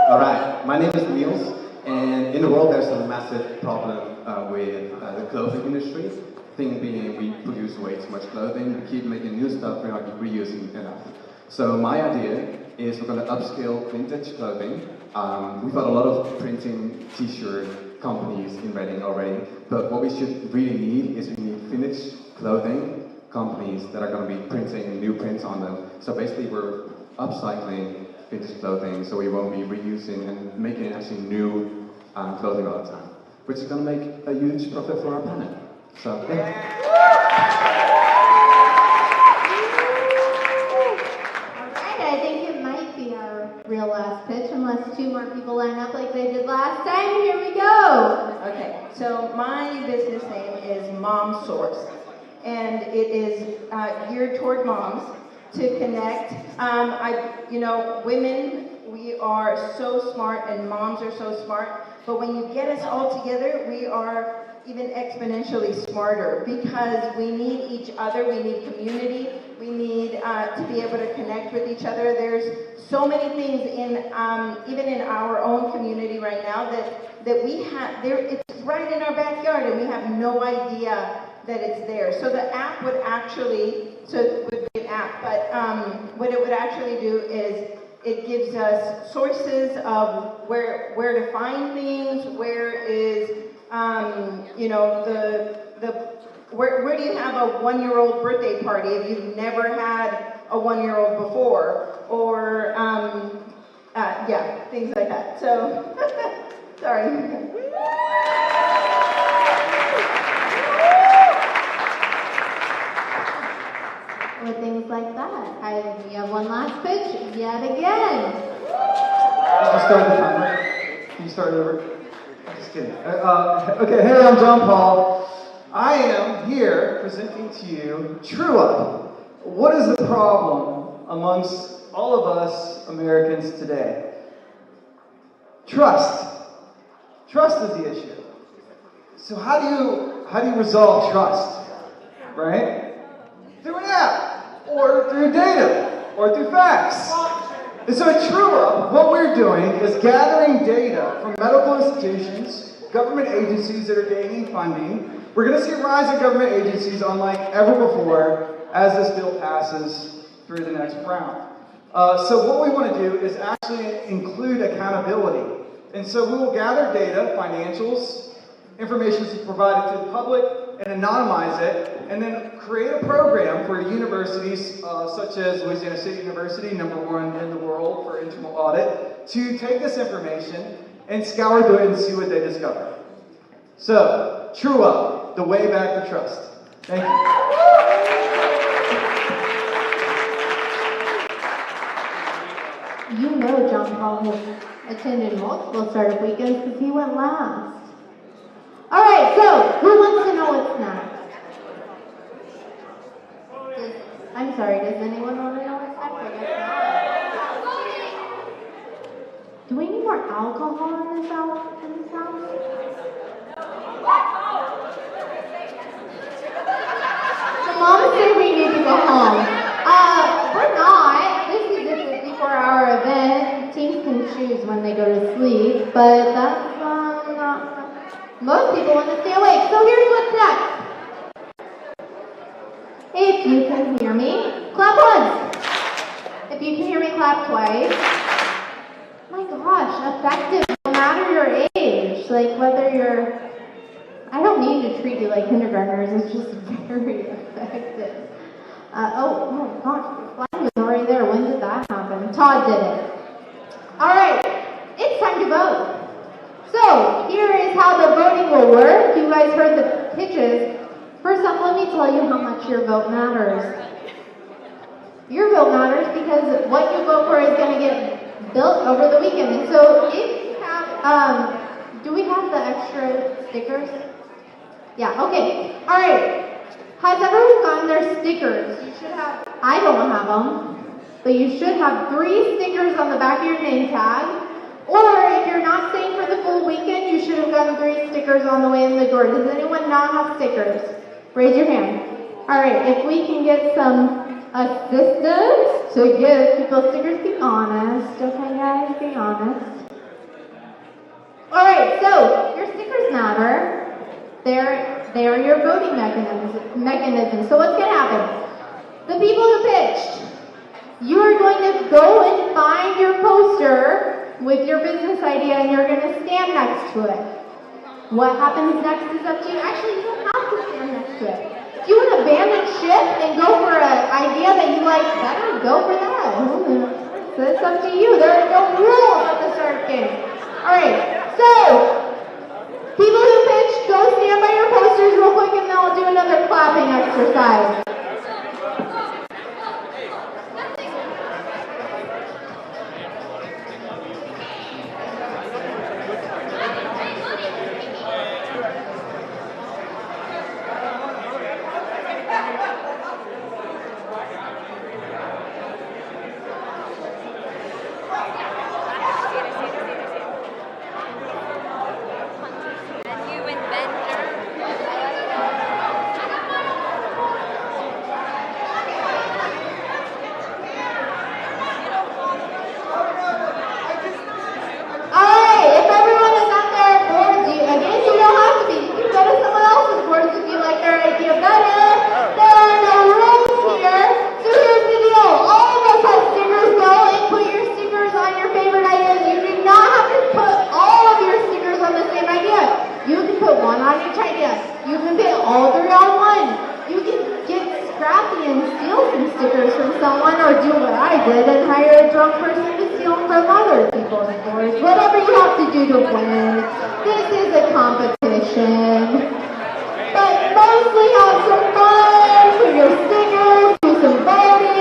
All right, my name is Niels, and in the world there's a massive problem with the clothing industry. Thing being, we produce way too much clothing, we keep making new stuff, we're not reusing enough. So my idea is we're going to upscale vintage clothing. We've got a lot of printing t-shirt companies in Reading already, but what we should really need is we need vintage clothing companies that are going to be printing new prints on them. So basically we're upcycling vintage clothing so we won't be reusing and making actually new clothing all the time, which is going to make a huge profit for our planet. So, yeah. I think it might be our real last pitch, unless 2 more people line up like they did last time. Here we go. Okay, so my business name is Mom Source, and it is geared toward moms to connect. Women, we are so smart, and moms are so smart, but when you get us all together, we are even exponentially smarter because we need each other, we need community, we need to be able to connect with each other. There's so many things in, even in our own community right now that we have, it's right in our backyard and we have no idea that it's there. So the app would actually, so it would be an app, but what it would actually do is it gives us sources of where to find things, where is, you know, where do you have a 1-year-old birthday party if you've never had a 1-year-old before, or yeah, things like that. So, sorry. Or things like that. We have one last pitch yet again. Just start the timer. Can you start over? Just kidding. Okay, hey, I'm John Paul. I am here presenting to you True Up. What is the problem amongst all of us Americans today? Trust. Trust is the issue. So how do you resolve trust? Right? Through an app, or through data, or through facts. And so at True Up, what we're doing is gathering data from medical institutions, government agencies that are gaining funding. We're going to see a rise in government agencies unlike ever before as this bill passes through the next round. So what we want to do is actually include accountability. And so we will gather data, financials, information to provide it to the public, and anonymize it, and then create a program for universities such as Louisiana State University, #1 in the world for internal audit, to take this information and scour through it and see what they discover. So, True Up, the way back to trust. Thank you. You know John Paul has attended multiple startup weekends because he went last. All right, so who wants to know what's next? I'm sorry, does anyone want to know what's next? I guess not. Do we need more alcohol in this house? The mom said we need to go home. We're not. This is a 54-hour event. Teens can choose when they go to sleep, but that's not. Most people want to stay awake. So here's what's next. If you can hear me, clap once. If you can hear me, clap twice. My gosh, effective no matter your age. Like whether you're, I don't mean to treat you like kindergartners, it's just very effective. Oh gosh, the flag was already there. When did that happen? Todd did it. All right, it's time to vote. So, here is how the voting will work. You guys heard the pitches. First off, let me tell you how much your vote matters. Your vote matters because what you vote for is going to get built over the weekend. And so, if you have, do we have the extra stickers? Yeah, okay. All right. Has everyone gotten their stickers? You should have, I don't have them, but you should have 3 stickers on the back of your name tag. Or if you're not staying for the full weekend, you should have gotten 3 stickers on the way in the door. Does anyone not have stickers? Raise your hand. All right, if we can get some assistance to give people stickers, be honest. Okay, guys, be honest. All right, so your stickers matter. They're your voting mechanism. So what's going to happen? The people who pitched, you are going to go and find your poster with your business idea, and you're going to stand next to it. What happens next is up to you. Actually, you don't have to stand next to it. If you want to abandon ship and go for an idea that you like better, go for that. So it's up to you. There are no rules at the startup game. All right, so people who pitch, go stand by your posters real quick, and then I'll do another clapping exercise. put one on each idea. You can fit all three on one. You can get scrappy and steal some stickers from someone, or do what I did and hire a drunk person to steal them from other people's stores. Whatever you have to do to win. This is a competition. But mostly have some fun, put your stickers, do some voting.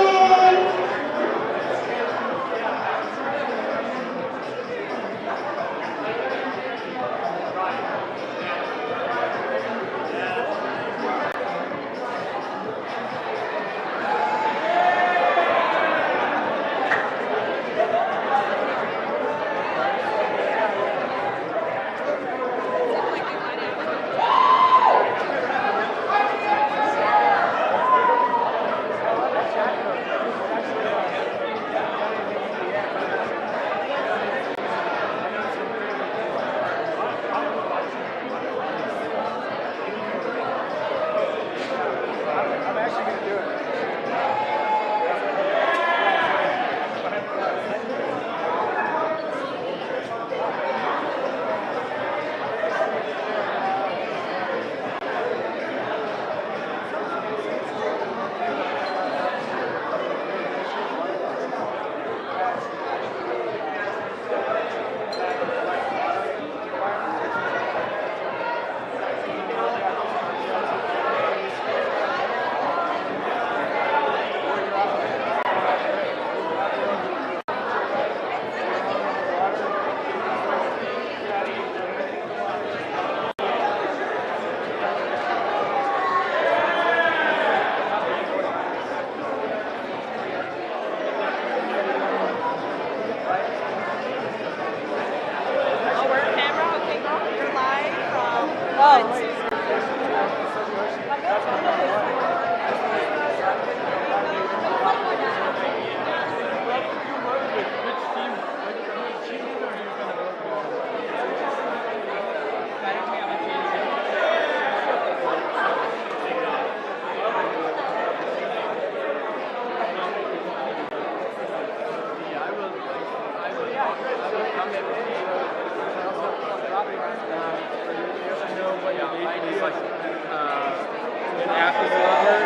An app developer,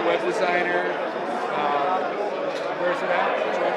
web designer. Where's it at? Which one?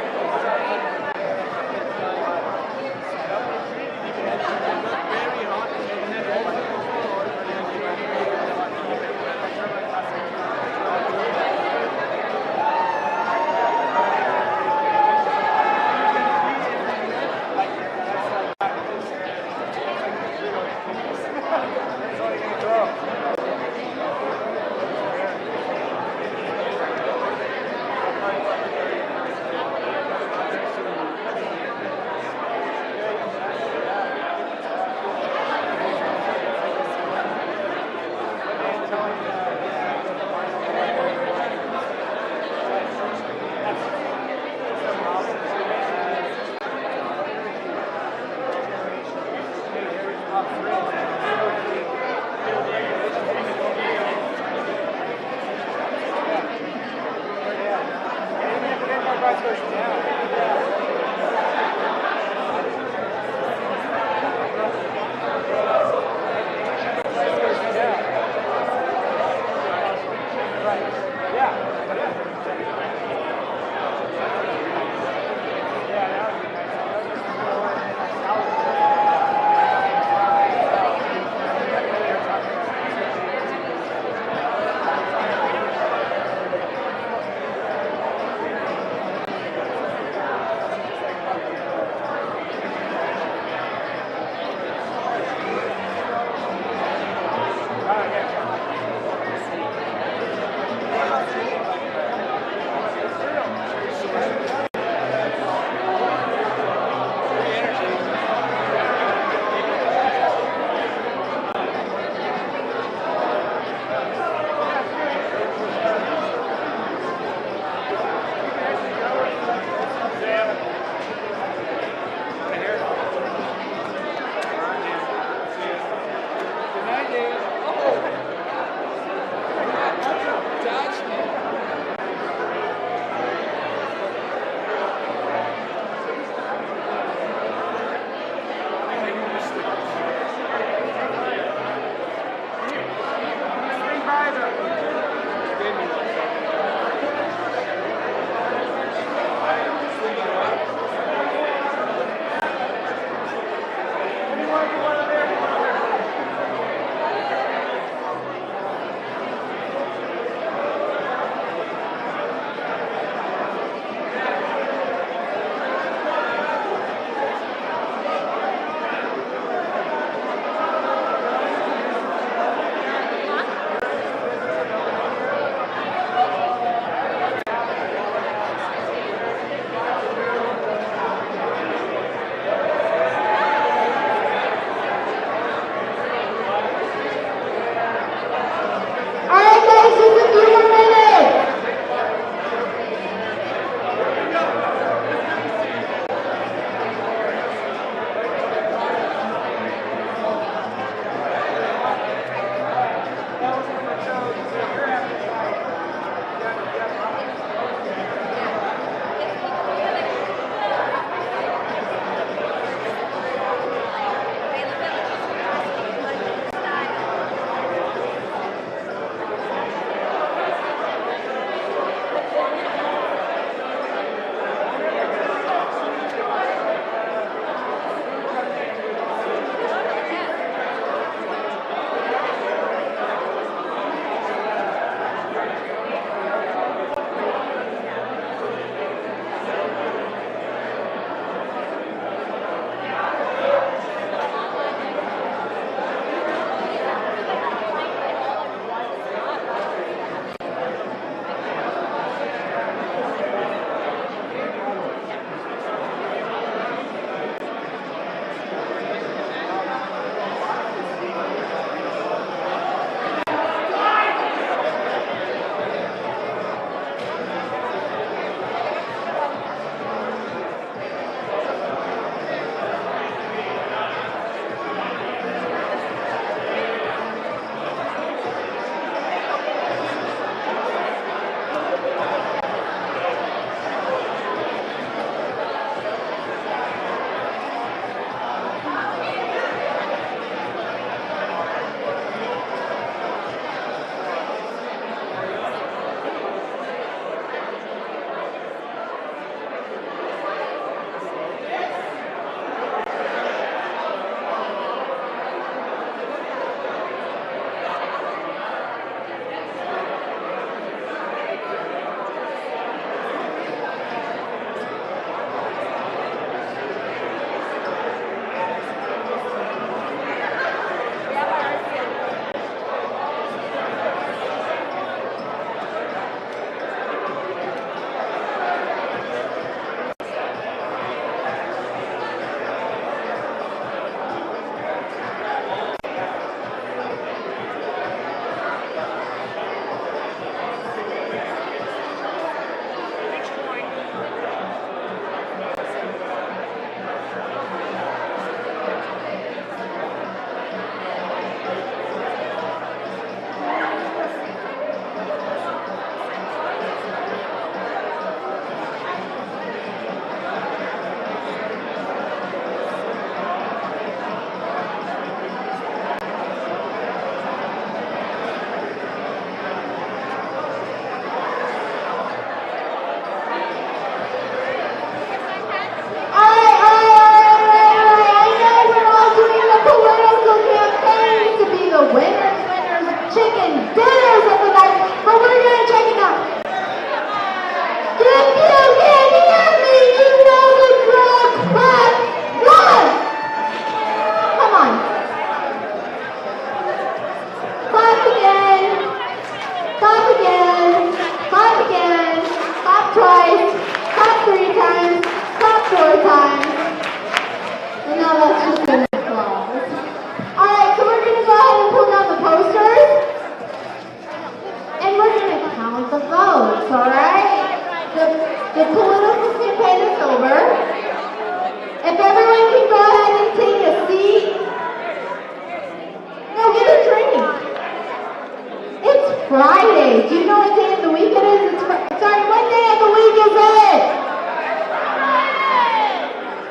Friday. Do you know what day of the week it is? Sorry, what day of the week is it?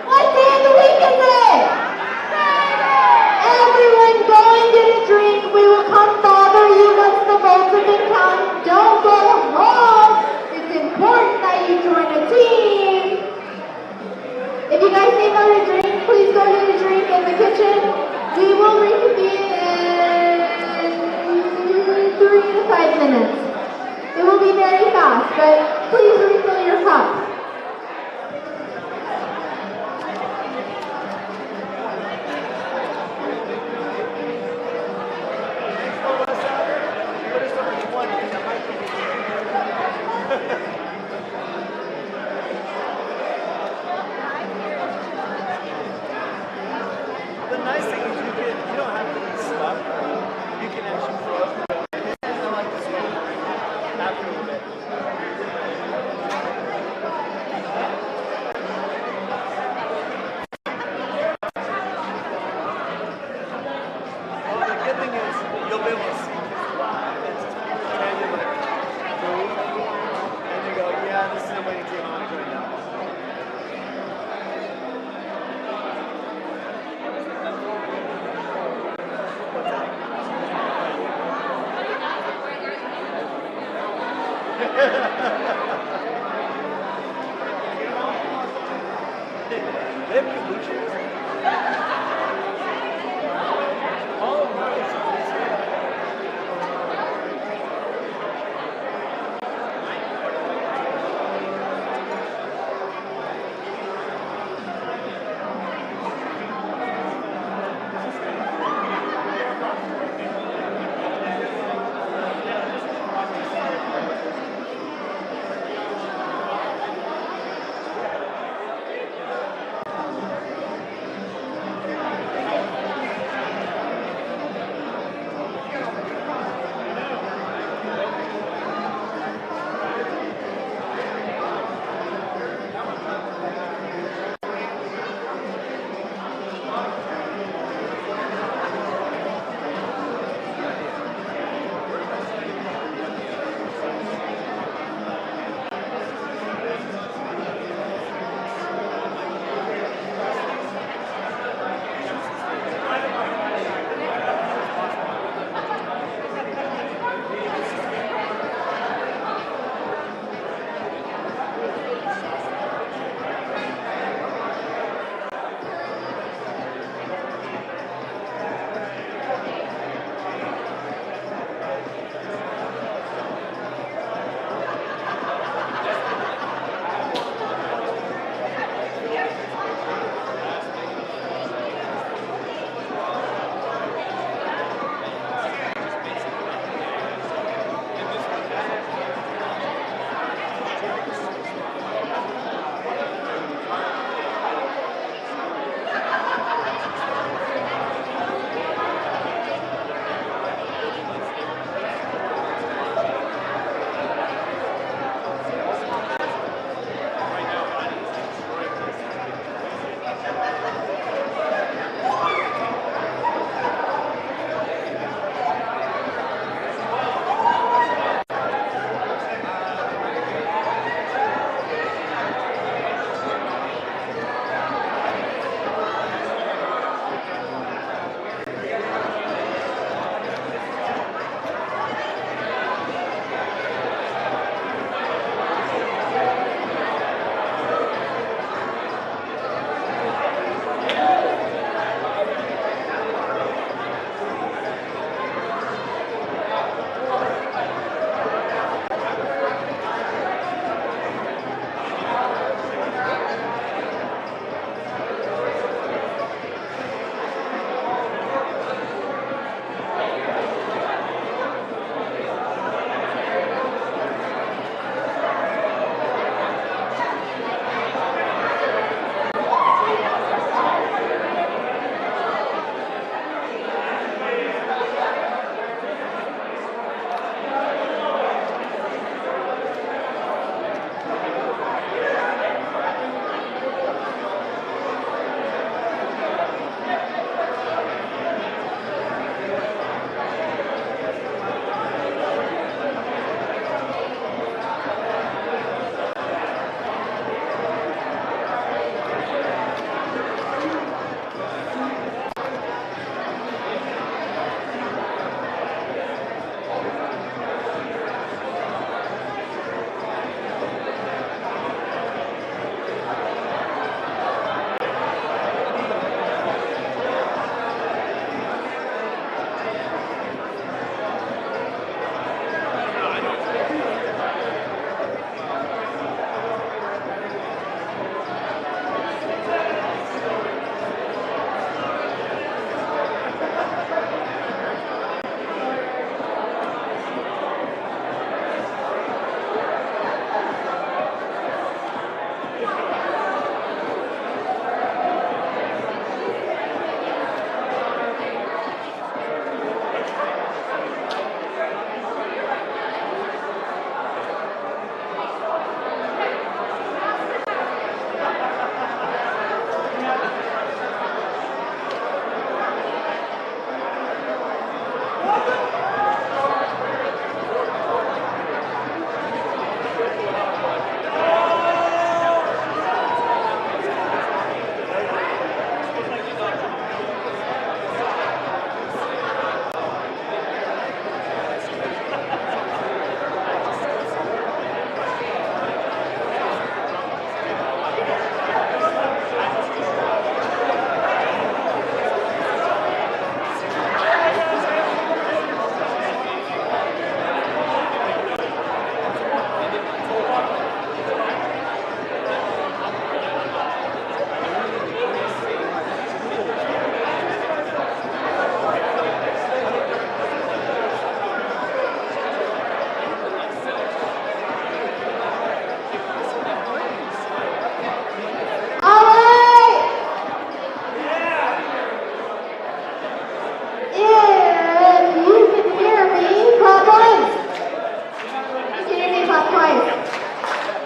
What day of the week is it? Everyone go and get a drink. We will come bother you once the votes have been counted. Don't go home. It's important that you join a team. If you guys need another drink, please go get a drink in the kitchen. We will reconvene in 3 to 5 minutes. It will be very fast, but please refill your cup. The nice thing is you don't have to be stuck. You can actually flow. I like this one after a little bit. Well, the good thing is you'll be able to see it's and you like move and you go, yeah, this is the way to get on right now. They have kombucha. Oh, nice.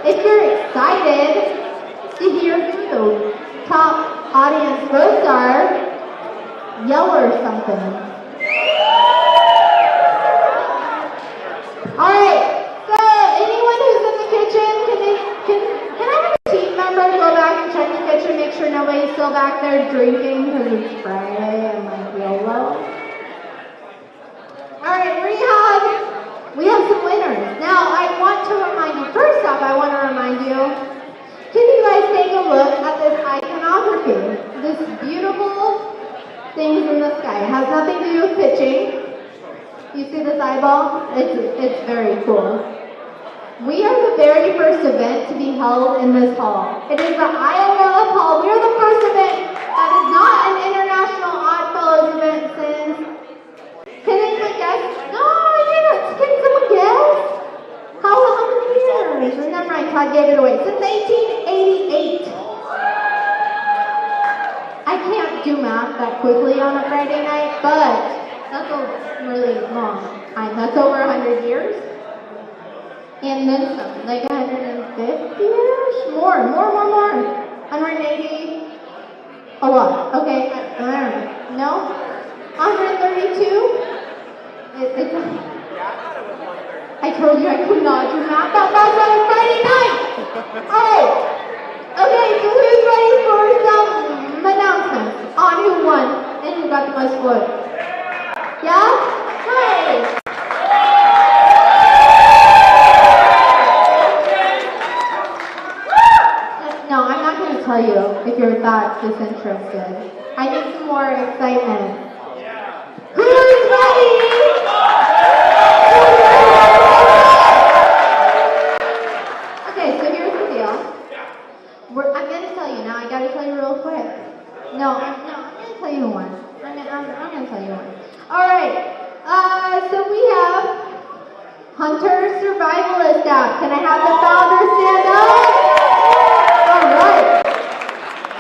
If you're excited to hear who the top audience votes are, yell or something. Alright, so anyone who's in the kitchen, can I have a team member go back and check the kitchen, make sure nobody's still back there drinking because it's Friday and like YOLO? Alright, we have some winners. Now, I want to remind you, first off, I want to remind you, can you guys take a look at this iconography? This beautiful things in the sky. It has nothing to do with pitching. You see this eyeball? It's very cool. We are the very first event to be held in this hall. It is the IOLF Hall. We are the first event that is not an international Oddfellows event since. Can anyone guess? No, you're not. Can someone guess? How many years? Never mind, Todd gave it away. Since 1888. I can't do math that quickly on a Friday night, but that's a really long time. That's over 100 years. And then some, like 150 years? More. 180? A lot. Okay, I don't know. No? 132? I told you I could not do math that fast on a Friday night! Alright. Okay, so who's ready for some announcements on who won and who got the most votes? Yeah? Hey! No, I'm not going to tell you if you're that disinterested. I need some more excitement. Who's ready? Okay, so here's the deal. I'm going to tell you now. I got to tell you real quick. No, I'm going to tell you one. I'm going to tell you one. All right. So we have Hunter Survivalist app. Can I have the founder stand up? All right.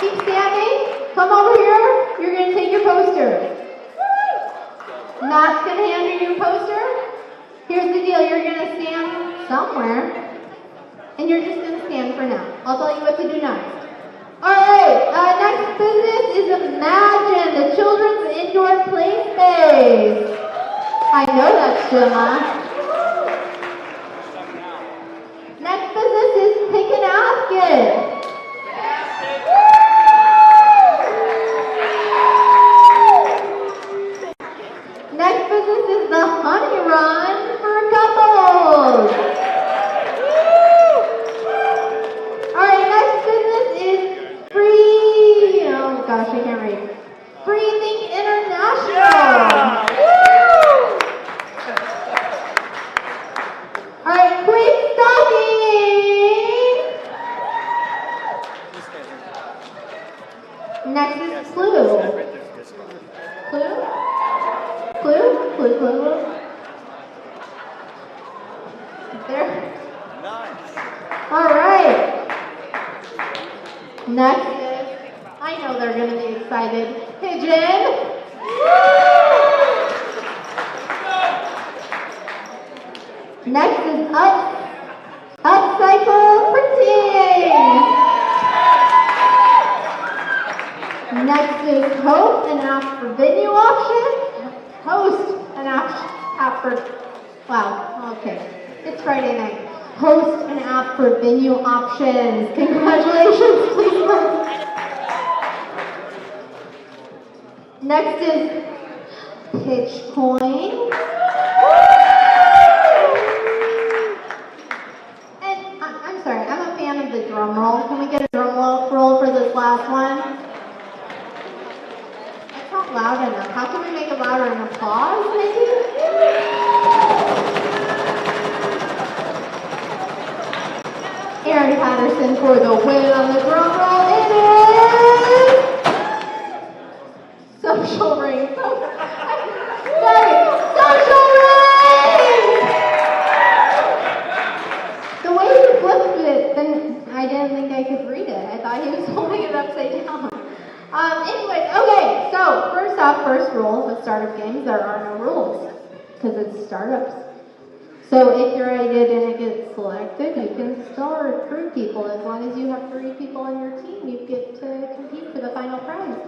Keep standing. Come over here. You're going to take your poster. Matt's going to hand you your poster. Here's the deal. You're going to stand somewhere. And you're just going to stand for now. I'll tell you what to do next. Alright, next business is Imagine, the children's indoor play space. I know that's Gemma. Next business is Pick and Ask It. Next business is the Honey Run for couples. Alright, next business is Free, oh gosh, I can't read. Breathing International. Alright, quick stocking. Next is Clue. Clue. There. Alright. Next is, I know they're going to be excited, Pigeon. Next is Upcycle Printing. Next is Host, an app for venue auction. an app for, wow, okay. It's Friday night. Host an app for venue options. Congratulations, please. Next is Pitchpoint. And I'm sorry, I'm a fan of the drum roll. Can we get a drum roll for this last one? It's not loud enough. How can we make it louder? An applause, maybe? Aaron Patterson for the win on the drum roll. It is Social Ring. Sorry, Social Ring! The way he flipped it, then I didn't think I could read it. I thought he was holding it upside down. Anyways, okay, so first off, first rule of startup games, there are no rules, because it's startups. So if your idea didn't get selected, you can still recruit people. As long as you have 3 people on your team, you get to compete for the final prize.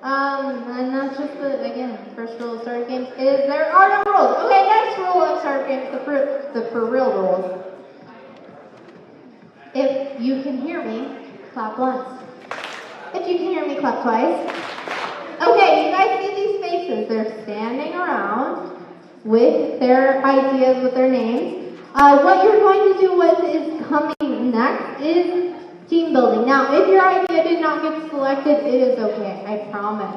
And that's just again, first rule of startup games is there are no rules. Okay, next rule of startup games, the for real rules. If you can hear me, clap once. If you can hear me, clap twice. Okay, you guys see these faces. They're standing around with their ideas, with their names. What you're going to do with is coming next is team building. Now, if your idea did not get selected, it is okay. I promise.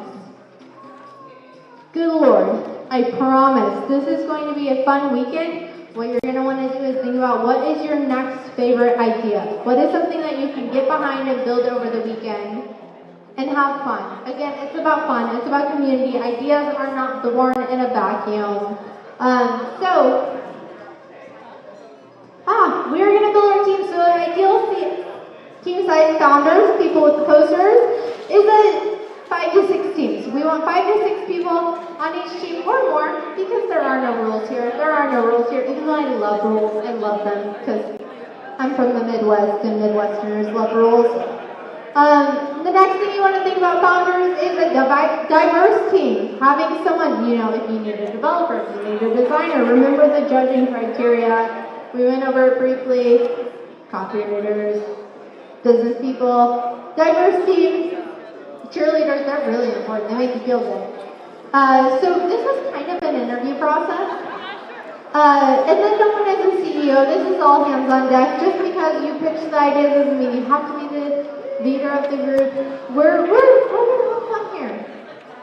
Good Lord, I promise. This is going to be a fun weekend. What you're going to want to do is think about what is your next favorite idea. What is something that you can get behind and build over the weekend and have fun. Again, it's about fun. It's about community. Ideas are not born in a vacuum. We're going to build our team. So ideal team size founders, people with the posters, is a 5 to 6 teams. We want 5 to 6 people on each team or more because there are no rules here. There are no rules here. Even though I love rules, I love them because I'm from the Midwest and Midwesterners love rules. The next thing you want to think about founders is a diverse team. Having someone, if you need a developer, if you need a designer, remember the judging criteria. We went over it briefly. Copywriters, business people, diverse teams, cheerleaders, they're really important. They make you feel good. So this was kind of an interview process. And then no one is a CEO. This is all hands on deck. Just because you pitch the idea doesn't mean you have to be the leader of the group. We're gonna have fun here.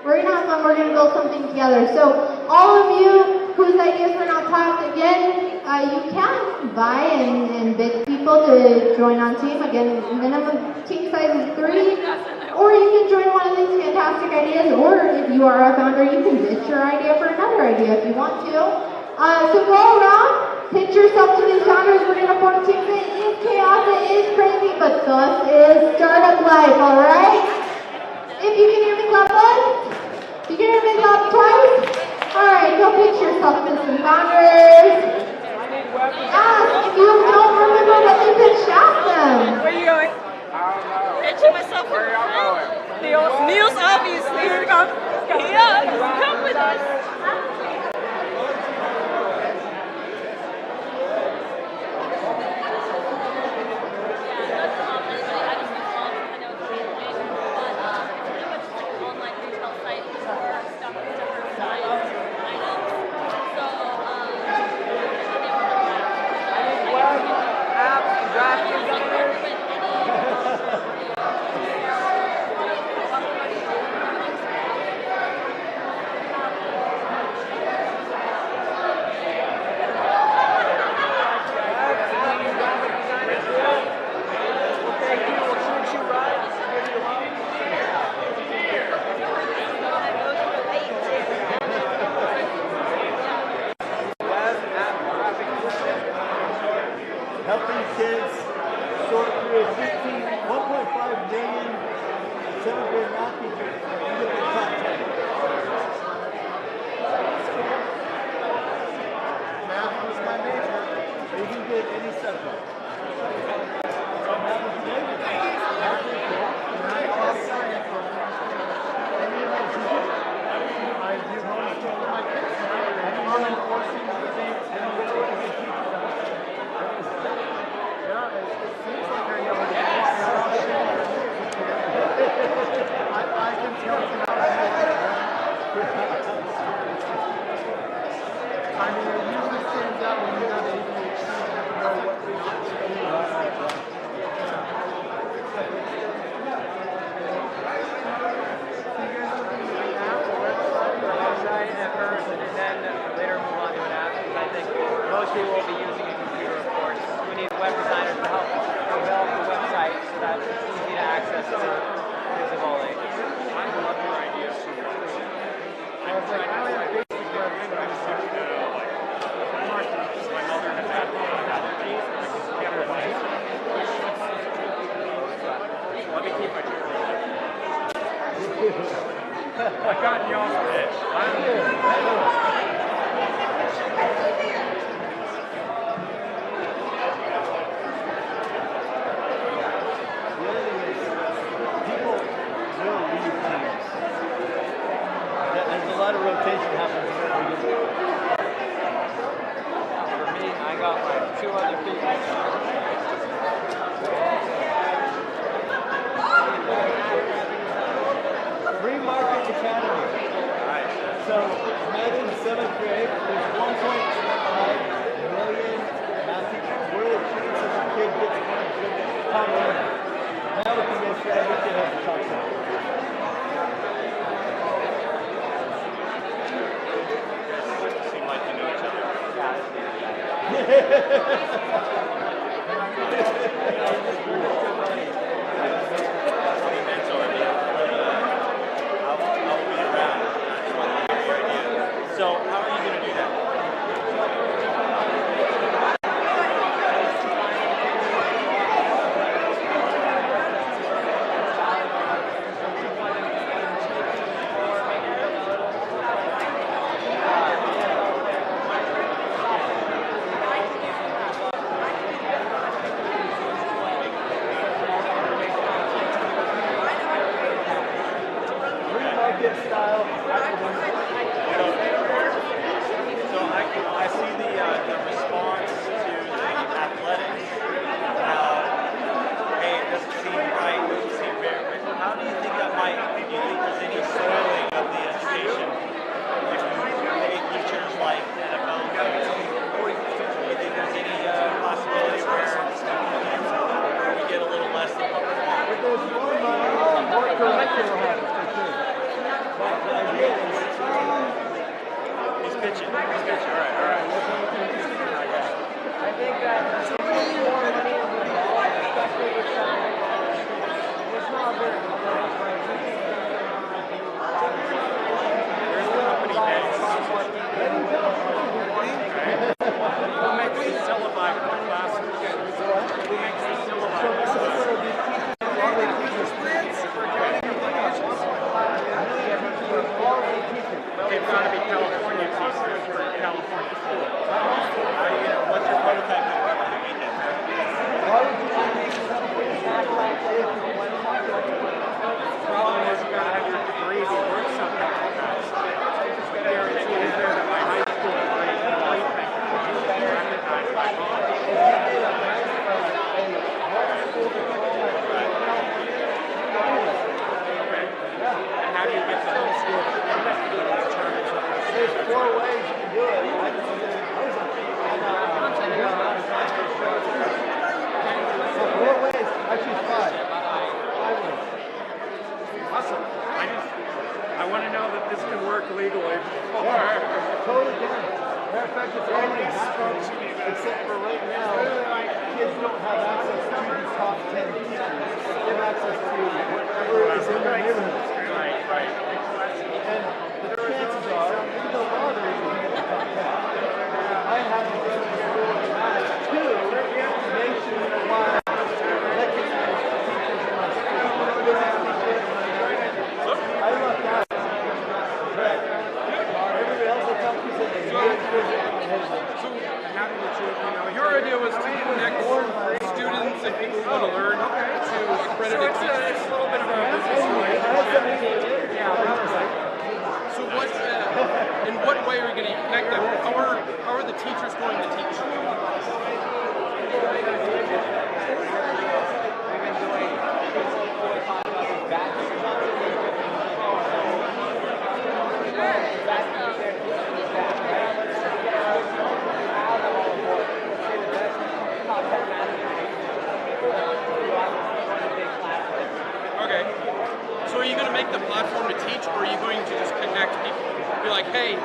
We're gonna have fun. We're gonna build something together. So all of you whose ideas were not topped, again, you can buy and bid people to join on team. Again, minimum team size is 3. Or you can join one of these fantastic ideas. Or if you are a founder, you can bid your idea for another idea if you want to. So go around, pitch yourself to these founders. We're going to form teams. It is chaos, it is crazy, but thus is startup life, all right? If you can hear me, clap once. If you can hear me, clap twice. All right, go pitch yourself to some founders. Ask if you don't remember what they pitched, ask them. Where are you going? Pitching myself. Where are y'all going? Niels, obviously. Come with us. Helping kids sort through 1.5 million 7th-grade math teachers and get the top 10. Math was my major. You can get any subject. So math was the major. And I taught science for any of my students. I do homeschool my kids. enforcing the thing, and you know what? Yeah, it seems like I know what it is. I can tell tonight. I mean, it usually stands out when you have ADHD and never know what to do. Website at first and then later move on to an app, because I think most people will be using a computer, of course. We need web designers to help develop the website so that it's easy to access for kids of all ages. I love your idea so much. I'm trying to find a basic website my mother has had allergies. Let me keep my chair. I got you off of it. There's a lot of rotation happening at the beginning. For me, I got like 2 other people. Free Market Academy. So imagine 7th grade, there's 1.5 million math teachers. What are the chances a kid gets one of the top 10? Now we can make sure every kid has the top 10. Seem like you know each other. So how are you going to do that? Style. So I see the response to the athletics. Hey, it doesn't seem right, it doesn't seem fair. How do you think that might, do you think there's any soiling of the education if you make teachers like NFL coaches? Do you think there's any possibility where we get a little less than what we want? If there's more money, more correction will happen for sure. But the idea is He's pitching. All right. I think that there's more money involved, especially with something. It's not very good. Where's the company next? Who makes these syllabi for classes? Who makes these syllabi? Are they teachers' plans for accounting and financials? They've got to be California teachers for California schools. What's your prototype going to work on the weekend? The problem is you got to have your degree to work something like that. What guarantee is there that my high school degree can be recognized by college? And how do you get the homeschool there's 4 ways you can do it. So 4 ways, actually 5. 5 ways. Awesome. I want to know that this can work legally. Totally can. Matter of fact, it's already happening, except for right now, kids don't have access to the top 10 teachers. They have access to whatever is in their neighborhood. Right. And the chances are, even though they're even in the top 10, I have to go to school in math too to make sure that my recognized teachers in my school. I left out. But everybody else I talked to said they did. So, how do you your idea was to connect students and people who want to learn to accredited teachers. It's a little bit of a business. So what, in what way are we going to connect them? How are the teachers going to teach? Okay. So are you going to make the platform to teach, or are you going to just connect people? Be like, hey,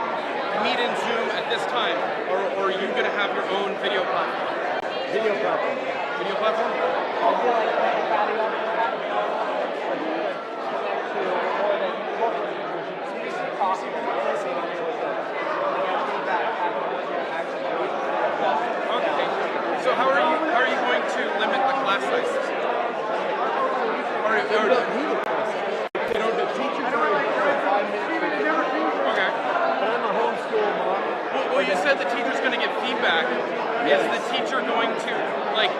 meet in Zoom at this time, or are you going to have your own video platform? Video platform. Video platform? I feel like connect to more than multiple users. Talk to them, listening with them. Okay. So how are you going to limit the class sizes? You don't need a class. You know, the teachers are 5 minutes. Okay. But I'm a homeschool mom. Well, you said the teacher's going to get feedback. Is the teacher going to, like,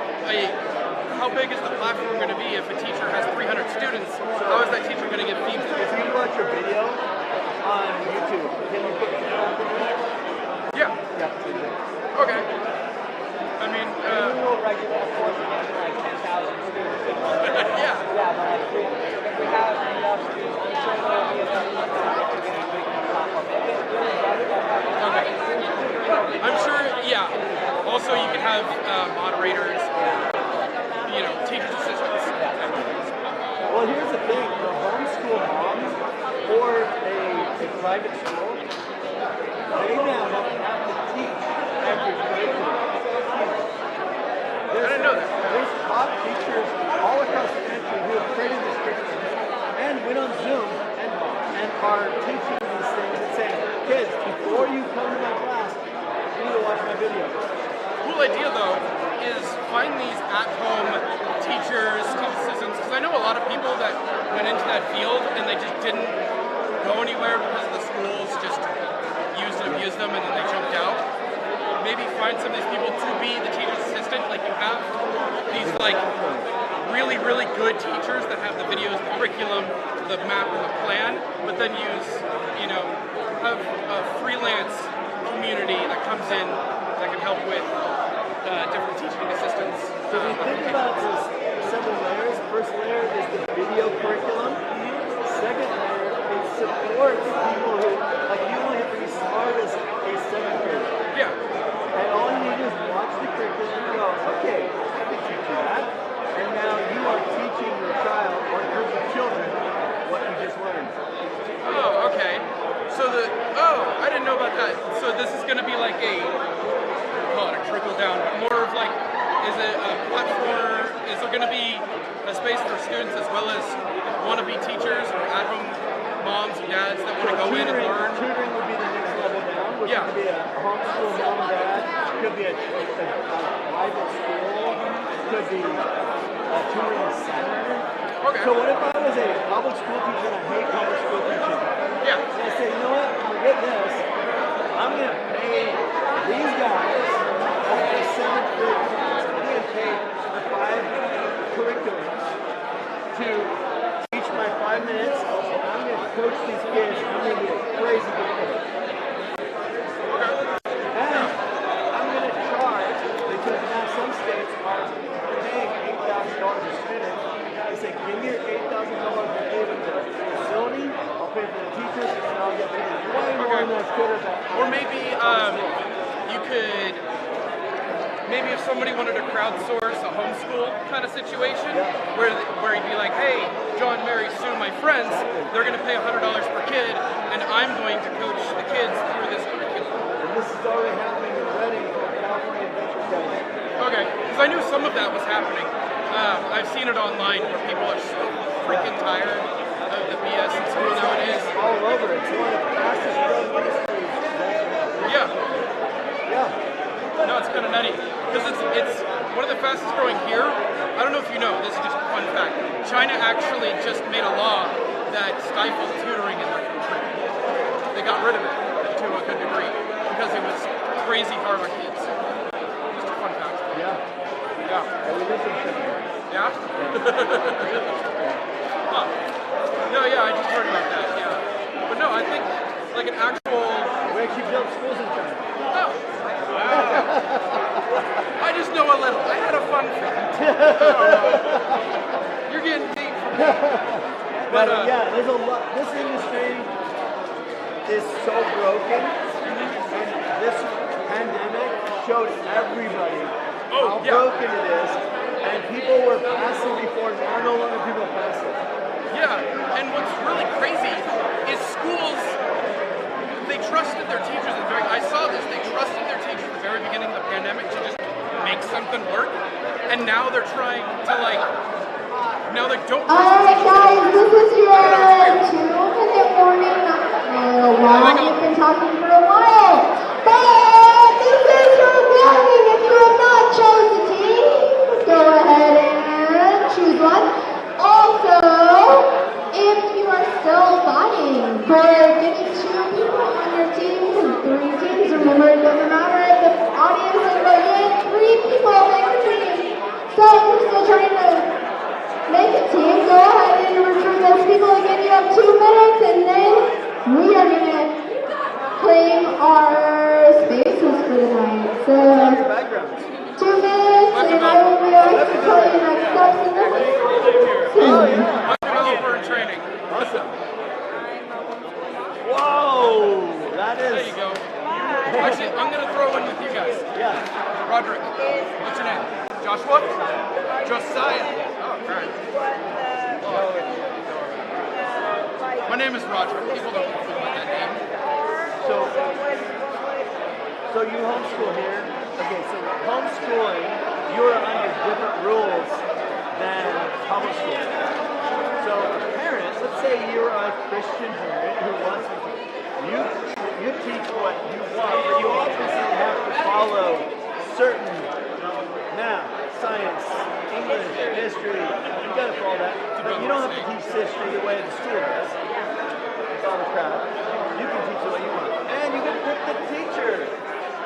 how big is the platform going to be if a teacher has 300 students? How is that teacher going to get feedback? If you watch your video on YouTube, can you put the Yeah. Yeah. Okay. I mean, regular course again, like 10,000 students. Yeah. Yeah, but like, if we have enough students, I'm sure there will be enough to get a big platform. Okay. I'm sure, yeah. Also, you can have moderators, you know, teachers' assistants. Well, here's the thing: the homeschool moms or a private school, they now don't have to teach every curriculum. I didn't know that. There's top teachers all across the country who have created this curriculum and went on Zoom and are teaching these things and saying, kids, before you come to my class, you need to watch my video. Cool idea though is find these at-home teachers, teaching assistants, because I know a lot of people that went into that field and they just didn't go anywhere because the schools just used and abused them and then they jumped out. Maybe find some of these people to be the teacher's assistant, like you have these like really, really good teachers that have the videos, the curriculum, the map and the plan, but then use, you know, have a freelance community that comes in that can help with different teaching assistants. So if you think about this several layers, first layer is the video curriculum. Second layer is support to people who, like, you only have to be smart as a 7th grader. Yeah. And all you need is watch the curriculum and go, okay, I can teach you that. And now you are teaching your child or group of children what you just learned. Oh, okay. So I didn't know about that. So this is going to be like a trickle down, but more of like, is it a platform? Is there going to be a space for students as well as wannabe teachers or at-home moms and dads that want to go in and learn? Tutoring would be the next level down, which Yeah. could be a homeschool mom and dad, could be a private school, could be a tutoring center. Okay. So what if I was a public school teacher and I hate public school teaching? Yeah. And I say, you know what, forget this. I'm going to pay these guys as my 7th grade class. I'm going to pay the 5 curriculums to teach my 5 minutes, and I'm going to coach these kids. I'm going to be a crazy good coach. And I'm going to charge, because now some states are paying $8,000 a student. I say, give me your $8,000 to pay for the facility, I'll pay for the teachers, and I'll get paid way more than I could have. Or maybe you could, maybe if somebody wanted to crowdsource a homeschool kind of situation, where you'd be like, hey, John, Mary, Sue, my friends, they're going to pay $100 per kid, and I'm going to coach the kids through this curriculum. And this is already happening in Reading for California Adventure Guys. Okay, because I knew some of that was happening. I've seen it online where people are so freaking tired of the BS in school nowadays. All over. It's one of the fastest growing industries. Yeah. Yeah. No, it's kind of nutty. Because it's one of the fastest growing here. I don't know if you know, this is just a fun fact. China actually just made a law that stifled tutoring in their country. They got rid of it to a good degree because it was crazy hard on kids. Just a fun fact. Yeah. Yeah? Huh. No, yeah, I just heard about that, yeah. But no, I think like an actual... We actually built schools in China. Oh. But yeah, there's a lot. This industry is so broken, and this pandemic showed everybody how broken it is. And people were passive before, now no longer people are passive. Yeah, and what's really crazy is schools, they trusted their teachers at the very, I saw this, they trusted their teachers at the very beginning of the pandemic to just make something work, and now they're trying to now they don't trust Alright guys, this is your 2-minute warning. We've been talking for a while, but this is your warning. If you have not chosen a team, go ahead and choose one. Also, if you are still vying for getting 2 people on your team, 3 teams, remember it doesn't matter if the audience is about you, 3 people make a team. So if you're still trying to make a team, go ahead and recruit those people. Again, you have 2 minutes, and then we are going to claim our spaces for the night. So 2 minutes, and I will be able to tell you next steps in the developer in training. Awesome. Whoa, that is. There you go. Actually, I'm going to throw in with you guys. Yeah. Roderick, what's your name? Joshua? Josiah. Oh, great. My name is Roger. People don't know what that name. So you homeschool here. Okay, so homeschooling, you are under different rules than public school. So parents, let's say you're a Christian parent who wants to, you teach what you want, but you obviously have to follow certain math, science, English, history. You gotta follow that. But you don't have to teach history the way the school does. It's all the crap. You can teach it what you want. And you can pick the teacher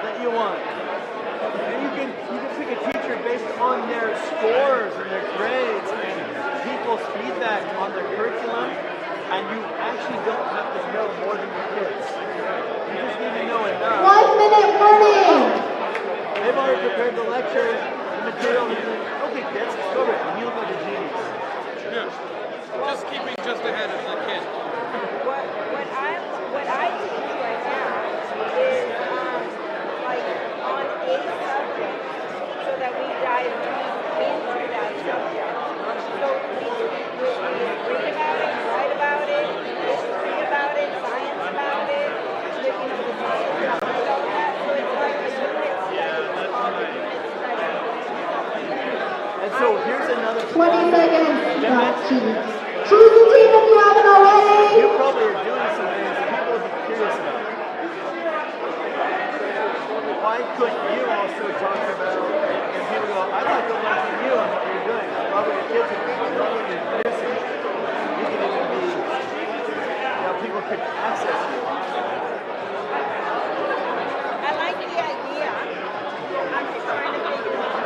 that you want. And you can pick a teacher based on their scores and their grades and people's feedback on their curriculum. And you actually don't have to know more than your kids. You just need to know enough. 1 minute warning! They've already prepared the lecture, the material, and you're like, okay, kids, go over it. And you look like a genius. Yeah. Just keeping just ahead of the kid. What I teach right now is like on a subject so that we dive deep into that subject. So we read about it, write about it, history about it, science about it, the science about that. So it's like a unit And so here's another 20 seconds. Choose a team if you haven't already. You probably are doing some things that people would be curious about. Why couldn't you also talk about, and people go, I'd like to learn from you on what you're doing. I love what your kids are doing. I love what you're producing. You can even be, people could access you. I like the idea. I'm just trying to figure out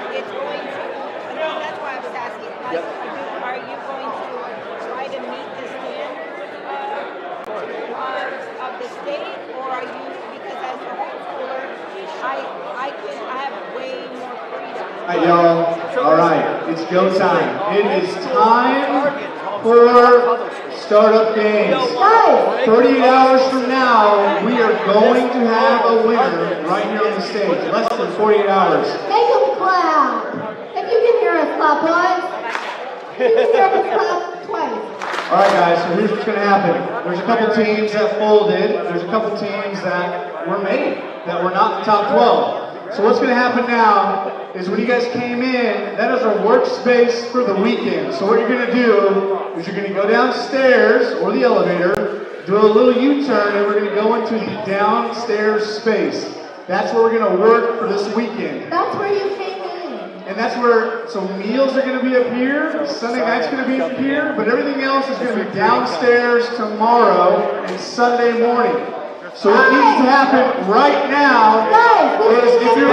if it's going to, that's why I was asking, like, are you going to try to meet the standards of the state, or are you, because as a homeschooler, I have way more freedom. Alright, y'all. Alright, it's go time. It is time for startup games. 38 hours from now, we are going to have a winner right here on the stage. Less than 48 hours. Make them clap. If you can hear us, clap once. If you can hear us, clap twice. Alright guys, so here's what's going to happen. There's a couple teams that folded. There's a couple teams that were made, that were not in the top 12. So what's going to happen now is when you guys came in, that is our workspace for the weekend. So what you're going to do is you're going to go downstairs, or the elevator, do a little U-turn, and we're going to go into the downstairs space. That's where we're going to work for this weekend. That's where you came in. And that's where, so meals are going to be up here, Sunday night's going to be up here, but everything else is going to be downstairs tomorrow and Sunday morning. So what needs to happen right now is, if you're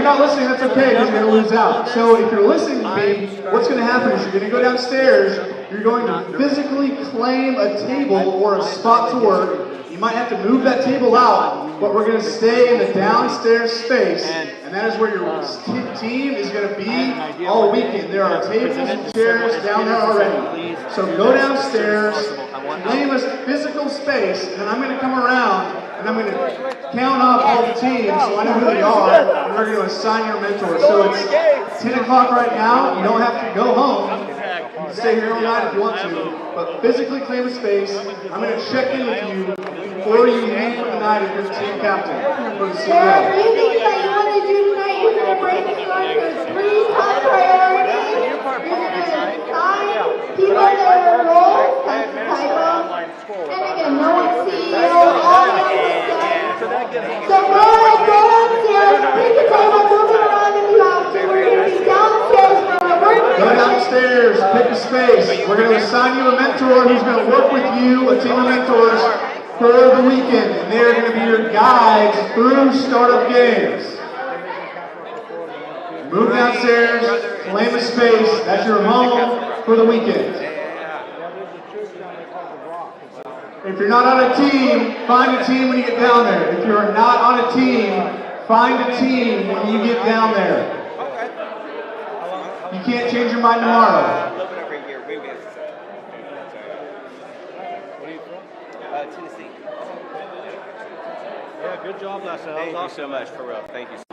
not listening, that's okay, because you're going to lose out. So if you're listening to me, what's going to happen is you're going to go downstairs, you're going to physically claim a table or a spot to work. You might have to move that table out, but we're going to stay in the downstairs space, and that is where your team is going to be all weekend. There are tables and chairs down there already. So go downstairs, claim a physical space, and then I'm going to come around and I'm going to count off all the teams so I know who they are, and we're going to assign your mentor. So it's 10 o'clock right now. You don't have to go home. You can stay here all night if you want to, but physically claim a space. I'm going to check in with you before you leave for the night if you're the team captain. For the There are 3 things that you want to do tonight. You're going to break it on your 3 top priorities. You're going to assign people their roles, that's the typo. And again, no one's CEO, all that stuff. So go downstairs, pick a table, move it around if you have to. We're going to be downstairs for a work Go downstairs, pick a space. We're going to assign you a mentor who's going to work with you, a team of mentors, for the weekend. And they're going to be your guides through startup games. Move downstairs, claim a space. That's your home for the weekend. If you're not on a team, find a team when you get down there. If you're not on a team, find a team when you get down there. You can't change your mind tomorrow. A little bit over a year, maybe. Tennessee. Yeah, good job, Lester. Thank you so much, for real. Thank you.